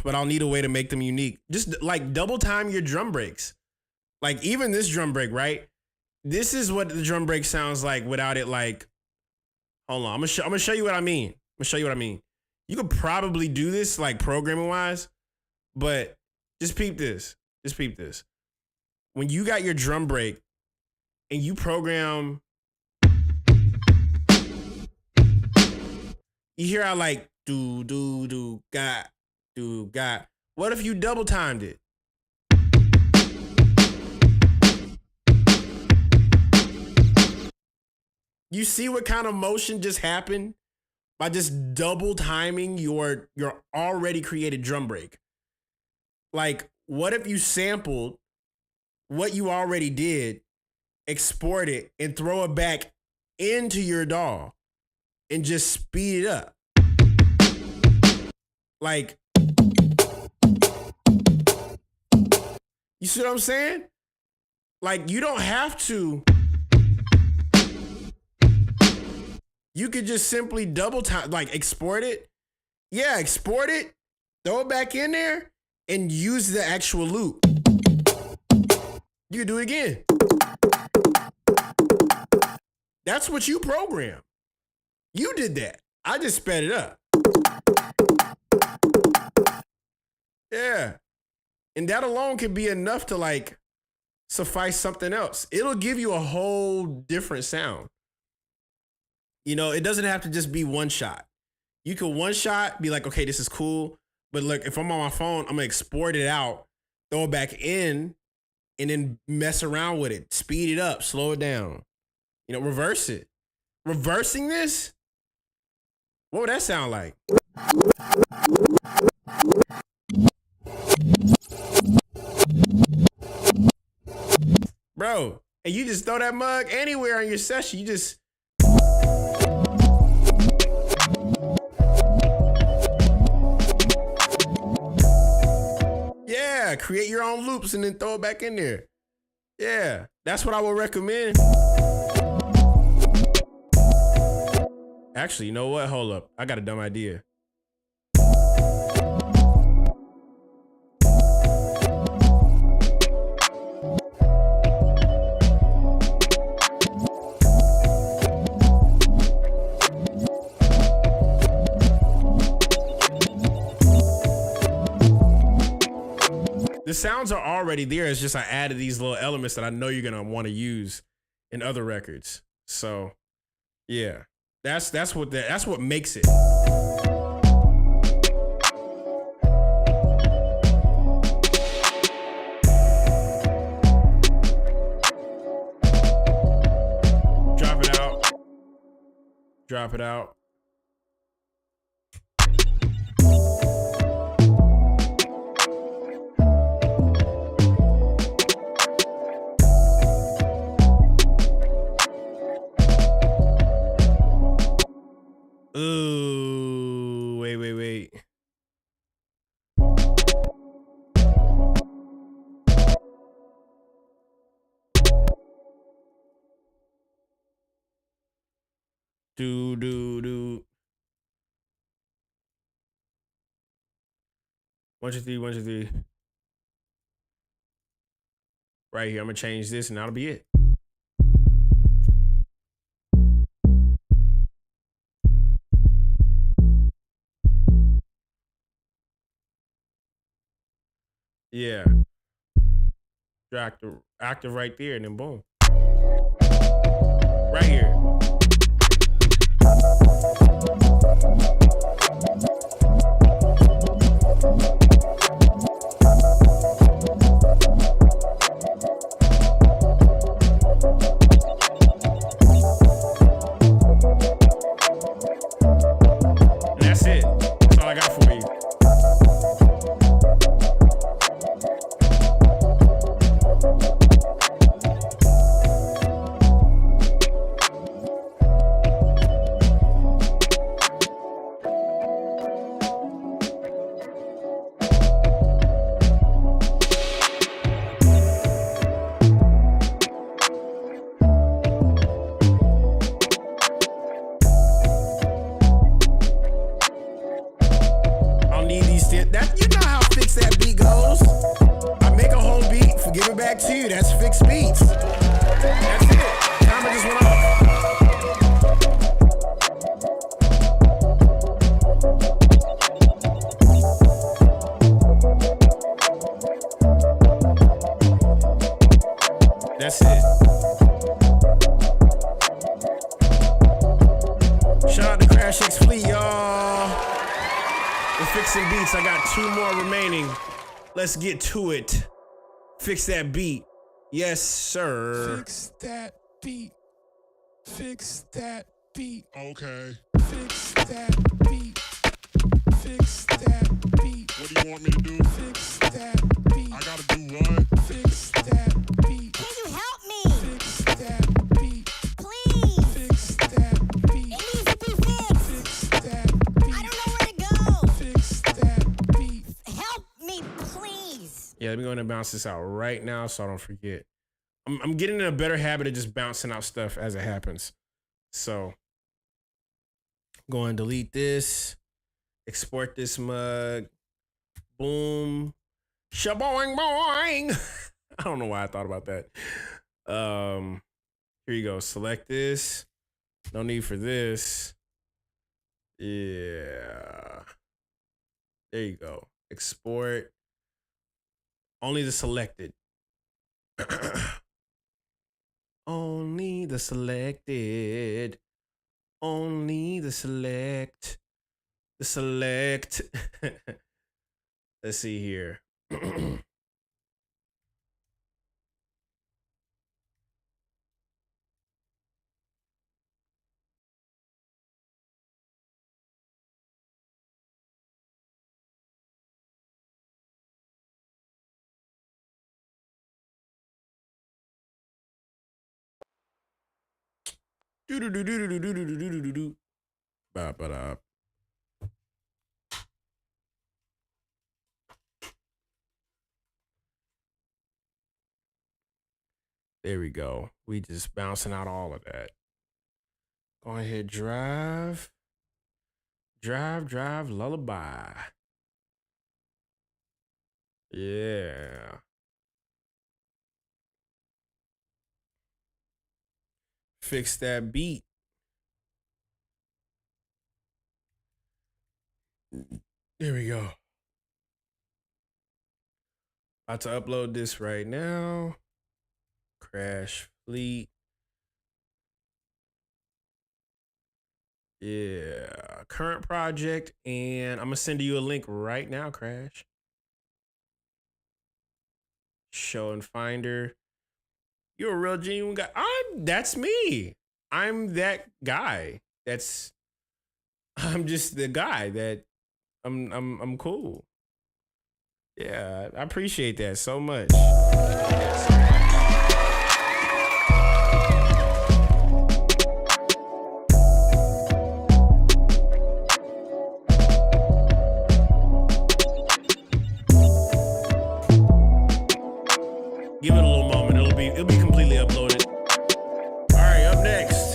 But I'll need a way to make them unique. Just like double time your drum breaks. Like even this drum break, right? This is what the drum break sounds like without it like, hold on, I'm gonna show you what I mean. You could probably do this like programming wise, but just peep this. When you got your drum break and you program, you hear how like do got. What if you double timed it? You see what kind of motion just happened by just double timing your already created drum break? Like, what if you sampled what you already did, export it, and throw it back into your DAW and just speed it up? Like, you see what I'm saying? Like, you don't have to. You could just simply double time, like export it. Yeah, export it, throw it back in there, and use the actual loop. You can do it again. That's what you program. You did that. I just sped it up. Yeah. And that alone can be enough to like suffice something else. It'll give you a whole different sound. You know, it doesn't have to just be one shot. You can one shot, be like, okay, this is cool. But look, if I'm on my phone, I'm gonna export it out, throw it back in, and then mess around with it. Speed it up, slow it down. You know, reverse it. Reversing this? What would that sound like? Bro, and you just throw that mug anywhere on your session. You just... Yeah, create your own loops and then throw it back in there. Yeah, that's what I would recommend. Actually, you know what? Hold up. I got a dumb idea. The sounds are already there. It's just I added these little elements that I know you're gonna want to use in other records. So, yeah, that's what makes it. Drop it out. Ooh, wait. Do. 1, 2, 3, 1, 2, 3. Right here. I'm gonna change this and that'll be it. Yeah. Active right there, and then boom. Right here. And that's it. That's all I got for you. You know how fixed that beat goes. I make a whole beat, give it back to you. That's fixed beats. That's it. Timer just went off. That's it. Shout out to Crash X Fleet, y'all. We're fixing beats. I got 2 more remaining. Let's get to it. Fix that beat. Yes, sir. Fix that beat. Fix that beat. Okay. Fix that beat. Fix that beat. What do you want me to do? Fix that beat. I gotta do what? Fix that beat. Can you help me? Fix that beat. Please. Fix that beat. It needs to be fixed. Fix that beat. I don't know where to go. Fix that beat. Help me, please. Yeah, let me go ahead and bounce this out right now so I don't forget. I'm getting in a better habit of just bouncing out stuff as it happens. So, go and delete this. Export this mug. Boom. Shaboing boing. I don't know why I thought about that. Here you go. Select this. No need for this. Yeah. There you go. Export. Only the selected. Only the selected. Only the select. The select. Let's see here. Do. Ba-ba-da. There we go. We just bouncing out all of that. Go ahead, drive, lullaby. Yeah. Fix that beat. There we go. About to upload this right now. Crash Fleet. Yeah. Current project. And I'm going to send you a link right now, Crash. Show and Finder. You're a real genuine guy. That's me. I'm that guy. I'm just the guy that I'm cool. Yeah, I appreciate that so much. Give it a little moment. It'll be completely uploaded. All right, up next.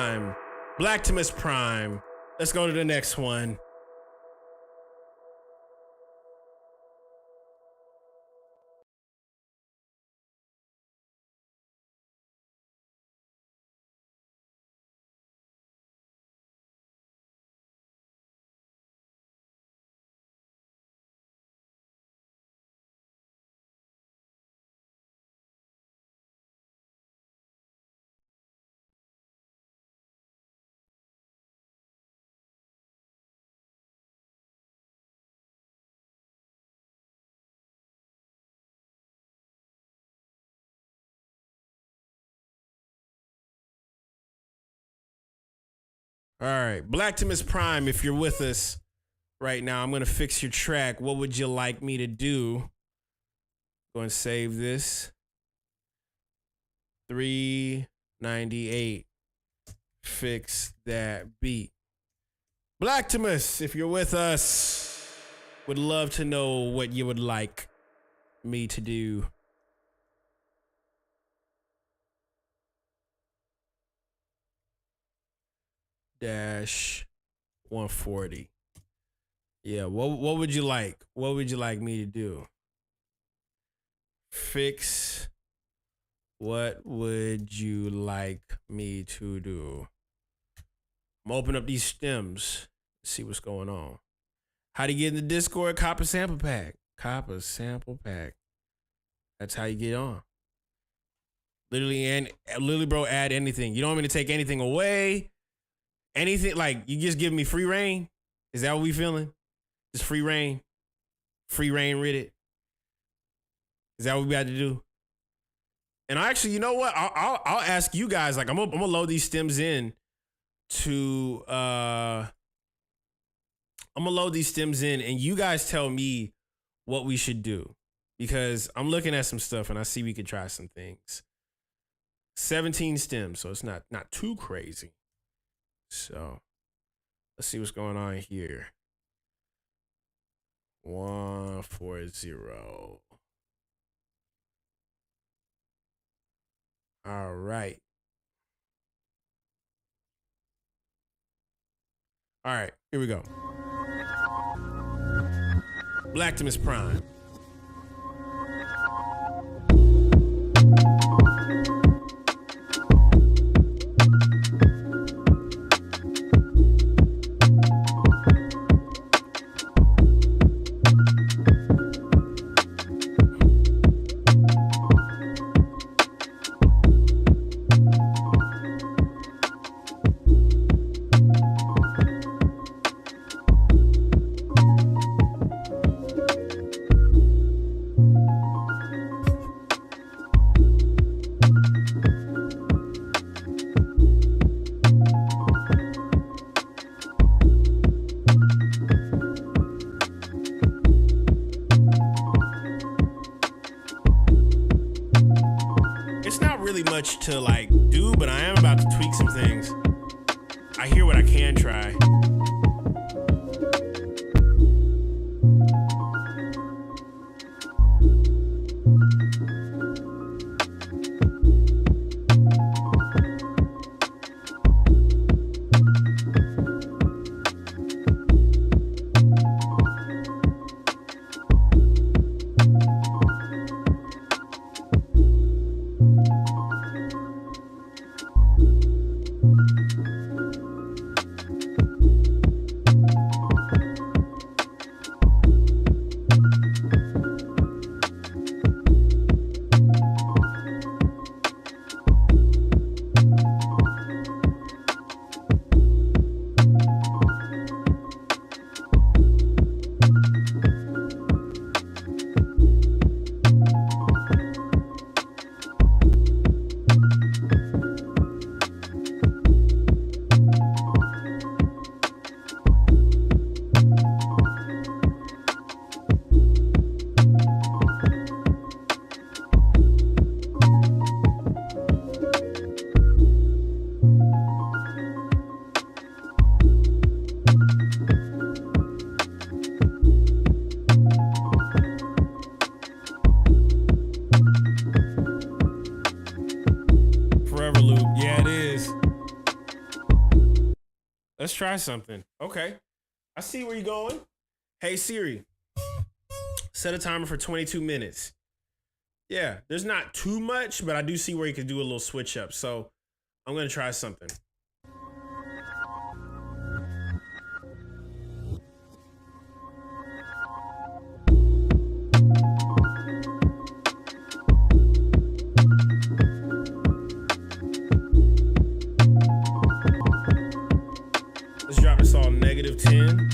Prime. Blacktimus Prime. Let's go to the next one. All right, Blacktimus Prime, if you're with us right now, I'm going to fix your track. What would you like me to do? Go and save this. 398. Fix that beat. Blacktimus, if you're with us, would love to know what you would like me to do. Dash 140. Yeah, what would you like? What would you like me to do? Fix. What would you like me to do? I'm gonna open up these stems, see what's going on. How to get in the Discord? Copper sample pack. Copper sample pack. That's how you get on. Literally, bro, add anything. You don't want me to take anything away. Anything, like, you just give me free reign? Is that what we feeling? Just free reign? Free reign with it? Is that what we got to do? And actually, you know what? I'll ask you guys, like, I'm gonna load these stems in to, I'm gonna load these stems in and you guys tell me what we should do. Because I'm looking at some stuff and I see we could try some things. 17 stems, so it's not too crazy. So let's see what's going on here. 140. All right. All right, here we go. Blacktimus Prime. Much to like do, but I am about to tweak some things. I hear what I can try. try something. Okay. I see where you're going. Hey, Siri, set a timer for 22 minutes. Yeah, there's not too much, but I do see where you can do a little switch up. So I'm going to try something. Let's drop this all -10.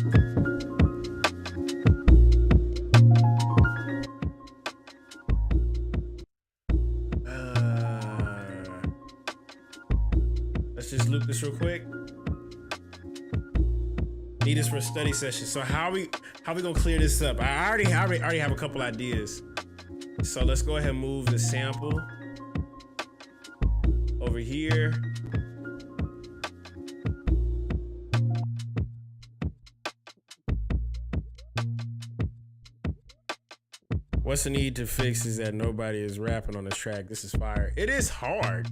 Let's just loop this real quick. Need this for a study session. So how we gonna clear this up? I already have a couple ideas. So let's go ahead and move the sample over here. What's the need to fix is that nobody is rapping on this track. This is fire. It is hard.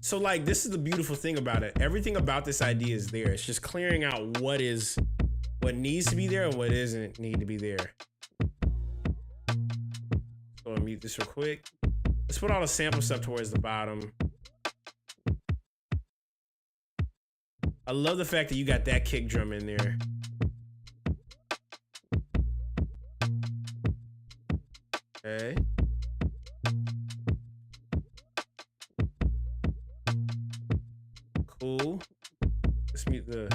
So like, this is the beautiful thing about it. Everything about this idea is there. It's just clearing out what needs to be there and what isn't need to be there. So I'll mute this real quick. Let's put all the sample stuff towards the bottom. I love the fact that you got that kick drum in there. Okay. Cool. Let's mute the...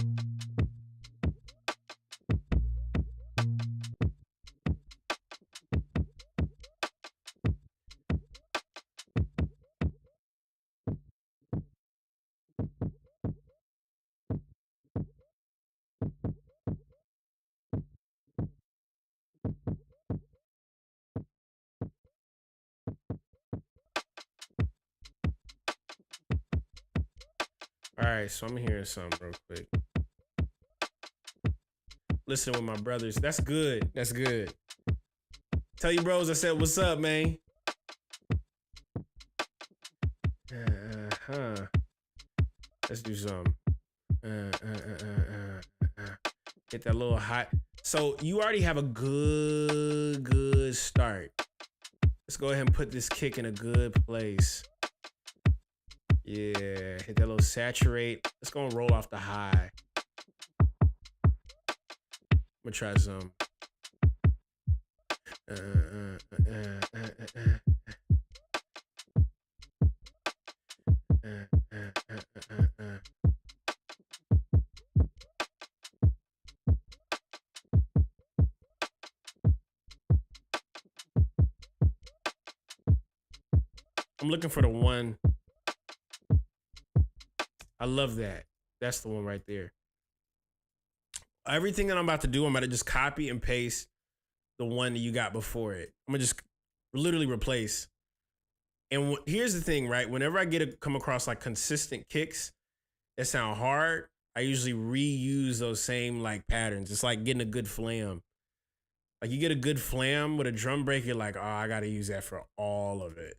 All right, so I'm hearing something real quick. Listen with my brothers. That's good. That's good. Tell you bros I said, what's up, man? Let's do some. Get that little hot. So you already have a good start. Let's go ahead and put this kick in a good place. Yeah, hit that little saturate. Let's go and roll off the high. I'm gonna try some. I'm looking for the one. I love that. That's the one right there. Everything that I'm about to do, I'm about to just copy and paste the one that you got before it. I'm gonna just literally replace. And here's the thing, right? Whenever I come across like consistent kicks that sound hard, I usually reuse those same like patterns. It's like getting a good flam. Like you get a good flam with a drum break, you're like, oh, I gotta use that for all of it.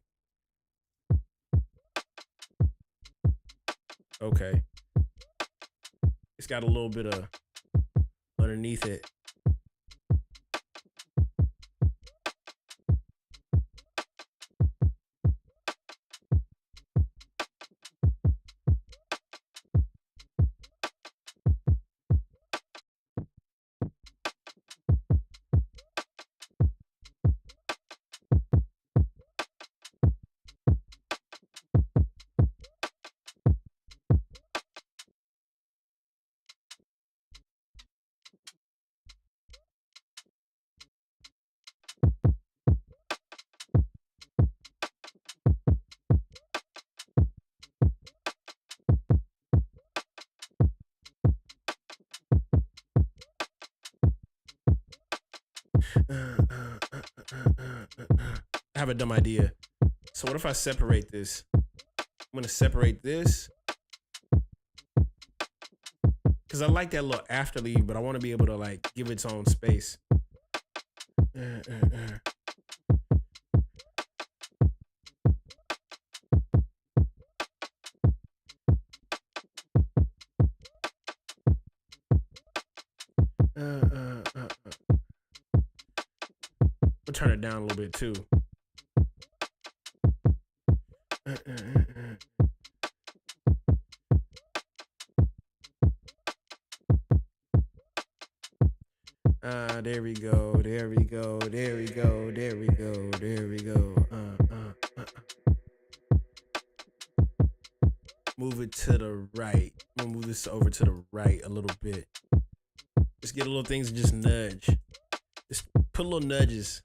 Okay. It's got a little bit of underneath it. I have a dumb idea. So what if I separate this? I'm gonna separate this because I like that little after leave, but I want to be able to like give its own space. We'll turn it down a little bit too. There we go. There we go. There we go. There we go. There we go. Move it to the right. I'm gonna move this over to the right a little bit. Just get a little things and just nudge. Just put little nudges.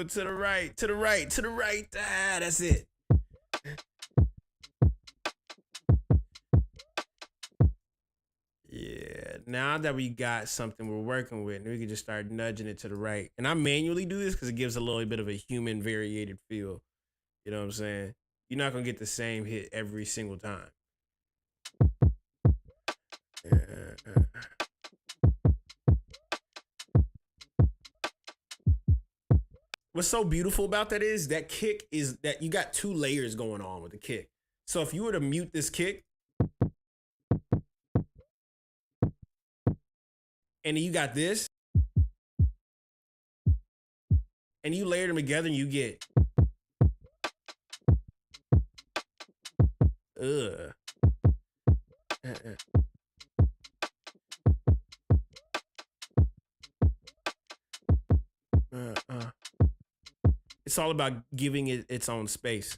To the right, to the right, to the right. Ah, that's it. Yeah, now that we got something we're working with, we can just start nudging it to the right. And I manually do this because it gives a little bit of a human variated feel. You know what I'm saying? You're not going to get the same hit every single time. What's so beautiful about that is that kick is that you got two layers going on with the kick. So if you were to mute this kick, and then you got this, and you layer them together and you get, It's all about giving it its own space.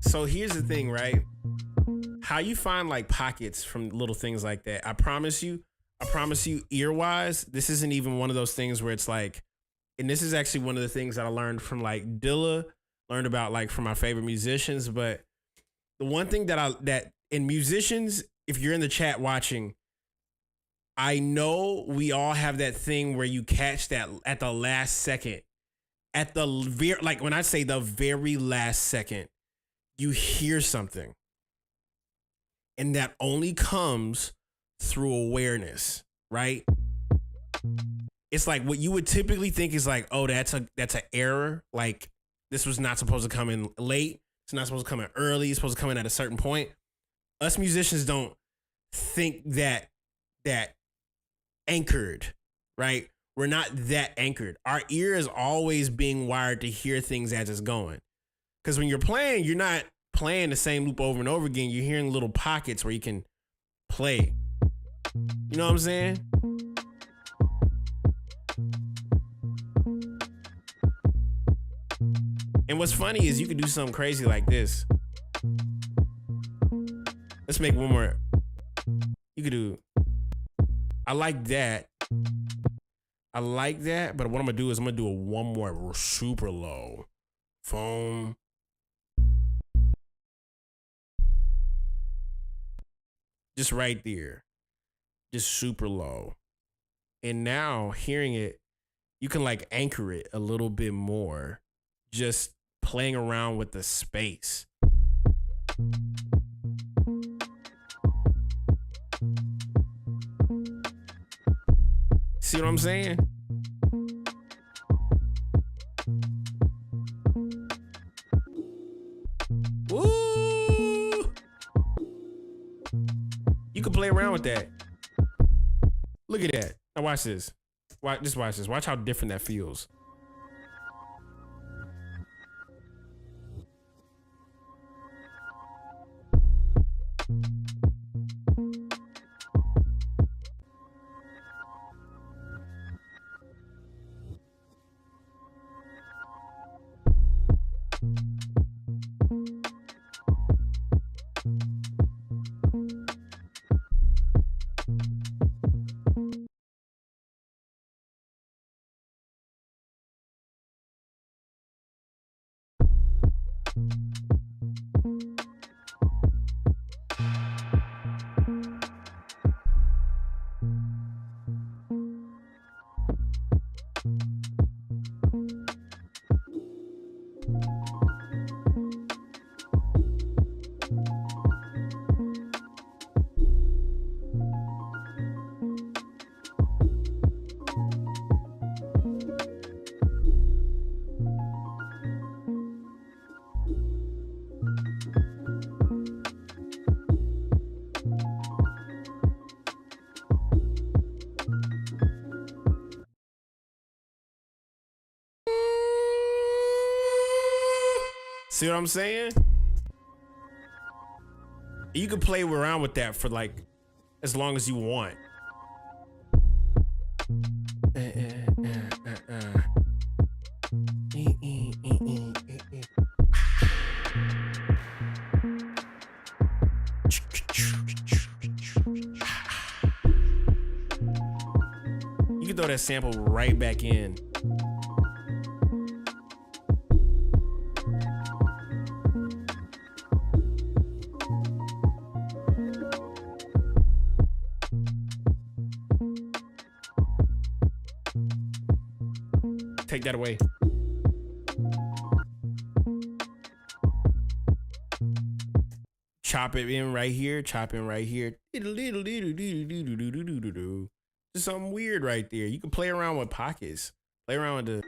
So here's the thing, right? How you find like pockets from little things like that. I promise you, ear-wise, this isn't even one of those things where it's like, and this is actually one of the things that I learned from like Dilla, learned about like from my favorite musicians. But the one thing that in musicians, if you're in the chat watching, I know we all have that thing where you catch that at the last second, like when I say the very last second, you hear something, and that only comes through awareness, right? It's like what you would typically think is like, oh, that's an error. Like this was not supposed to come in late. It's not supposed to come in early. It's supposed to come in at a certain point. Us musicians don't think that anchored, right? We're not that anchored. Our ear is always being wired to hear things as it's going. Because when you're playing, you're not playing the same loop over and over again. You're hearing little pockets where you can play. You know what I'm saying? And what's funny is you could do something crazy like this. Let's make one more. You could do, I like that, but what I'm gonna do is I'm gonna do one more super low. Foam. Just right there. Just super low. And now hearing it, you can like anchor it a little bit more. Just playing around with the space. See what I'm saying? Woo! You can play around with that. Look at that. Now watch this. Just watch this. Watch how different that feels. See what I'm saying? You can play around with that for like as long as you want. You can throw that sample right back in. Take that away. Chop it in right here. Chop in right here. Just something weird right there. You can play around with pockets. Play around with the.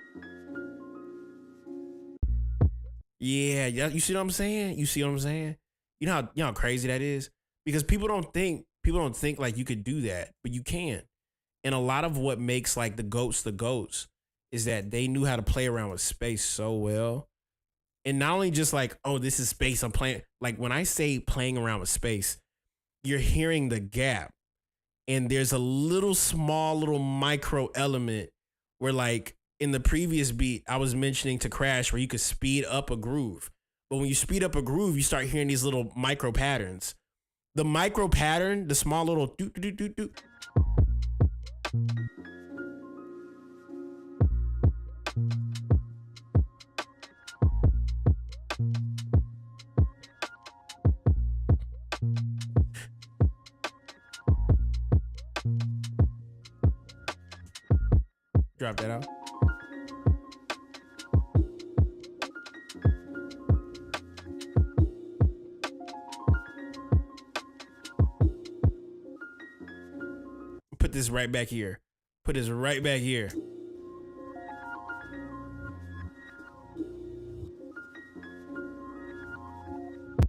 Yeah, you see what I'm saying? You see what I'm saying? You know how crazy that is? Because people don't think like you could do that, but you can. And a lot of what makes like the goats is that they knew how to play around with space so well. And not only just like, oh, this is space I'm playing. Like when I say playing around with space, you're hearing the gap. And there's a small little micro element where like in the previous beat, I was mentioning to Crash where you could speed up a groove. But when you speed up a groove, you start hearing these little micro patterns. The micro pattern, the small little do do do do. Drop that out. Put this right back here. Put this right back here.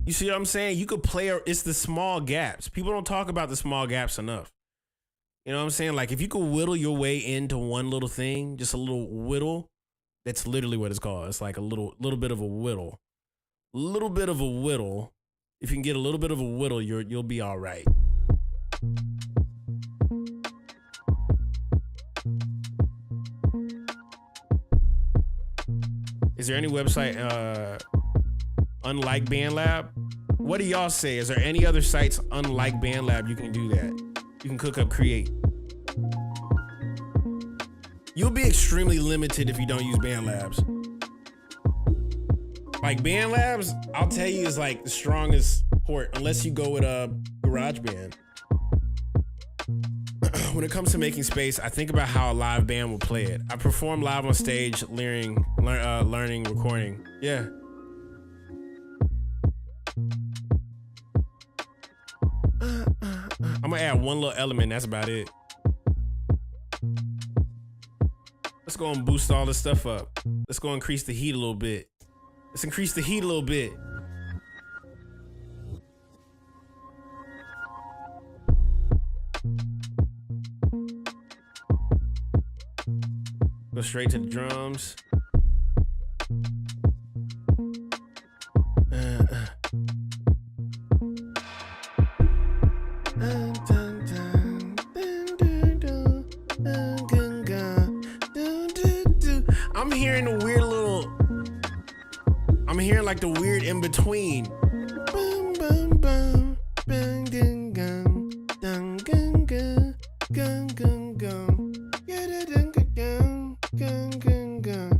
You see what I'm saying? You could play, it's the small gaps. People don't talk about the small gaps enough. You know what I'm saying? Like if you could whittle your way into one little thing, just a little whittle, that's literally what it's called. It's like a little bit of a whittle. A little bit of a whittle. If you can get a little bit of a whittle, you'll be all right. Is there any website unlike BandLab? What do y'all say? Is there any other sites unlike BandLab you can do that? You can cook up Create. You'll be extremely limited if you don't use BandLabs. Like BandLabs, I'll tell you, is like the strongest port unless you go with GarageBand. When it comes to making space, I think about how a live band will play it. I perform live on stage, learning, recording. Yeah. I'm gonna add one little element. That's about it. Let's go and boost all this stuff up. Let's go increase the heat a little bit. Let's increase the heat a little bit. Go straight to the drums. I'm hearing like the weird in between. Bum, bum, bum, bang, ding, gung, dung, gung, gung, gung, gung, gung. Yeah, da, ding, gung, gung, gung, gung.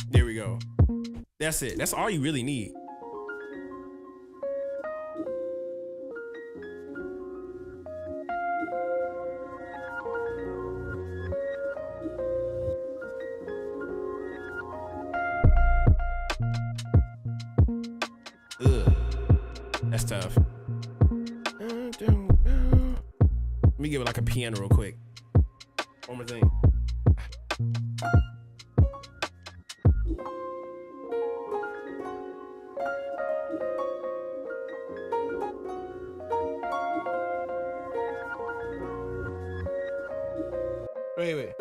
There we go. That's it. That's all you really need. Ugh. That's tough. Let me give it like a piano real quick. One more thing. Wait.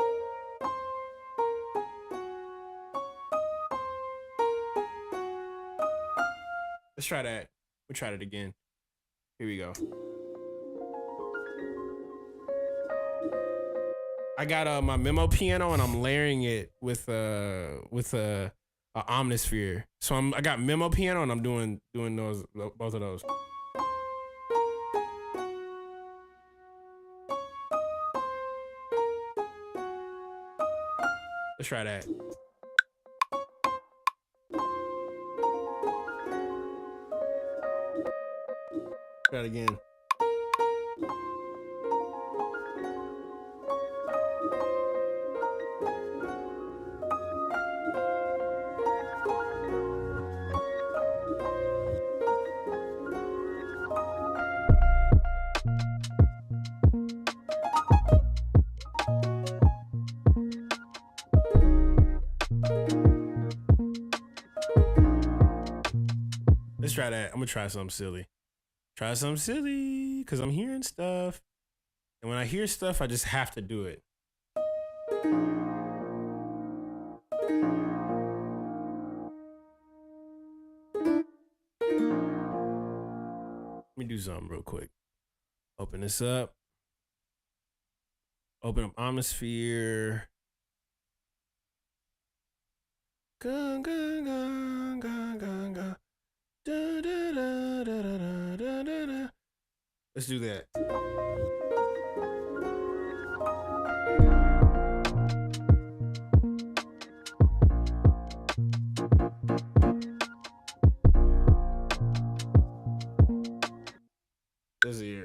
Let's try that. We'll try it again. Here we go. I got my memo piano and I'm layering it with a omnisphere. So I got memo piano and I'm doing those, both of those. Let's try that. Try it again. Let's try that. I'm gonna try something silly. Try something silly, because I'm hearing stuff. And when I hear stuff, I just have to do it. Let me do something real quick. Open this up. Open up Omnisphere. Gung, gung, gung, gung, gung, gung. Da, da, da, da, da, da, da, da. Let's do that. This here.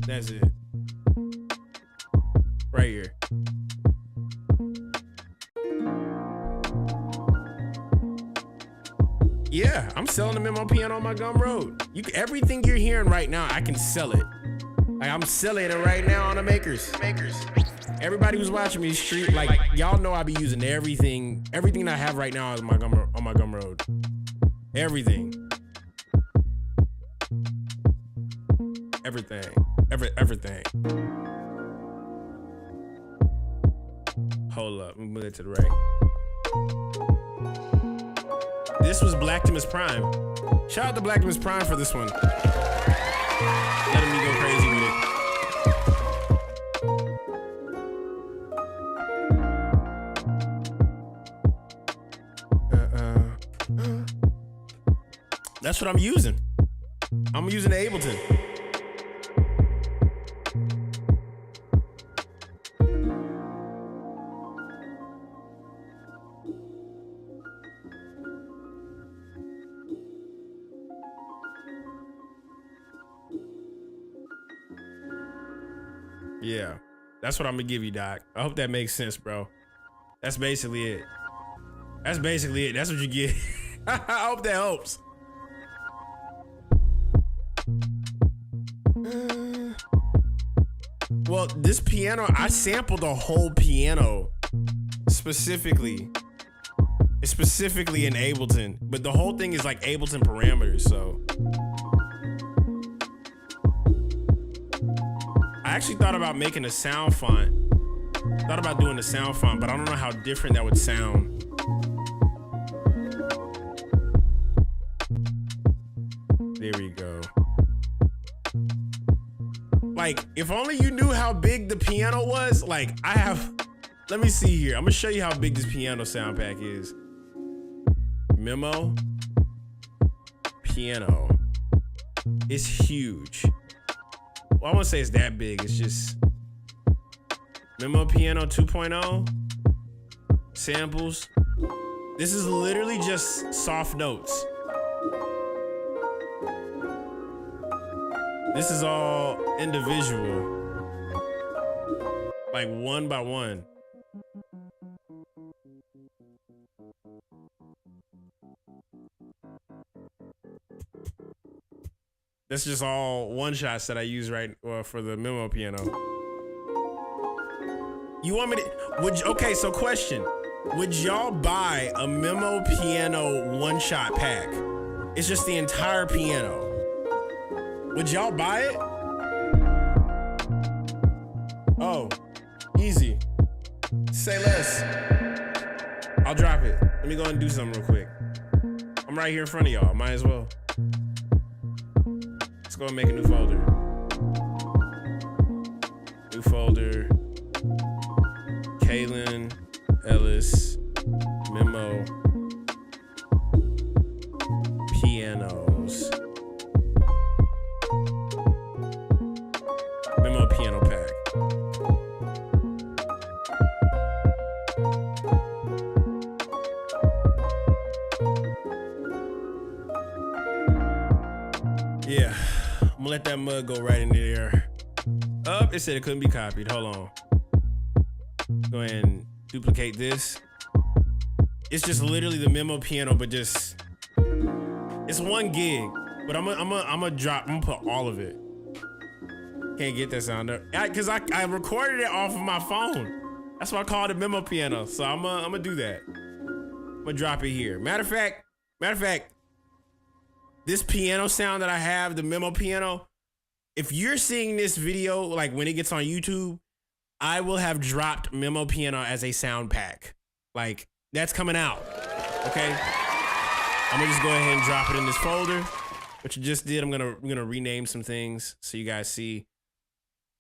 That's it. Right here. Yeah, I'm selling the memo piano on my Gumroad. Everything you're hearing right now, I can sell it. Like, I'm selling it right now on the makers. Everybody who's watching me street, like, y'all know I be using everything. Everything I have right now is on my Gumroad. Everything. Everything. Hold up, let me move it to the right. This was Blacktimus Prime. Shout out to Blacktimus Prime for this one. Letting me go crazy with it. That's what I'm using. I'm using the Ableton. Yeah, that's what I'm gonna give you, Doc. I hope that makes sense, bro. That's basically it. That's what you get. I hope that helps. Well, this piano, I sampled the whole piano specifically. It's specifically in Ableton, but the whole thing is like Ableton parameters, so. I actually thought about making a sound font. Thought about doing a sound font, but I don't know how different that would sound. There we go. Like, if only you knew how big the piano was. Like, let me see here. I'm gonna show you how big this piano sound pack is. Memo. Piano. It's huge. Well, I won't say it's that big. It's just Memo Piano 2.0. Samples. This is literally just soft notes. This is all individual, like one by one. That's just all one shots that I use for the Memo Piano. You want me to, okay, so question. Would y'all buy a Memo Piano one shot pack? It's just the entire piano. Would y'all buy it? Oh, easy. Say less. I'll drop it. Let me go and do something real quick. I'm right here in front of y'all. Might as well. Let's go and make a new folder. New folder. Kaelin Ellis. Memo. Pianos. Memo piano pack. Yeah, I'm gonna let that mug go right in there. It said it couldn't be copied. Hold on. Go ahead and duplicate this. It's just literally the Memo Piano, but just it's 1 gig. But I'm gonna put all of it. Can't get that sound up because I recorded it off of my phone. That's why I called it Memo Piano. So I'm gonna do that. I'm gonna drop it here. Matter of fact, this piano sound that I have, the Memo Piano, if you're seeing this video, like when it gets on YouTube, I will have dropped Memo Piano as a sound pack. Like, that's coming out, okay? I'm gonna just go ahead and drop it in this folder. What you just did, I'm gonna rename some things so you guys see.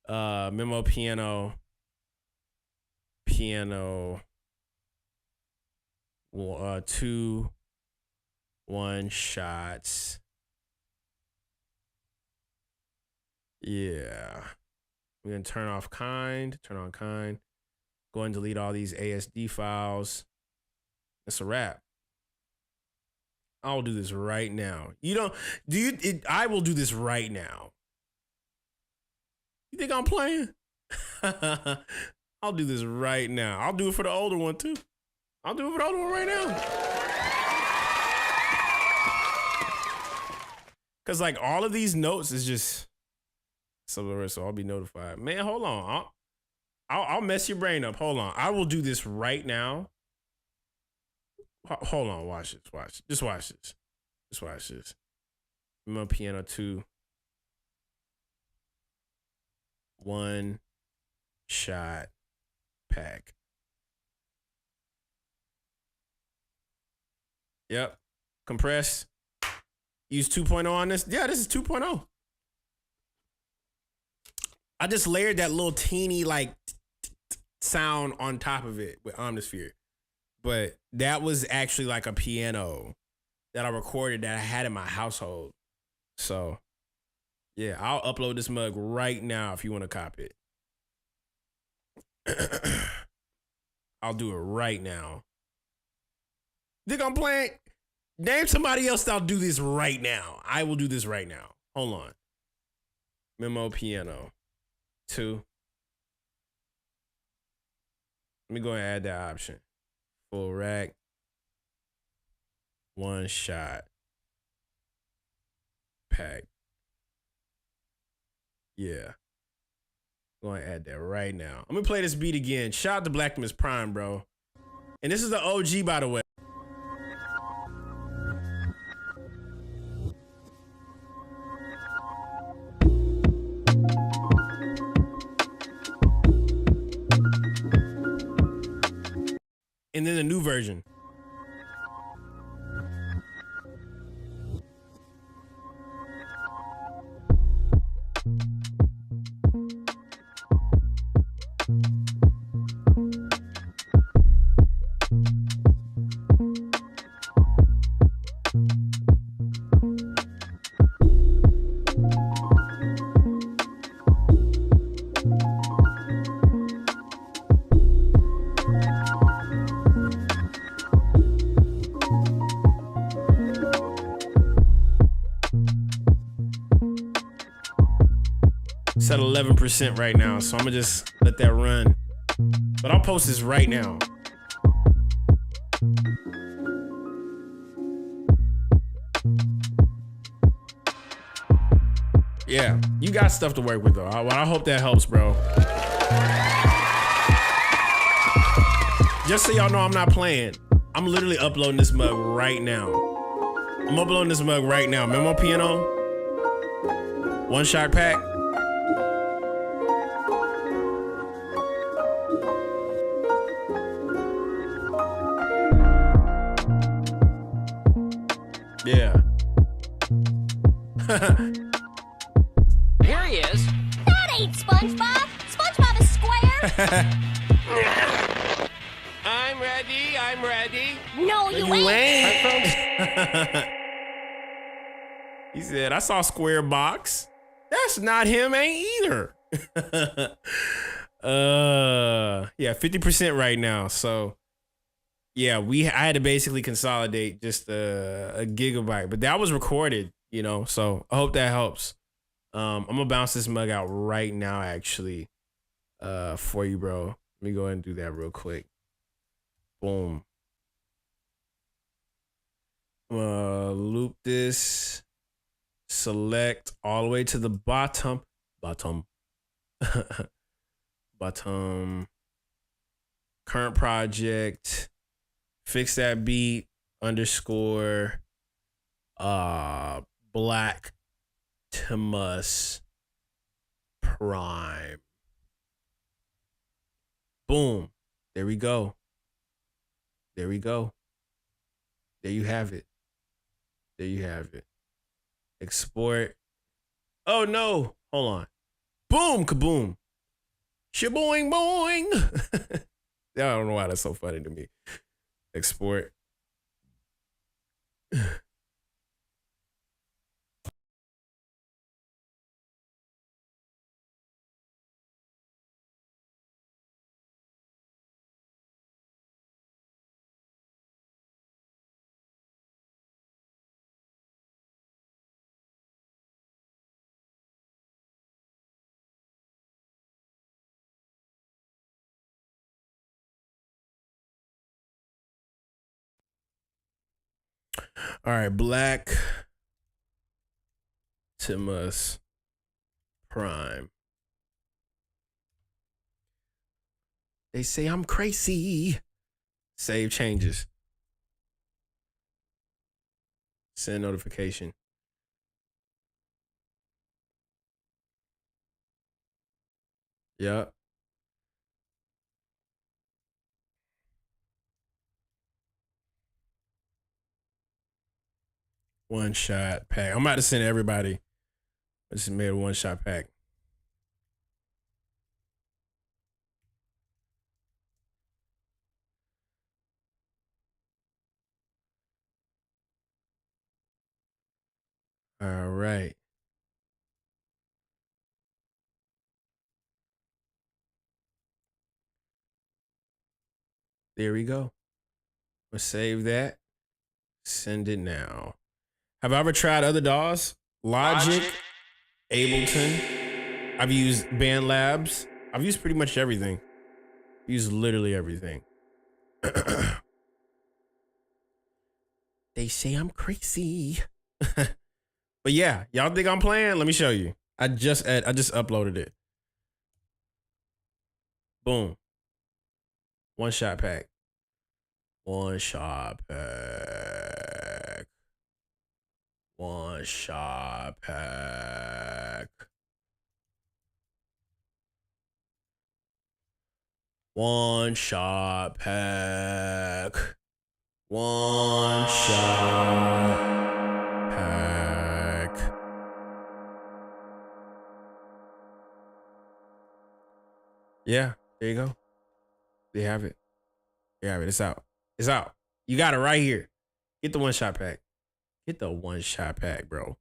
Memo Piano. 2 1 shots. Yeah. We're gonna turn on kind. Go ahead and delete all these ASD files. That's a wrap. I'll do this right now. I will do this right now. You think I'm playing? I'll do this right now. I'll do it for the older one too. I'll do it for the older one right now. Cause like all of these notes is just so I'll be notified. Man, hold on. I'll mess your brain up. Hold on. I will do this right now. Hold on. Watch this. Just watch this. Memo Piano 2. 1 shot pack. Yep. Compress. Use 2.0 on this. Yeah, this is 2.0. I just layered that little teeny like sound on top of it with Omnisphere. But that was actually like a piano that I recorded that I had in my household. So yeah, I'll upload this mug right now if you want to cop it. I'll do it right now. Think I'm playing? Name somebody else that'll do this right now. I will do this right now. Hold on. Memo Piano 2. Let me go and add that option. Full rack. One shot pack. Yeah. Going to add that right now. I'm going to play this beat again. Shout out to Black Miss Prime, bro. And this is the OG, by the way. And then the new version. It's at 11% right now, so I'm gonna just let that run. But I'll post this right now. Yeah, you got stuff to work with though. I hope that helps, bro. Just so y'all know I'm not playing. I'm literally uploading this mug right now. I'm uploading this mug right now. Memo piano. One shot pack. Yeah. Here he is. That ain't SpongeBob. SpongeBob is square. I'm ready. I'm ready. No, you ain't. He said, I saw Square Box. That's not him, ain't either. Yeah, 50% right now. So yeah, I had to basically consolidate just a gigabyte, but that was recorded, you know, so I hope that helps. I'm gonna bounce this mug out right now, actually, for you, bro. Let me go ahead and do that real quick. Boom. Loop this, select all the way to the bottom, current project. Fix that beat underscore Black Timus Prime. Boom. There we go. There we go. There you have it. There you have it. Export. Oh no. Hold on. Boom kaboom. Shaboing boing. I don't know why that's so funny to me. Export. All right, Black Timus Prime. They say I'm crazy. Save changes. Send notification. Yep. One shot pack. I'm about to send everybody. I just made a one shot pack. All right. There we go. We'll save that. Send it now. Have I ever tried other DAWs? Logic, Ableton. I've used BandLabs. I've used pretty much everything. I've used literally everything. They say I'm crazy. But yeah, y'all think I'm playing? Let me show you. I just uploaded it. Boom. One shot pack. One shot pack. One shot pack. One shot pack. One shot pack. Yeah, there you go. They have it. They have it. It's out. It's out. You got it right here. Get the one shot pack. Get the one shot pack, bro.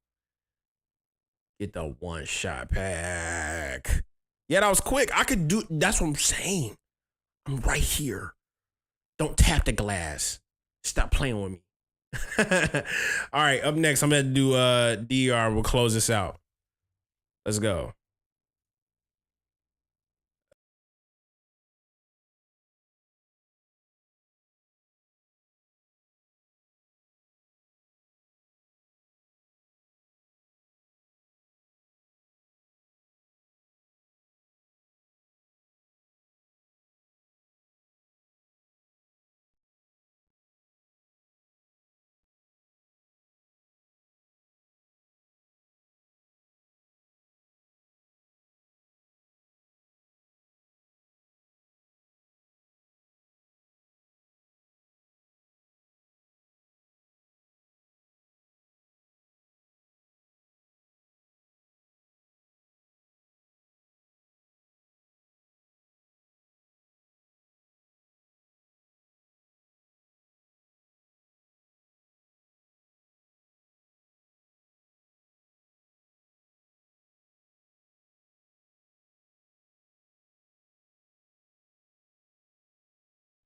Get the one shot pack. Yeah, that was quick. I could do. That's what I'm saying. I'm right here. Don't tap the glass. Stop playing with me. All right, up next, I'm going to do DER. We'll close this out. Let's go.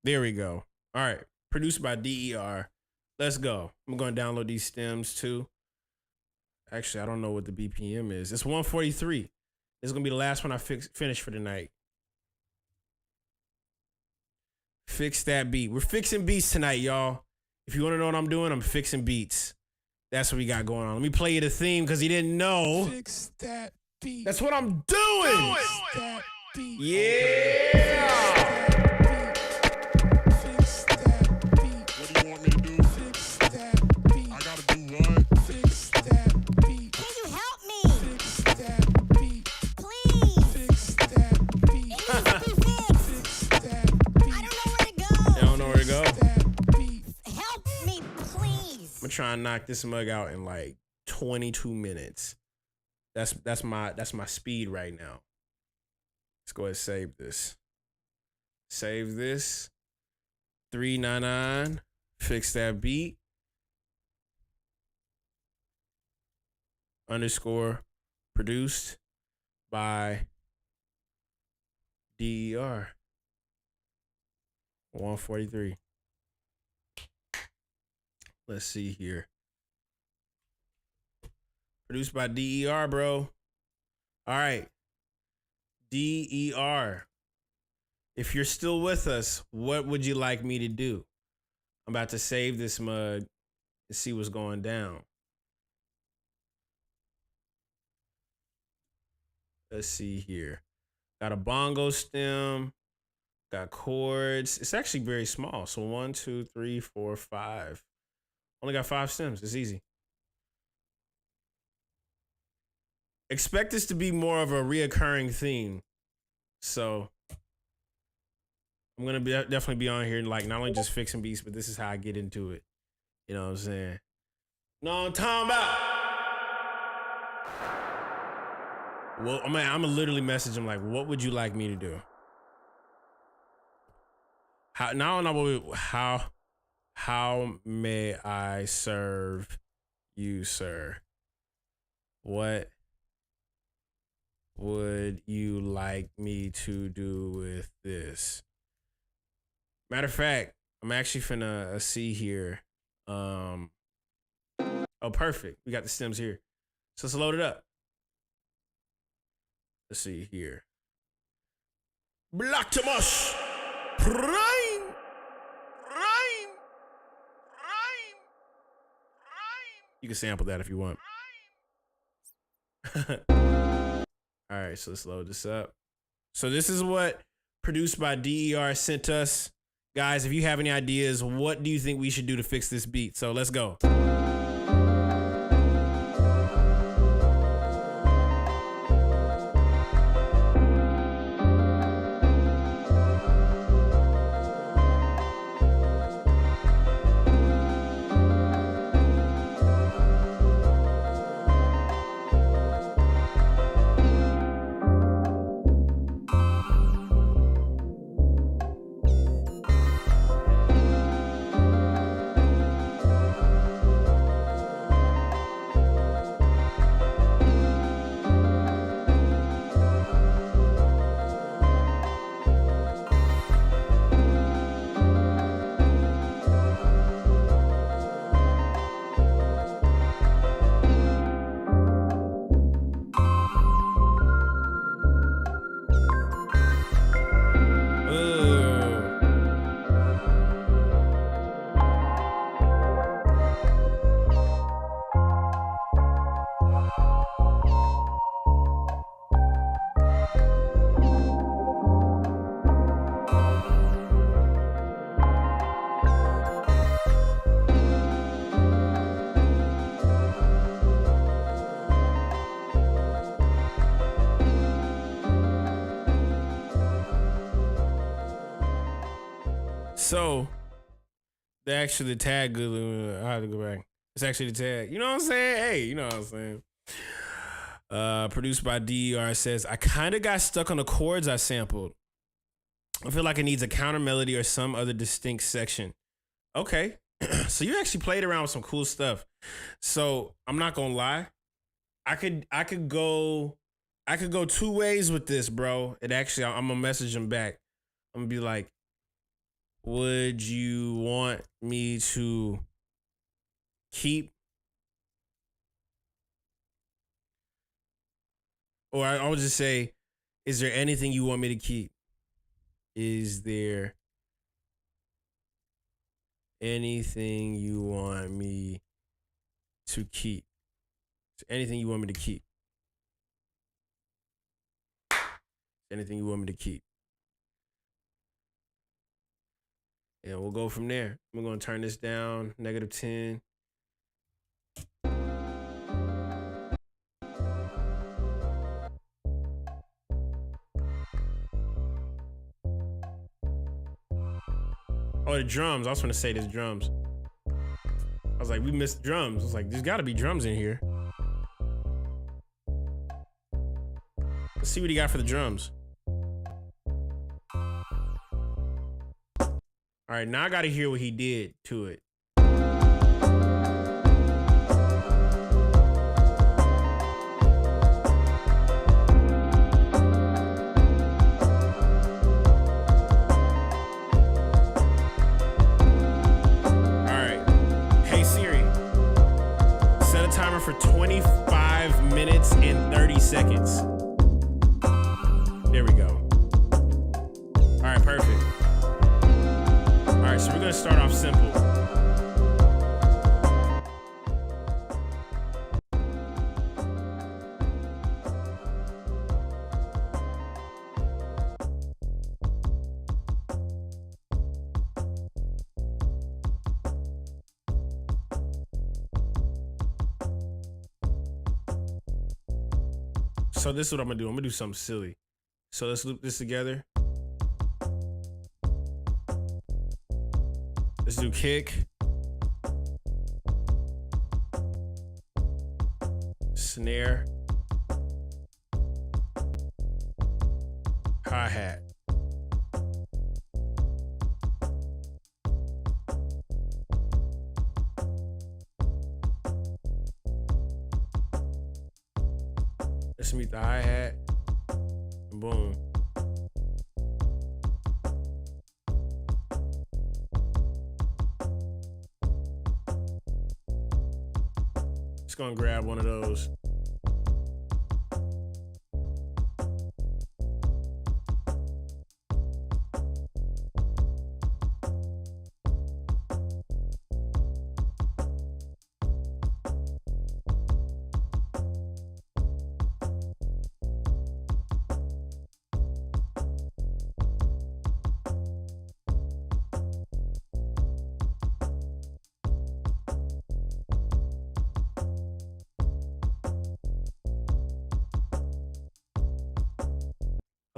There we go. All right. Produced by DER. Let's go. I'm going to download these stems too. Actually, I don't know what the BPM is. It's 143. This is going to be the last one I finish for tonight. Fix that beat. We're fixing beats tonight, y'all. If you want to know what I'm doing, I'm fixing beats. That's what we got going on. Let me play you the theme because he didn't know. Fix that beat. That's what I'm doing. Fix that beat. Yeah. Fix that beat. What do you want me to do? Fix that beat. I gotta do what? Fix that beat. Can you help me? Fix that beat. Please. Fix that beat. It needs to be fixed. Fix that beat. I don't know where to go. They don't know where to go. That beat. Help me, please. I'm gonna try and knock this mug out in like 22 minutes. That's my speed right now. Let's go ahead and save this. Save this. 399. Fix that beat. Underscore produced by DER. 143. Let's see here. Produced by DER, bro. All right. DER. If you're still with us, what would you like me to do? I'm about to save this mug and see what's going down. Let's see here. Got a bongo stem. Got chords. It's actually very small. So 1, 2, 3, 4, 5. Only got 5 stems. It's easy. Expect this to be more of a reoccurring theme. So I'm gonna definitely be on here, like not only just fixing beats, but this is how I get into it. You know what I'm saying? No, I'm talking about. Well, I'm gonna literally message him like, what would you like me to do? How now? How may I serve you, sir? What would you like me to do with this? Matter of fact, I'm actually finna see here. Oh, perfect. We got the stems here. So let's load it up. Let's see here. Blacktamos. Prime. You can sample that if you want. All right, so let's load this up. So this is what Produced by DER sent us. Guys, if you have any ideas, what do you think we should do to fix this beat? So let's go. So, the tag, I had to go back. It's actually the tag. You know what I'm saying? Hey, you know what I'm saying? Produced by DER says, I kind of got stuck on the chords I sampled. I feel like it needs a counter melody or some other distinct section. Okay. So you actually played around with some cool stuff. So I'm not gonna lie. I could go two ways with this, bro. And actually, I'm gonna message him back. I'm gonna be like, would you want me to keep, or I would just say, is there anything you want me to keep? Is there anything you want me to keep? Is there anything you want me to keep? Anything you want me to keep? And we'll go from there. We're going to turn this down, -10. Oh, the drums. I was going to say there's drums. I was like, we missed drums. I was like, there's got to be drums in here. Let's see what he got for the drums. All right, now I got to hear what he did to it. For 25 minutes and 30 seconds. There we go. All right, perfect. All right, so we're gonna start off simple. So this is what I'm gonna do. I'm gonna do something silly. So let's loop this together. Let's do kick. Snare. Hi-hat. Let's meet the hi-hat. Boom. Just gonna grab one of those.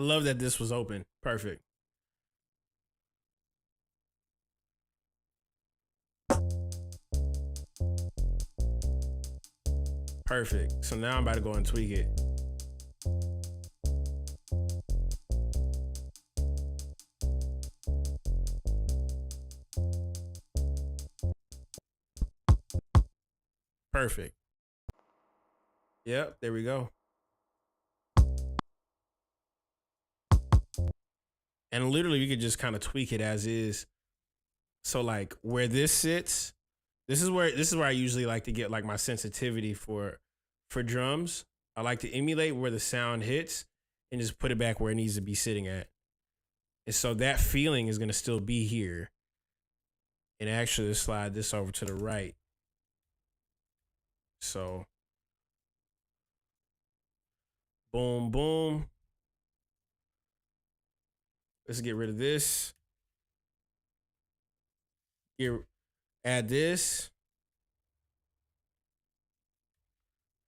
I love that this was open. Perfect. Perfect. So now I'm about to go and tweak it. Perfect. Yep, there we go. And literally you could just kind of tweak it as is. So like where this sits, this is where I usually like to get like my sensitivity for drums. I like to emulate where the sound hits and just put it back where it needs to be sitting at. And so that feeling is gonna still be here. And actually slide this over to the right. So boom, boom. Let's get rid of this. Here, add this.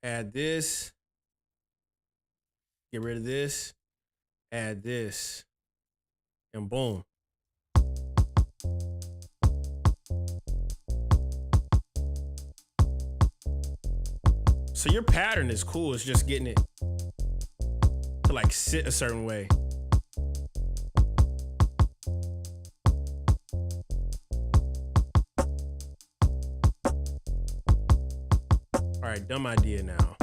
Add this. Get rid of this. Add this. And boom. So your pattern is cool. It's just getting it to like sit a certain way. All right, dumb idea now.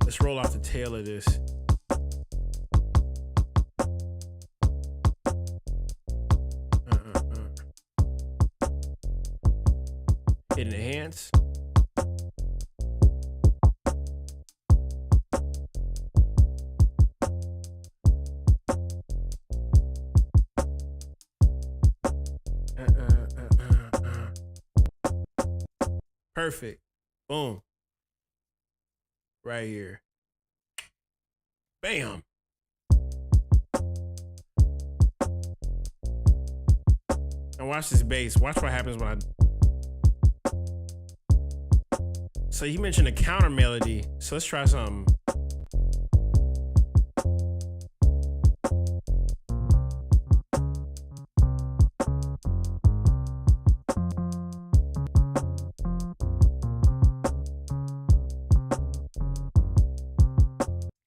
Let's roll off the tail of this. Hit enhance. Perfect. Boom. Right here. Bam. And watch this bass. Watch what happens when I... So you mentioned a counter melody. So let's try something.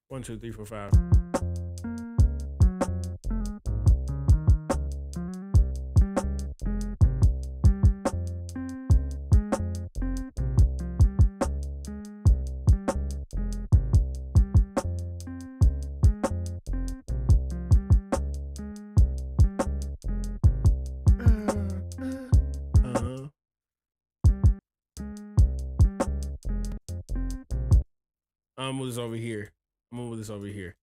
One, two, three, four, five. I'm gonna move this over here. I'm gonna move this over here.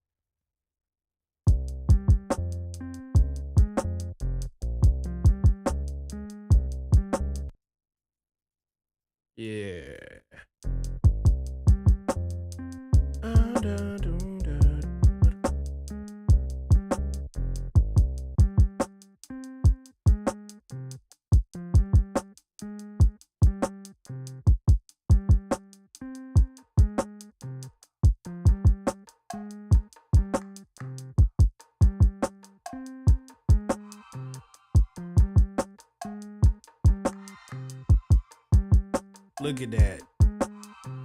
Yeah. Look at that.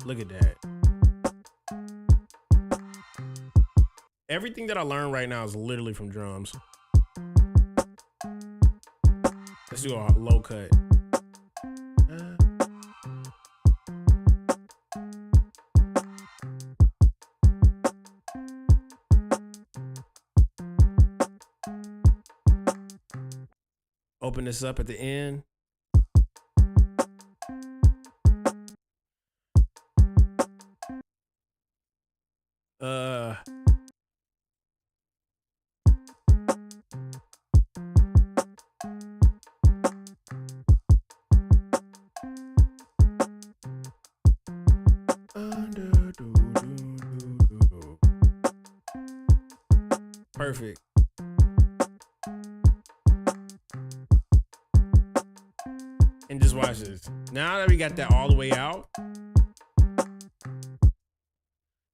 Look at that. Everything that I learned right now is literally from drums. Let's do a low cut. Open this up at the end. Perfect. And just watch this. Now that we got that all the way out,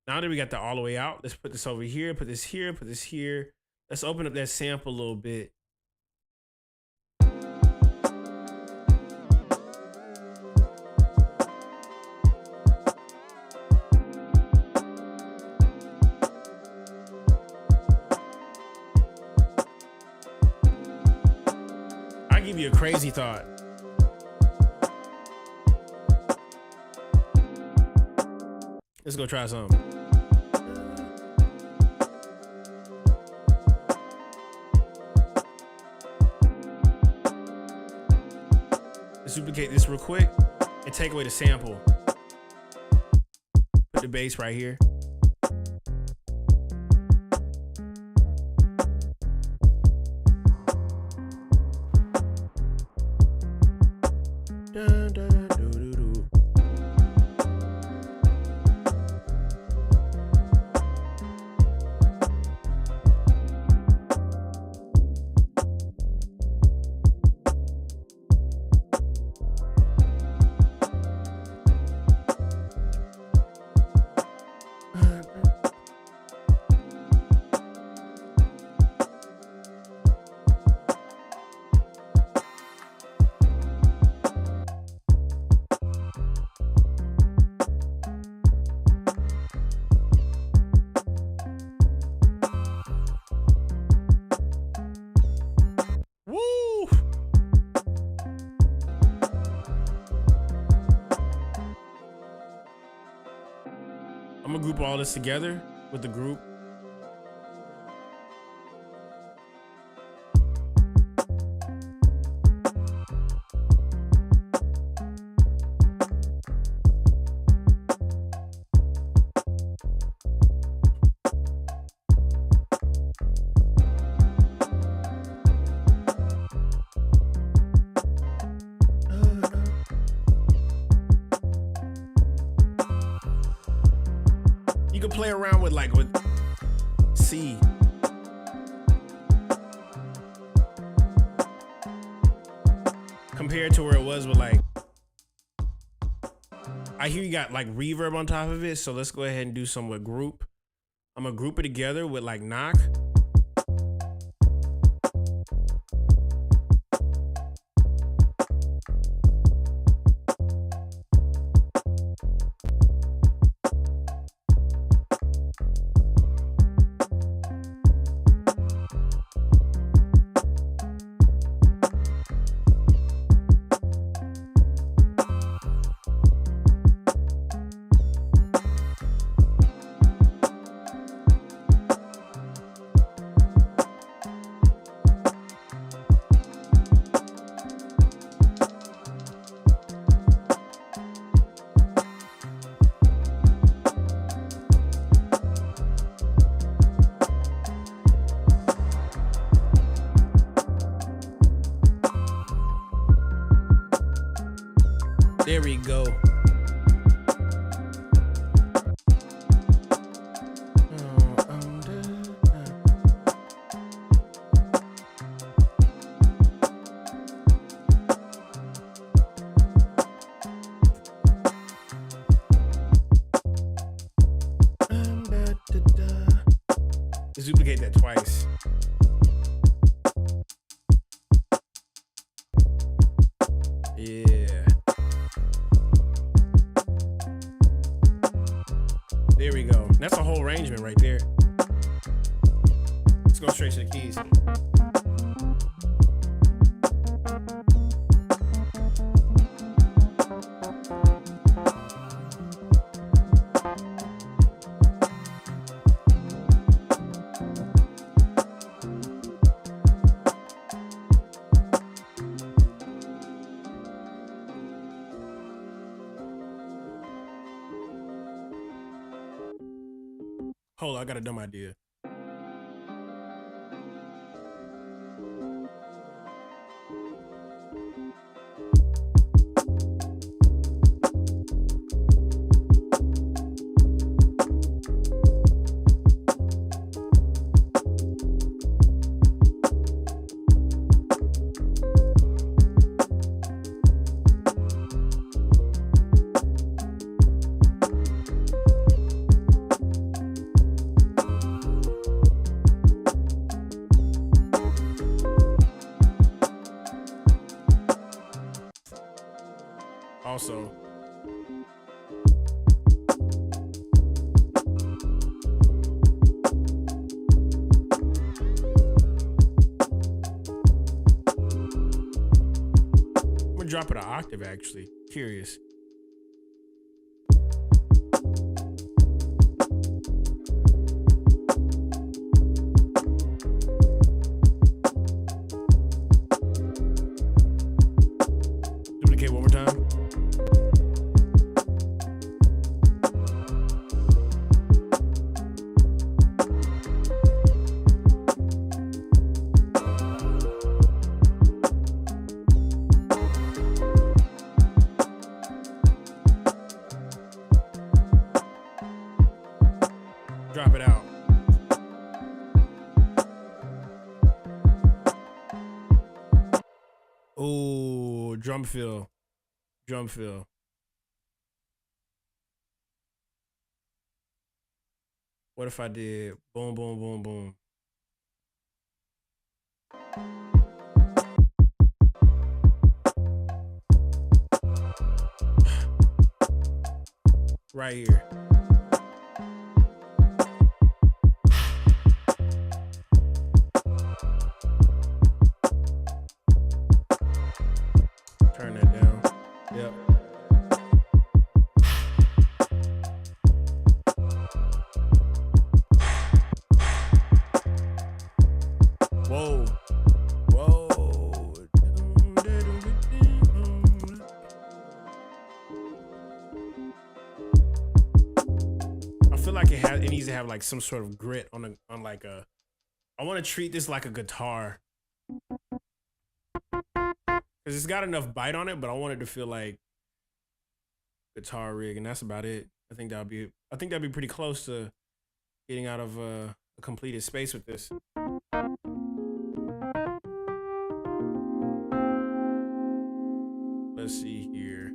Now that we got that all the way out, let's put this over here, put this here, put this here. Let's open up that sample a little bit. I give you a crazy thought. Let's go try some. Let's duplicate this real quick and take away the sample. Put the bass right here. Dun, dun, doo, doo, doo. Woo! I'm gonna group all this together with the group. You can play around with C. Compared to where it was with I hear you got reverb on top of it, so let's go ahead and do some with group. I'm gonna group it together with knock. There we go. Let's duplicate that twice. Yeah. There we go. That's a whole arrangement right there. Let's go straight to the keys. Hold on, I got a dumb idea. drop it an octave, actually. Curious. Duplicate one more time. Drop it out. Oh, drum fill. Drum fill. What if I did boom, boom, boom, boom? Right here. Turn that down. Yep. Whoa. Whoa. I feel like it needs to have like some sort of grit on like a. I want to treat this like a guitar. Cause it's got enough bite on it, but I want it to feel like guitar rig, and that's about it. I think that'd be pretty close to getting out of a completed space with this. Let's see here.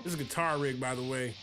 This is a guitar rig, by the way.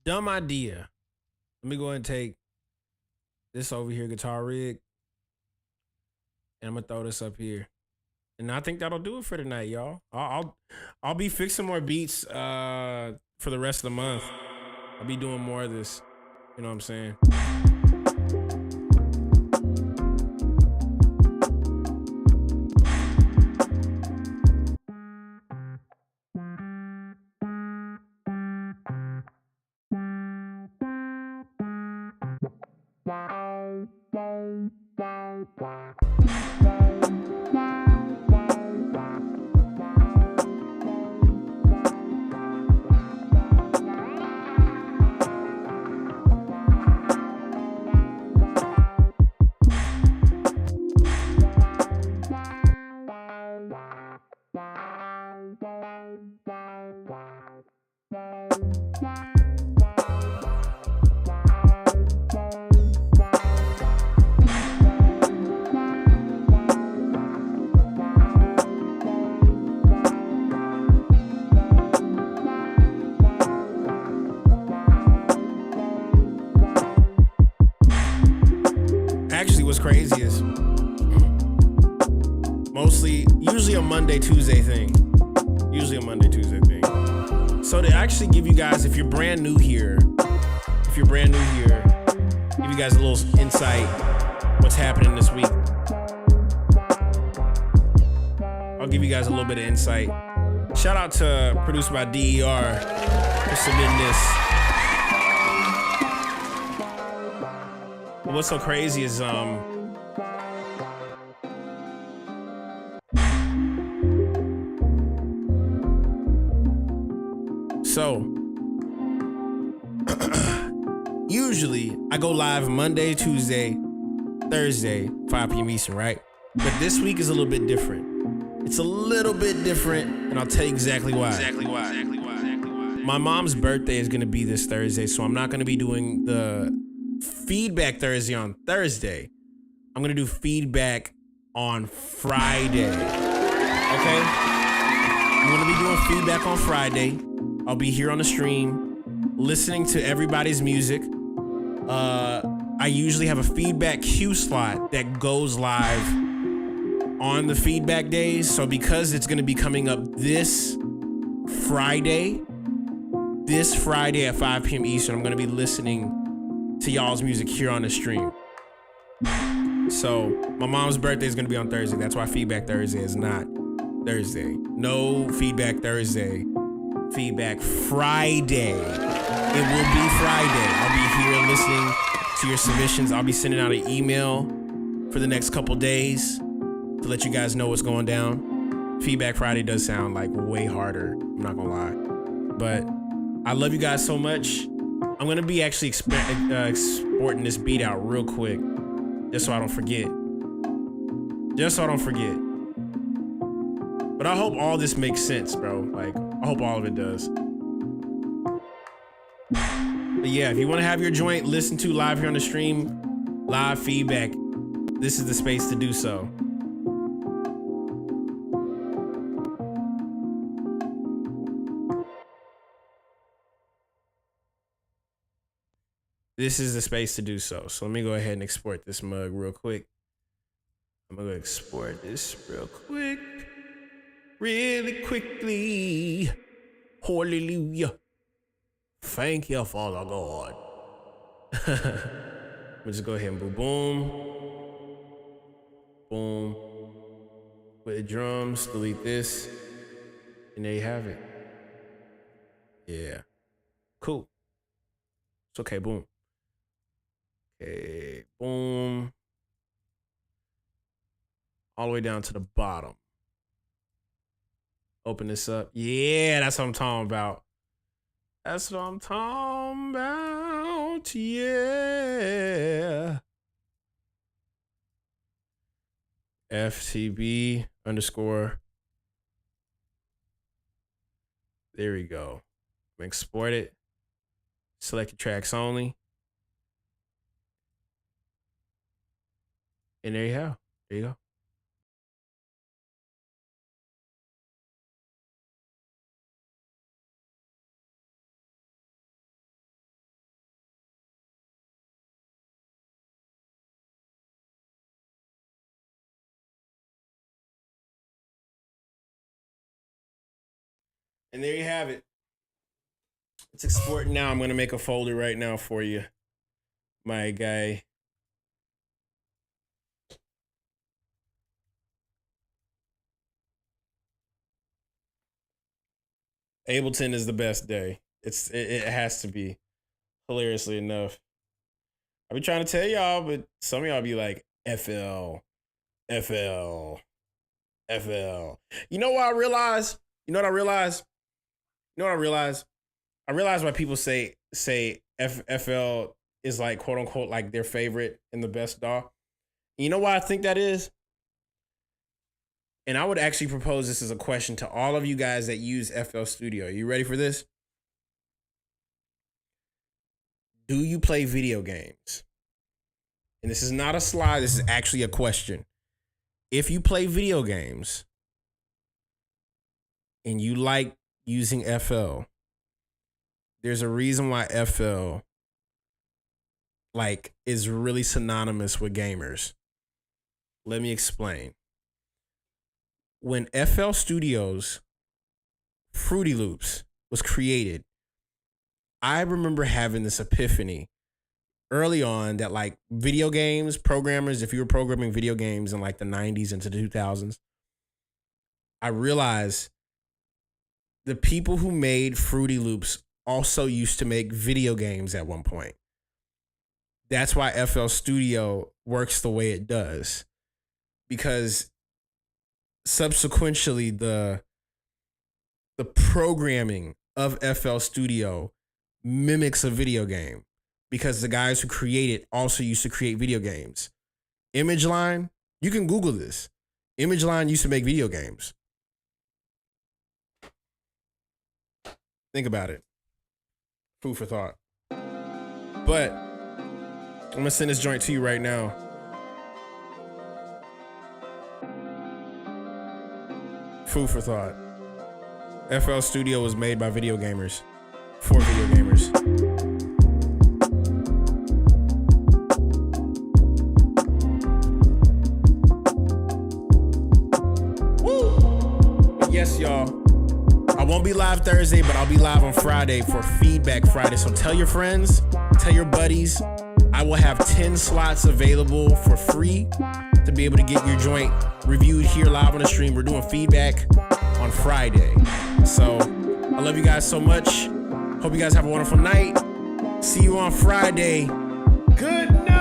Dumb idea. Let me go ahead and take this over here guitar rig, and I'm gonna throw this up here. And I think that'll do it for tonight, y'all. I'll be fixing more beats for the rest of the month. I'll be doing more of this. You know what I'm saying? Actually, what's crazy is usually a Monday, Tuesday thing. Usually a Monday, Tuesday thing. So to actually give you guys, if you're brand new here, give you guys a little insight what's happening this week. I'll give you guys a little bit of insight. Shout out to Produced by DER for submitting this. But what's so crazy is usually I go live Monday, Tuesday, Thursday, 5 p.m. Eastern, right? But this week is a little bit different. It's a little bit different, and I'll tell you exactly why. My mom's birthday is gonna be this Thursday, so I'm not gonna be doing the feedback Thursday on Thursday. I'm gonna do feedback on Friday. Okay? I'm gonna be doing feedback on Friday. I'll be here on the stream, listening to everybody's music. I usually have a feedback queue slot that goes live on the feedback days. So because it's gonna be coming up this Friday at 5 p.m. Eastern, I'm gonna be listening to y'all's music here on the stream. So my mom's birthday is gonna be on Thursday. That's why Feedback Thursday is not Thursday. No Feedback Thursday. Feedback Friday. It will be Friday. I'll be here listening to your submissions. I'll be sending out an email for the next couple days to let you guys know what's going down. Feedback Friday does sound like way harder. I'm not gonna lie. But I love you guys so much. I'm gonna be actually exporting this beat out real quick, just so I don't forget. But I hope all this makes sense, bro. Like, I hope all of it does. But yeah, if you want to have your joint listened to live here on the stream, live feedback, this is the space to do so. This is the space to do so. So let me go ahead and export this mug real quick. I'm gonna export this real quick. Really quickly. Hallelujah. Thank you, Father God. We'll just go ahead and boom. Boom. With the drums, delete this. And there you have it. Yeah. Cool. It's okay, boom. Okay, boom. All the way down to the bottom. Open this up. Yeah, that's what I'm talking about. Yeah. FTB _ There we go. Export it. Select the tracks only. And there you go. There you go. And there you have it. It's exporting now. I'm going to make a folder right now for you, my guy. Ableton is the best day. It has to be, hilariously enough. I be trying to tell y'all, but some of y'all be like, FL. You know what I realize? I realize why people say FL is like, quote unquote, like their favorite and the best DAW. You know why I think that is? And I would actually propose this as a question to all of you guys that use FL Studio. You ready for this? Do you play video games? And this is not a slide. This is actually a question. If you play video games and you like using FL, there's a reason why FL like is really synonymous with gamers. Let me explain. When FL Studios Fruity Loops was created, I remember having this epiphany early on that like video games, programmers, if you were programming video games in like the 90s into the 2000s, I realized the people who made Fruity Loops also used to make video games at one point. That's why FL Studio works the way it does. Because subsequently the programming of FL Studio mimics a video game because the guys who create it also used to create video games. ImageLine, you can Google this. ImageLine used to make video games. Think about it. Food for thought. But I'm gonna send this joint to you right now. Food for thought. FL Studio was made by video gamers for video gamers. Woo! Yes, y'all. I won't be live Thursday, but I'll be live on Friday for Feedback Friday. So tell your friends, tell your buddies. I will have 10 slots available for free to be able to get your joint reviewed here live on the stream. We're doing feedback on Friday. So I love you guys so much. Hope you guys have a wonderful night. See you on Friday. Good night.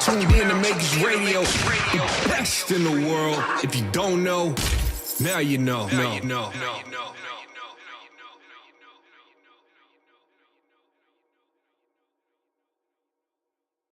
Tuned in to Makers Radio, the best in the world. If you don't know, now you know.